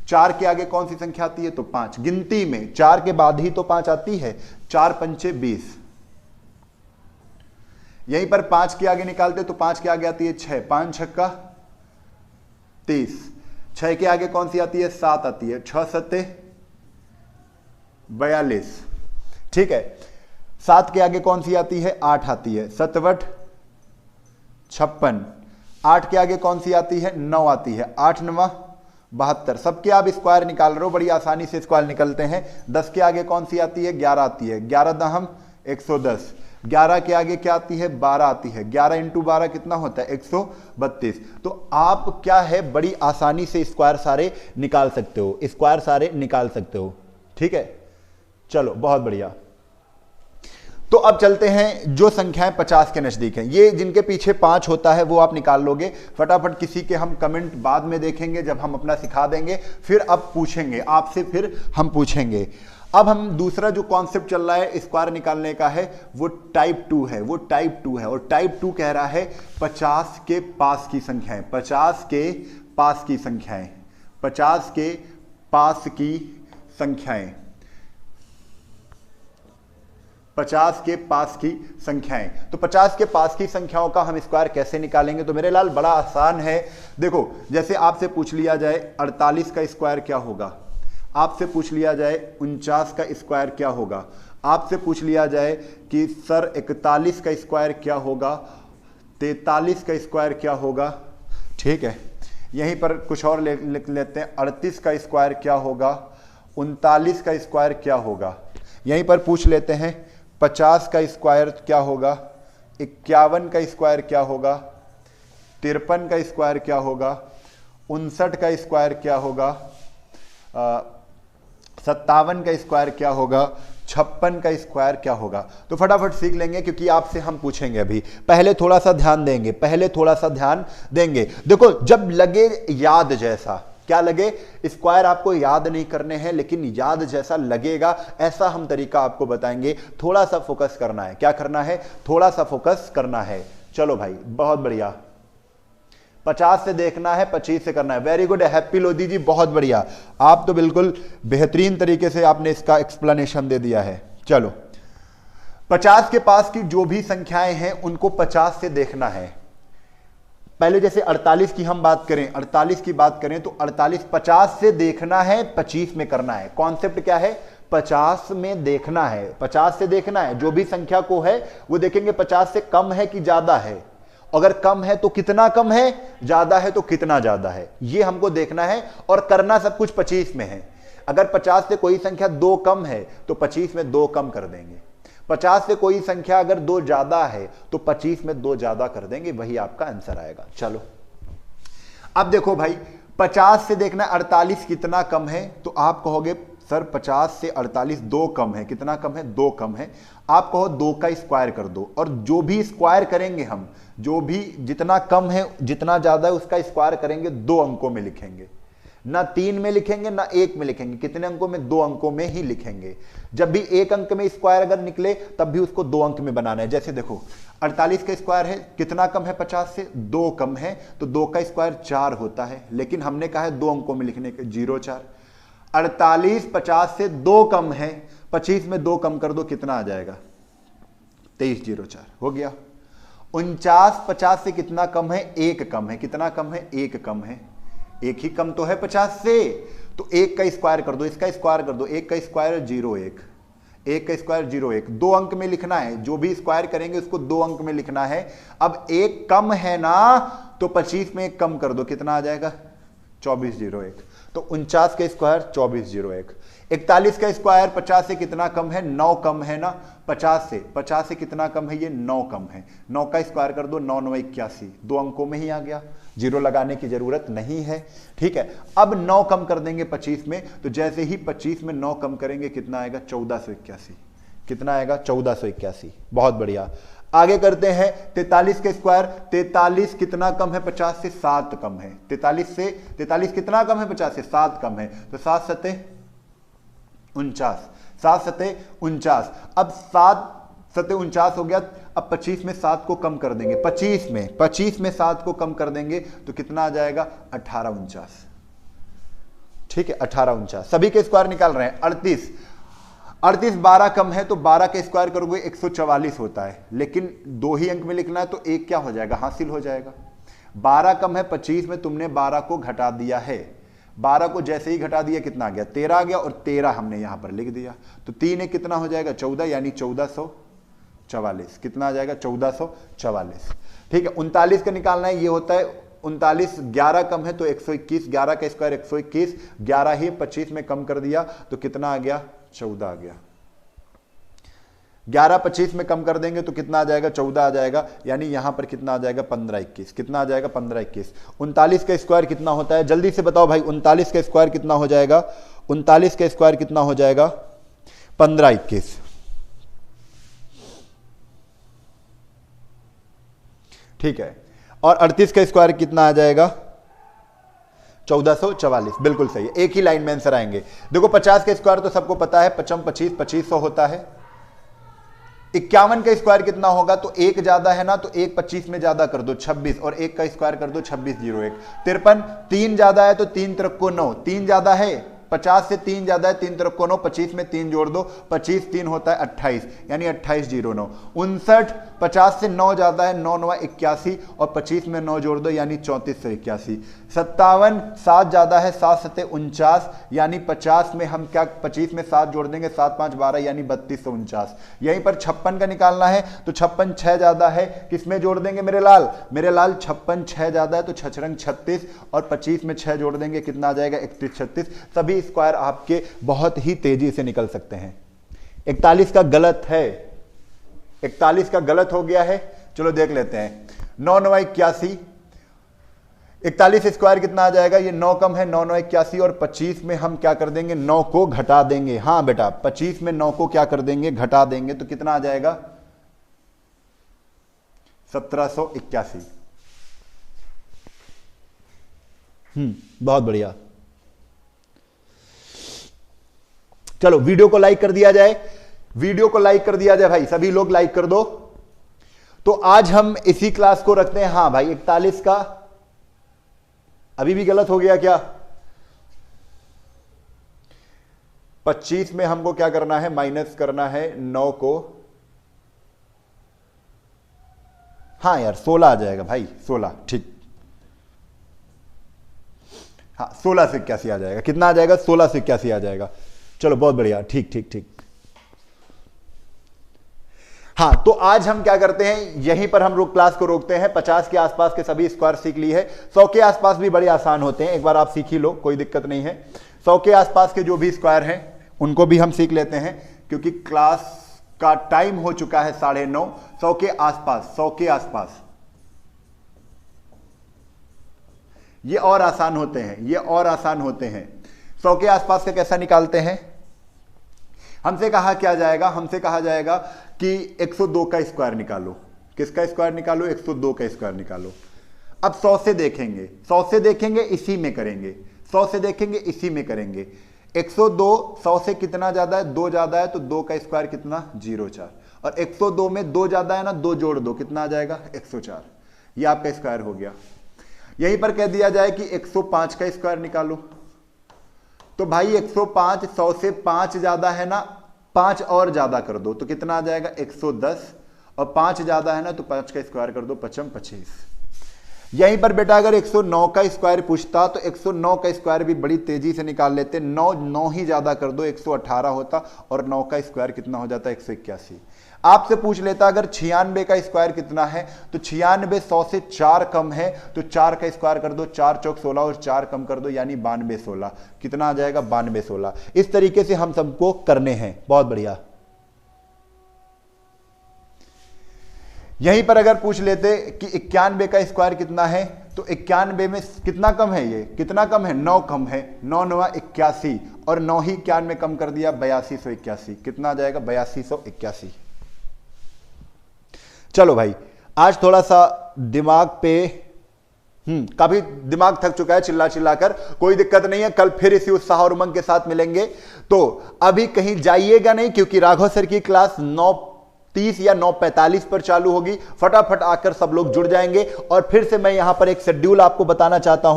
4 के आगे कौन सी संख्या आती है, तो 5। गिनती में 4 के बाद ही तो 5 आती है, 4 पंचे 20। यहीं पर 5 के आगे निकालते तो 5 के आगे आती है 6, 5 छक्का 30। 6 के आगे कौन सी आती है, 7 आती है, 6 सत्ते 42, ठीक है। 7 के आगे कौन सी आती है, 8 आती है, 7 वट 56। 8 के आगे कौन सी आती है, 9 आती है, 8 9 72। सबके आप स्क्वायर निकाल रहे हो, बड़ी आसानी से स्क्वायर निकलते हैं। 10 के आगे कौन सी आती है, 11 आती है, 11 दहम 110। 11 के आगे क्या आती है, 12 आती है, 11 इंटू 12 कितना होता है, 132। तो आप क्या है, बड़ी आसानी से स्क्वायर सारे निकाल सकते हो, स्क्वायर सारे निकाल सकते हो, ठीक है। चलो बहुत बढ़िया। तो अब चलते हैं जो संख्याएं 50 के नजदीक हैं, ये जिनके पीछे 5 होता है वो आप निकाल लोगे फटाफट। किसी के हम कमेंट बाद में देखेंगे जब हम अपना सिखा देंगे, फिर अब पूछेंगे आपसे, फिर हम पूछेंगे। अब हम दूसरा जो कॉन्सेप्ट चल रहा है स्क्वायर निकालने का है वो टाइप 2 है, वो टाइप 2 है। और टाइप 2 कह रहा है 50 के पास की संख्याएं, 50 के पास की संख्याएं, 50 के पास की संख्याएं, 50 के पास की संख्याएं। तो 50 के पास की संख्याओं का हम स्क्वायर कैसे निकालेंगे, तो मेरे लाल बड़ा आसान है। देखो जैसे आपसे पूछ लिया जाए 48 का स्क्वायर क्या होगा, आपसे पूछ लिया जाए 49 का स्क्वायर क्या होगा, आपसे पूछ लिया जाए कि सर 41 का स्क्वायर क्या होगा, 43 का स्क्वायर क्या होगा, ठीक है, यहीं पर कुछ और लिख लेते हैं, 38 का स्क्वायर क्या होगा, 39 का स्क्वायर क्या होगा, यहीं पर पूछ लेते हैं 50 का स्क्वायर क्या होगा, 51 का स्क्वायर क्या होगा, 53 का स्क्वायर क्या होगा, 59 का स्क्वायर क्या होगा, 57 का स्क्वायर क्या होगा, 56 का स्क्वायर क्या होगा। तो फटाफट सीख लेंगे क्योंकि आपसे हम पूछेंगे अभी। पहले थोड़ा सा ध्यान देंगे, देखो जब लगे याद जैसा, क्या लगे, स्क्वायर आपको याद नहीं करने हैं लेकिन याद जैसा लगेगा, ऐसा हम तरीका आपको बताएंगे। थोड़ा सा फोकस करना है, क्या करना है, थोड़ा सा फोकस करना है। चलो भाई बहुत बढ़िया, 50 से देखना है, 25 से करना है। वेरी गुड, हैप्पी लोधी जी, बहुत बढ़िया, आप तो बिल्कुल बेहतरीन तरीके से आपने इसका एक्सप्लेनेशन दे दिया है। चलो 50 के पास की जो भी संख्याएं हैं उनको 50 से देखना है। पहले जैसे 48 की हम बात करें, 48 की बात करें तो 48 50 से देखना है, 25 में करना है। कॉन्सेप्ट क्या है, 50 में देखना है, 50 से देखना है, जो भी संख्या को है वो देखेंगे 50 से कम है कि ज्यादा है, अगर कम है तो कितना कम है, ज्यादा है तो कितना ज्यादा है, ये हमको देखना है। और करना सब कुछ 25 में है। अगर 50 से कोई संख्या 2 कम है तो 25 में 2 कम कर देंगे, 50 से कोई संख्या अगर 2 ज्यादा है तो 25 में 2 ज्यादा कर देंगे, वही आपका आंसर आएगा। चलो अब देखो भाई, 50 से देखना 48 कितना कम है, तो आप कहोगे सर 50 से 48 2 कम है, कितना कम है, 2 कम है। आप कहो 2 का स्क्वायर कर दो, और जो भी स्क्वायर करेंगे हम, जो भी जितना कम है जितना ज्यादा है उसका स्क्वायर करेंगे, 2 अंकों में लिखेंगे, ना 3 में लिखेंगे ना 1 में लिखेंगे। कितने अंकों में, 2 अंकों में ही लिखेंगे। जब भी 1 अंक में स्क्वायर अगर निकले तब भी उसको 2 अंक में बनाना है। जैसे देखो 48 का स्क्वायर है, कितना कम है 50 से, 2 कम है, तो 2 का स्क्वायर 4 होता है, लेकिन हमने कहा है 2 अंकों में लिखने के, 0 4। 48 50 से 2 कम है, 25 में 2 कम कर दो, कितना आ जाएगा, 23 0 4 हो गया। 49 50 से कितना कम है, 1 कम है, कितना कम है, 1 कम है, 1 ही कम तो है 50 से, तो 1 का स्क्वायर कर दो, इसका स्क्वायर कर दो, 1 का स्क्वायर 0 1, 1 का स्क्वायर 0 1, 2 अंक में लिखना है, जो भी स्क्वायर करेंगे उसको 2 अंक में लिखना है। अब 1 कम है ना, तो 25 में 1 कम कर दो, कितना आ जाएगा, 24 0 1, तो 49 का स्क्वायर 24 0 1। 41 का स्क्वायर 50 से कितना कम है, 9 कम है ना, 50 से कितना कम है, ये 9 कम है, 9 का स्क्वायर कर दो, 9 9 81, 2 अंकों में ही आ गया, 0 लगाने की जरूरत नहीं है, ठीक है। अब 9 कम कर देंगे 25 में, तो जैसे ही 25 में 9 कम करेंगे कितना आएगा, 1481, कितना आएगा, 1481, बहुत बढ़िया। आगे करते हैं 43 के स्क्वायर, 43 कितना कम है 50 से, 7 कम है, 43 कितना कम है 50 से, 7 कम है, तो 7 7 49, 7 7 49। अब 7 7 49 हो गया। अब 25 में 7 को कम कर देंगे, 25 में 7 को कम कर देंगे तो कितना आ जाएगा, 18 49, ठीक है, 18 49। सभी के स्क्वायर निकाल रहे हैं। 38 12 कम है, तो 12 के स्क्वायर करोगे 144 होता है, लेकिन 2 ही अंक में लिखना है तो 1 क्या हो जाएगा, हासिल हो जाएगा। 12 कम है 25 में, तुमने 12 को घटा दिया है, 12 को जैसे ही घटा दिया कितना आ गया, 13 आ गया, और 13 हमने यहां पर लिख दिया, तो 3 कितना हो जाएगा, 14, यानी 1444, कितना आ जाएगा, 1444, ठीक है। 39 का निकालना है, ये होता है 39, 11 कम है तो 121, 11 का स्क्वायर 121, 11 ही 25 में कम कर दिया तो कितना आ गया, 14 आ गया। 11 25 में कम कर देंगे तो कितना आ जाएगा, 14 आ जाएगा, यानी यहां पर कितना आ जाएगा, 15 21, कितना आ जाएगा, 15 21। 39 का स्क्वायर कितना होता है, जल्दी से बताओ भाई, 39 का स्क्वायर कितना हो जाएगा, 39 का स्क्वायर कितना हो जाएगा, 15 21, ठीक है। और 38 का स्क्वायर कितना आ जाएगा, 1444, बिल्कुल सही है, एक ही लाइन में आंसर आएंगे। देखो 50 का स्क्वायर तो सबको पता है, 55 25 2500 होता है। 51 का स्क्वायर कितना होगा, तो 1 ज्यादा है ना, तो 1 25 में ज्यादा कर दो 26, और 1 का स्क्वायर कर दो 26 01। 53 3 ज्यादा है तो 3 3 को 9, 3 ज्यादा है 50 से 3 ज्यादा है, 3 तरफ को 9, 25 में 3 जोड़ दो, 25 3 होता है 28, यानी 2809। 59 50 से 9 ज्यादा है, 9 9 81, और 25 में 9 जोड़ दो, यानी 3481। 57 7 ज्यादा है, 7 7 49, यानी 50 में हम क्या 25 में 7 जोड़ देंगे, 7 5 12, यानी 3249। यहीं पर 56 का निकालना है, तो 56 6 ज्यादा है, किसमें जोड़ देंगे मेरे लाल? 56 6 ज्यादा है तो 6 रंग 36, और 25 में 6 जोड़ देंगे, कितना आ जाएगा 31 36। सभी स्क्वायर आपके बहुत ही तेजी से निकल सकते हैं। 41 का गलत है, 41 का गलत हो गया है, चलो देख लेते हैं। 9 9 81, 41 स्क्वायर कितना आ जाएगा? ये 9 कम है, 9 9 81, और 25 में हम क्या कर देंगे? 9 को घटा देंगे। हाँ बेटा, 25 में 9 को क्या कर देंगे? घटा देंगे, तो कितना आ जाएगा? 1781। बहुत बढ़िया। चलो वीडियो को लाइक कर दिया जाए, वीडियो को लाइक कर दिया जाए भाई, सभी लोग लाइक कर दो। तो आज हम इसी क्लास को रखते हैं। हाँ भाई, 41 का अभी भी गलत हो गया क्या? 25 में हमको क्या करना है? माइनस करना है 9 को। हाँ यार 16 आ जाएगा भाई, 16 ठीक। हाँ 16 से 81 आ जाएगा। कितना आ जाएगा? 16 से 81 आ जाएगा। चलो बहुत बढ़िया, ठीक ठीक ठीक। हाँ, तो आज हम क्या करते हैं, यहीं पर हम क्लास को रोकते हैं। 50 के आसपास के सभी स्क्वायर सीख ली है। 100 के आसपास भी बड़े आसान होते हैं, एक बार आप सीख ही लो, कोई दिक्कत नहीं है। 100 के आसपास के जो भी स्क्वायर हैं उनको भी हम सीख लेते हैं, क्योंकि क्लास का टाइम हो चुका है 9:30। 100 के आसपास, 100 के आसपास ये और आसान होते हैं, ये और आसान होते हैं। 100 के आसपास से कैसा निकालते हैं? हमसे कहा क्या जाएगा? हमसे कहा जाएगा कि 102 का स्क्वायर निकालो। किसका स्क्वायर निकालो? 102 का स्क्वायर निकालो। अब 100 से देखेंगे, 100 से देखेंगे, इसी में करेंगे। 100 से देखेंगे, इसी में करेंगे। 102 100 से कितना ज्यादा है? 2 ज्यादा है, तो 2 का स्क्वायर कितना? 04। और 102 में 2 ज्यादा है ना, 2 जोड़ दो, कितना आ जाएगा? 104। ये आपका स्क्वायर हो गया। यहीं पर कह दिया जाए कि 105 का स्क्वायर निकालो, तो भाई 105 100 से 5 ज्यादा है ना, 5 और ज्यादा कर दो, तो कितना आ जाएगा? 110। और 5 ज्यादा है ना, तो 5 का स्क्वायर कर दो, 5 25। यहीं पर बेटा अगर 109 का स्क्वायर पूछता तो 109 का स्क्वायर भी बड़ी तेजी से निकाल लेते। 9 ही ज्यादा कर दो, 118 होता, और 9 का स्क्वायर कितना हो जाता? 181। आपसे पूछ लेता अगर 96 का स्क्वायर कितना है, तो 96 100 से 4 कम है, तो 4 का स्क्वायर कर दो, 4 चौक 16, और 4 कम कर दो, यानी 92 16। कितना आ जाएगा? 92 16। इस तरीके से हम सबको करने हैं। बहुत बढ़िया। यहीं पर अगर पूछ लेते कि 91 का स्क्वायर कितना है, तो 91 में कितना कम है? ये कितना कम है? 9 कम है। 9 9 81, और 9 ही 91 में कम कर दिया, 8281। कितना आ जाएगा? 8281। चलो भाई, आज थोड़ा सा दिमाग पे काफी दिमाग थक चुका है चिल्ला चिल्ला कर, कोई दिक्कत नहीं है। कल फिर इसी उत्साह और उमंग के साथ मिलेंगे। तो अभी कहीं जाइएगा नहीं, क्योंकि राघव सर की क्लास 9:30 या 9:45 पर चालू होगी। फटाफट आकर सब लोग जुड़ जाएंगे। और फिर से मैं यहां पर एक शेड्यूल आपको बताना चाहता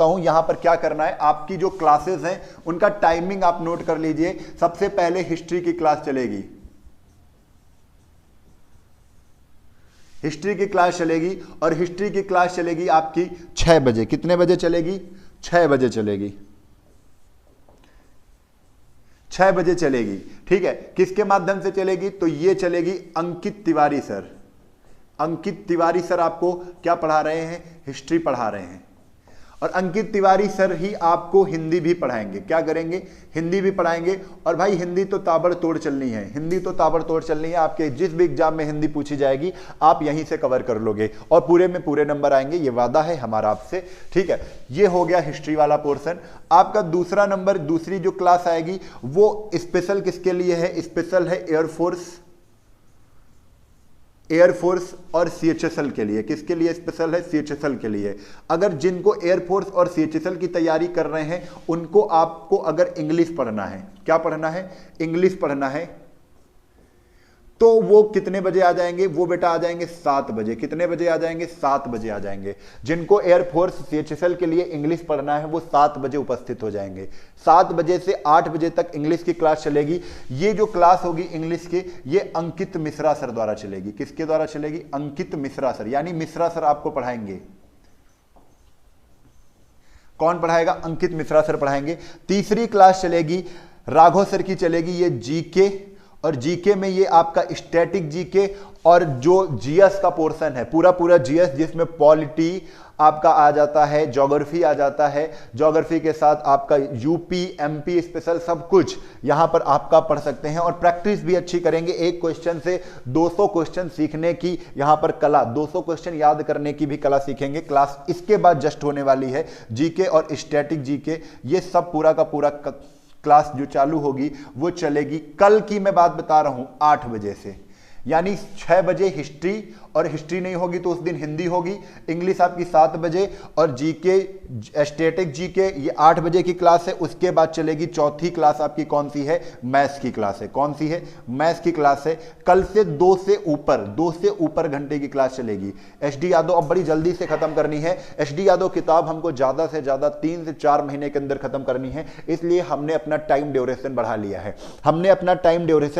हूं, यहां पर क्या करना है। आपकी जो क्लासेस हैं उनका टाइमिंग आप नोट कर लीजिए। सबसे पहले हिस्ट्री की क्लास चलेगी, हिस्ट्री की क्लास चलेगी, और हिस्ट्री की क्लास चलेगी आपकी 6 बजे। कितने बजे चलेगी? 6 बजे चलेगी, 6 बजे चलेगी। ठीक है, किसके माध्यम से चलेगी? तो ये चलेगी अंकित तिवारी सर। अंकित तिवारी सर आपको क्या पढ़ा रहे हैं? हिस्ट्री पढ़ा रहे हैं। और अंकित तिवारी सर ही आपको हिंदी भी पढ़ाएंगे। क्या करेंगे? हिंदी भी पढ़ाएंगे। और भाई हिंदी तो ताबड़तोड़ चलनी है, हिंदी तो ताबड़तोड़ चलनी है। आपके जिस भी एग्जाम में हिंदी पूछी जाएगी आप यहीं से कवर कर लोगे, और पूरे में पूरे नंबर आएंगे, ये वादा है हमारा आपसे। ठीक है, ये हो गया हिस्ट्री वाला पोर्शन। आपका दूसरा नंबर, दूसरी जो क्लास आएगी वो स्पेशल किसके लिए है? स्पेशल है एयरफोर्स और सीएचएसएल के लिए। किसके लिए स्पेशल है? सीएचएसएल के लिए। अगर जिनको एयरफोर्स और सीएचएसएल की तैयारी कर रहे हैं उनको, आपको अगर इंग्लिश पढ़ना है, क्या पढ़ना है? इंग्लिश पढ़ना है, तो वो कितने बजे आ जाएंगे? वो बेटा आ जाएंगे 7 बजे। कितने बजे आ जाएंगे? 7 बजे आ जाएंगे। जिनको एयरफोर्स CHSL के लिए इंग्लिश पढ़ना है वो 7 बजे उपस्थित हो जाएंगे। 7 बजे से 8 बजे तक इंग्लिश की क्लास चलेगी। ये जो क्लास होगी इंग्लिश की, ये अंकित मिश्रा सर द्वारा चलेगी। किसके द्वारा चलेगी? अंकित मिश्रा सर, यानी मिश्रा सर आपको पढ़ाएंगे। कौन पढ़ाएगा? अंकित मिश्रा सर पढ़ाएंगे। तीसरी क्लास चलेगी राघव सर की, चलेगी ये जीके, और जीके में ये आपका स्टैटिक जीके और जो जीएस का पोर्शन है, पूरा पूरा जीएस, जिसमें पॉलिटी आपका आ जाता है, ज्योग्राफी आ जाता है, ज्योग्राफी के साथ आपका यूपी एमपी स्पेशल सब कुछ यहां पर आपका पढ़ सकते हैं। और प्रैक्टिस भी अच्छी करेंगे। एक क्वेश्चन से 200 क्वेश्चन सीखने की यहां पर कला, 200 क्वेश्चन याद करने की भी कला सीखेंगे। क्लास इसके बाद जस्ट होने वाली है जीके और स्टैटिक जीके, ये सब पूरा का पूरा क्लास जो चालू होगी वो चलेगी। कल की मैं बात बता रहा हूं 8 बजे से, यानी 6 बजे हिस्ट्री, और हिस्ट्री नहीं होगी तो उस दिन हिंदी होगी। इंग्लिश आपकी 7 बजे, और जीके स्टैटिक जीके ये 8 बजे की क्लास है। उसके बाद चलेगी चौथी क्लास आपकी, कौन सी है? मैथ्स की क्लास है। कौन सी है? मैथ्स की क्लास है। कल से 2 से ऊपर घंटे की क्लास चलेगी। SD यादव अब बड़ी जल्दी से खत्म करनी है। SD यादव किताब हमको ज्यादा से ज्यादा 3 से 4 महीने के अंदर खत्म करनी है, इसलिए हमने अपना टाइम ड्यूरेशन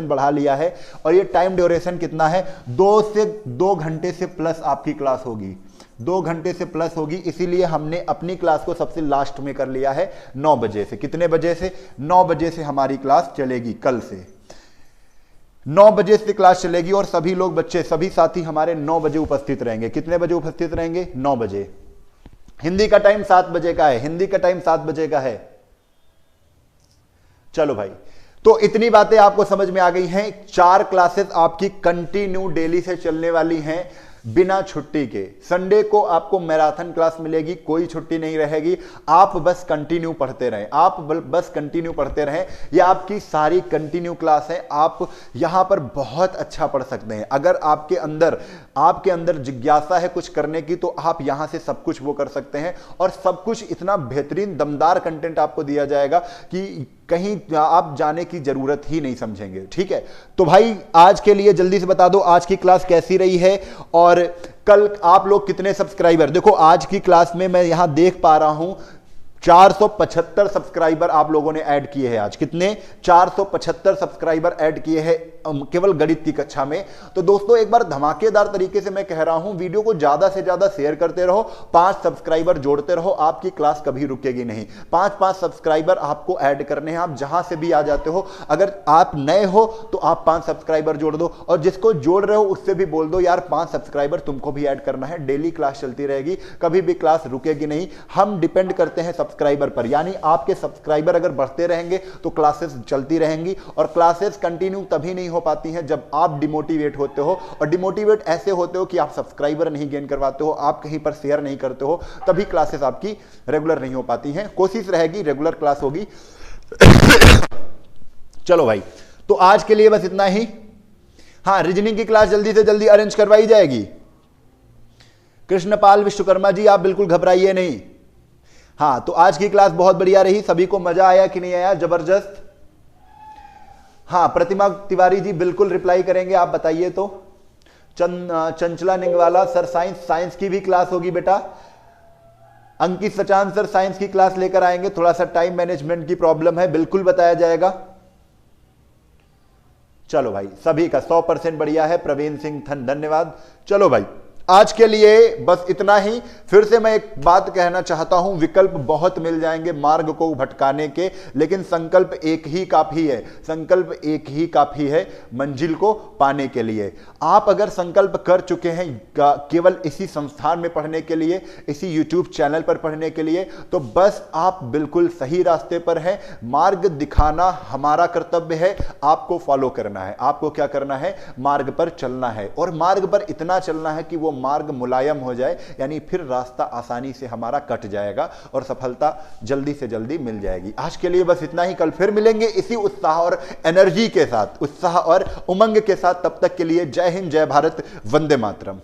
बढ़ा लिया है। और ये टाइम ड्यूरेशन कितना है? 2 घंटे से प्लस आपकी क्लास होगी। 2 घंटे से प्लस होगी, इसीलिए हमने अपनी क्लास को सबसे लास्ट में कर लिया है 9 बजे से। कितने बजे से? 9 बजे से हमारी क्लास चलेगी। कल से 9 बजे से क्लास चलेगी, और सभी लोग बच्चे, सभी साथी हमारे 9 बजे उपस्थित रहेंगे। कितने बजे उपस्थित रहेंगे? 9 बजे। हिंदी का टाइम 7 बजे का है। हिंदी का टाइम 7 बजे का है। चलो भाई, तो इतनी बातें आपको समझ में आ गई हैं। 4 क्लासेस आपकी कंटिन्यू डेली से चलने वाली हैं बिना छुट्टी के। संडे को आपको मैराथन क्लास मिलेगी, कोई छुट्टी नहीं रहेगी। आप बस कंटिन्यू पढ़ते रहें, ये आपकी सारी कंटिन्यू क्लास है। आप यहां पर बहुत अच्छा पढ़ सकते हैं। अगर आपके अंदर जिज्ञासा है कुछ करने की, तो आप यहां से सब कुछ वो कर सकते हैं। और सब कुछ इतना बेहतरीन दमदार कंटेंट आपको दिया जाएगा कि कहीं आप जाने की जरूरत ही नहीं समझेंगे। ठीक है, तो भाई आज के लिए जल्दी से बता दो आज की क्लास कैसी रही है, और कल आप लोग कितने सब्सक्राइबर। देखो आज की क्लास में मैं यहां देख पा रहा हूं 475 सब्सक्राइबर आप लोगों ने ऐड किए हैं आज। कितने? 475 सब्सक्राइबर ऐड किए हैं केवल गणित की कक्षा में। तो दोस्तों एक बार धमाकेदार तरीके से मैं कह रहा हूं, वीडियो को ज्यादा से ज्यादा शेयर करते रहो, 5 सब्सक्राइबर जोड़ते रहो, आपकी क्लास कभी रुकेगी नहीं। 5-5 सब्सक्राइबर आपको ऐड करने हैं। आप जहां से भी आ जाते हो, अगर आप नए हो तो आप 5 सब्सक्राइबर जोड़ दो, और जिसको जोड़ रहे हो उससे भी बोल दो यार 5 सब्सक्राइबर तुमको भी ऐड करना है। डेली क्लास चलती रहेगी, कभी भी क्लास रुकेगी नहीं। हम डिपेंड करते हैं सब्सक्राइबर पर, यानी आपके सब्सक्राइबर अगर बढ़ते रहेंगे तो क्लासेस चलती रहेंगी। और क्लासेस कंटिन्यू तभी नहीं हो पाती हैं जब आप डिमोटिवेट होते हो, और डिमोटिवेट ऐसे होते हो कि आप सब्सक्राइबर नहीं गेन करवाते हो, आप कहीं पर शेयर नहीं करते हो, तभी क्लासेस आपकी रेगुलर नहीं हो पाती हैं। कोशिश रहेगी रेगुलर क्लास होगी। चलो भाई, तो आज के लिए बस इतना ही। हाँ, रीजनिंग की क्लास जल्दी से जल्दी अरेंज करवाई जाएगी। कृष्णपाल विश्वकर्मा जी, आप बिल्कुल घबराइए नहीं। हाँ, तो आज की क्लास बहुत बढ़िया रही। सभी को मजा आया कि नहीं आया? जबरदस्त। हाँ, प्रतिमा तिवारी जी बिल्कुल रिप्लाई करेंगे, आप बताइए तो। चंचला निंगवाला सर, साइंस की भी क्लास होगी बेटा। अंकित सचान सर साइंस की क्लास लेकर आएंगे, थोड़ा सा टाइम मैनेजमेंट की प्रॉब्लम है, बिल्कुल बताया जाएगा। चलो भाई, सभी का 100% बढ़िया है। प्रवीण सिंह धन्यवाद। चलो भाई, आज के लिए बस इतना ही। फिर से मैं एक बात कहना चाहता हूं, विकल्प बहुत मिल जाएंगे मार्ग को भटकाने के, लेकिन संकल्प एक ही काफी है। संकल्प एक ही काफी है मंजिल को पाने के लिए। आप अगर संकल्प कर चुके हैं केवल इसी संस्थान में पढ़ने के लिए, इसी YouTube चैनल पर पढ़ने के लिए, तो बस आप बिल्कुल सही रास्ते पर हैं। मार्ग दिखाना हमारा कर्तव्य है, आपको फॉलो करना है। आपको क्या करना है? मार्ग पर चलना है, और मार्ग पर इतना चलना है कि वो मार्ग मुलायम हो जाए, यानी फिर रास्ता आसानी से हमारा कट जाएगा और सफलता जल्दी से जल्दी मिल जाएगी। आज के लिए बस इतना ही। कल फिर मिलेंगे इसी उत्साह और एनर्जी के साथ, उत्साह और उमंग के साथ। तब तक के लिए जय हिंद, जय भारत, वंदे मातरम।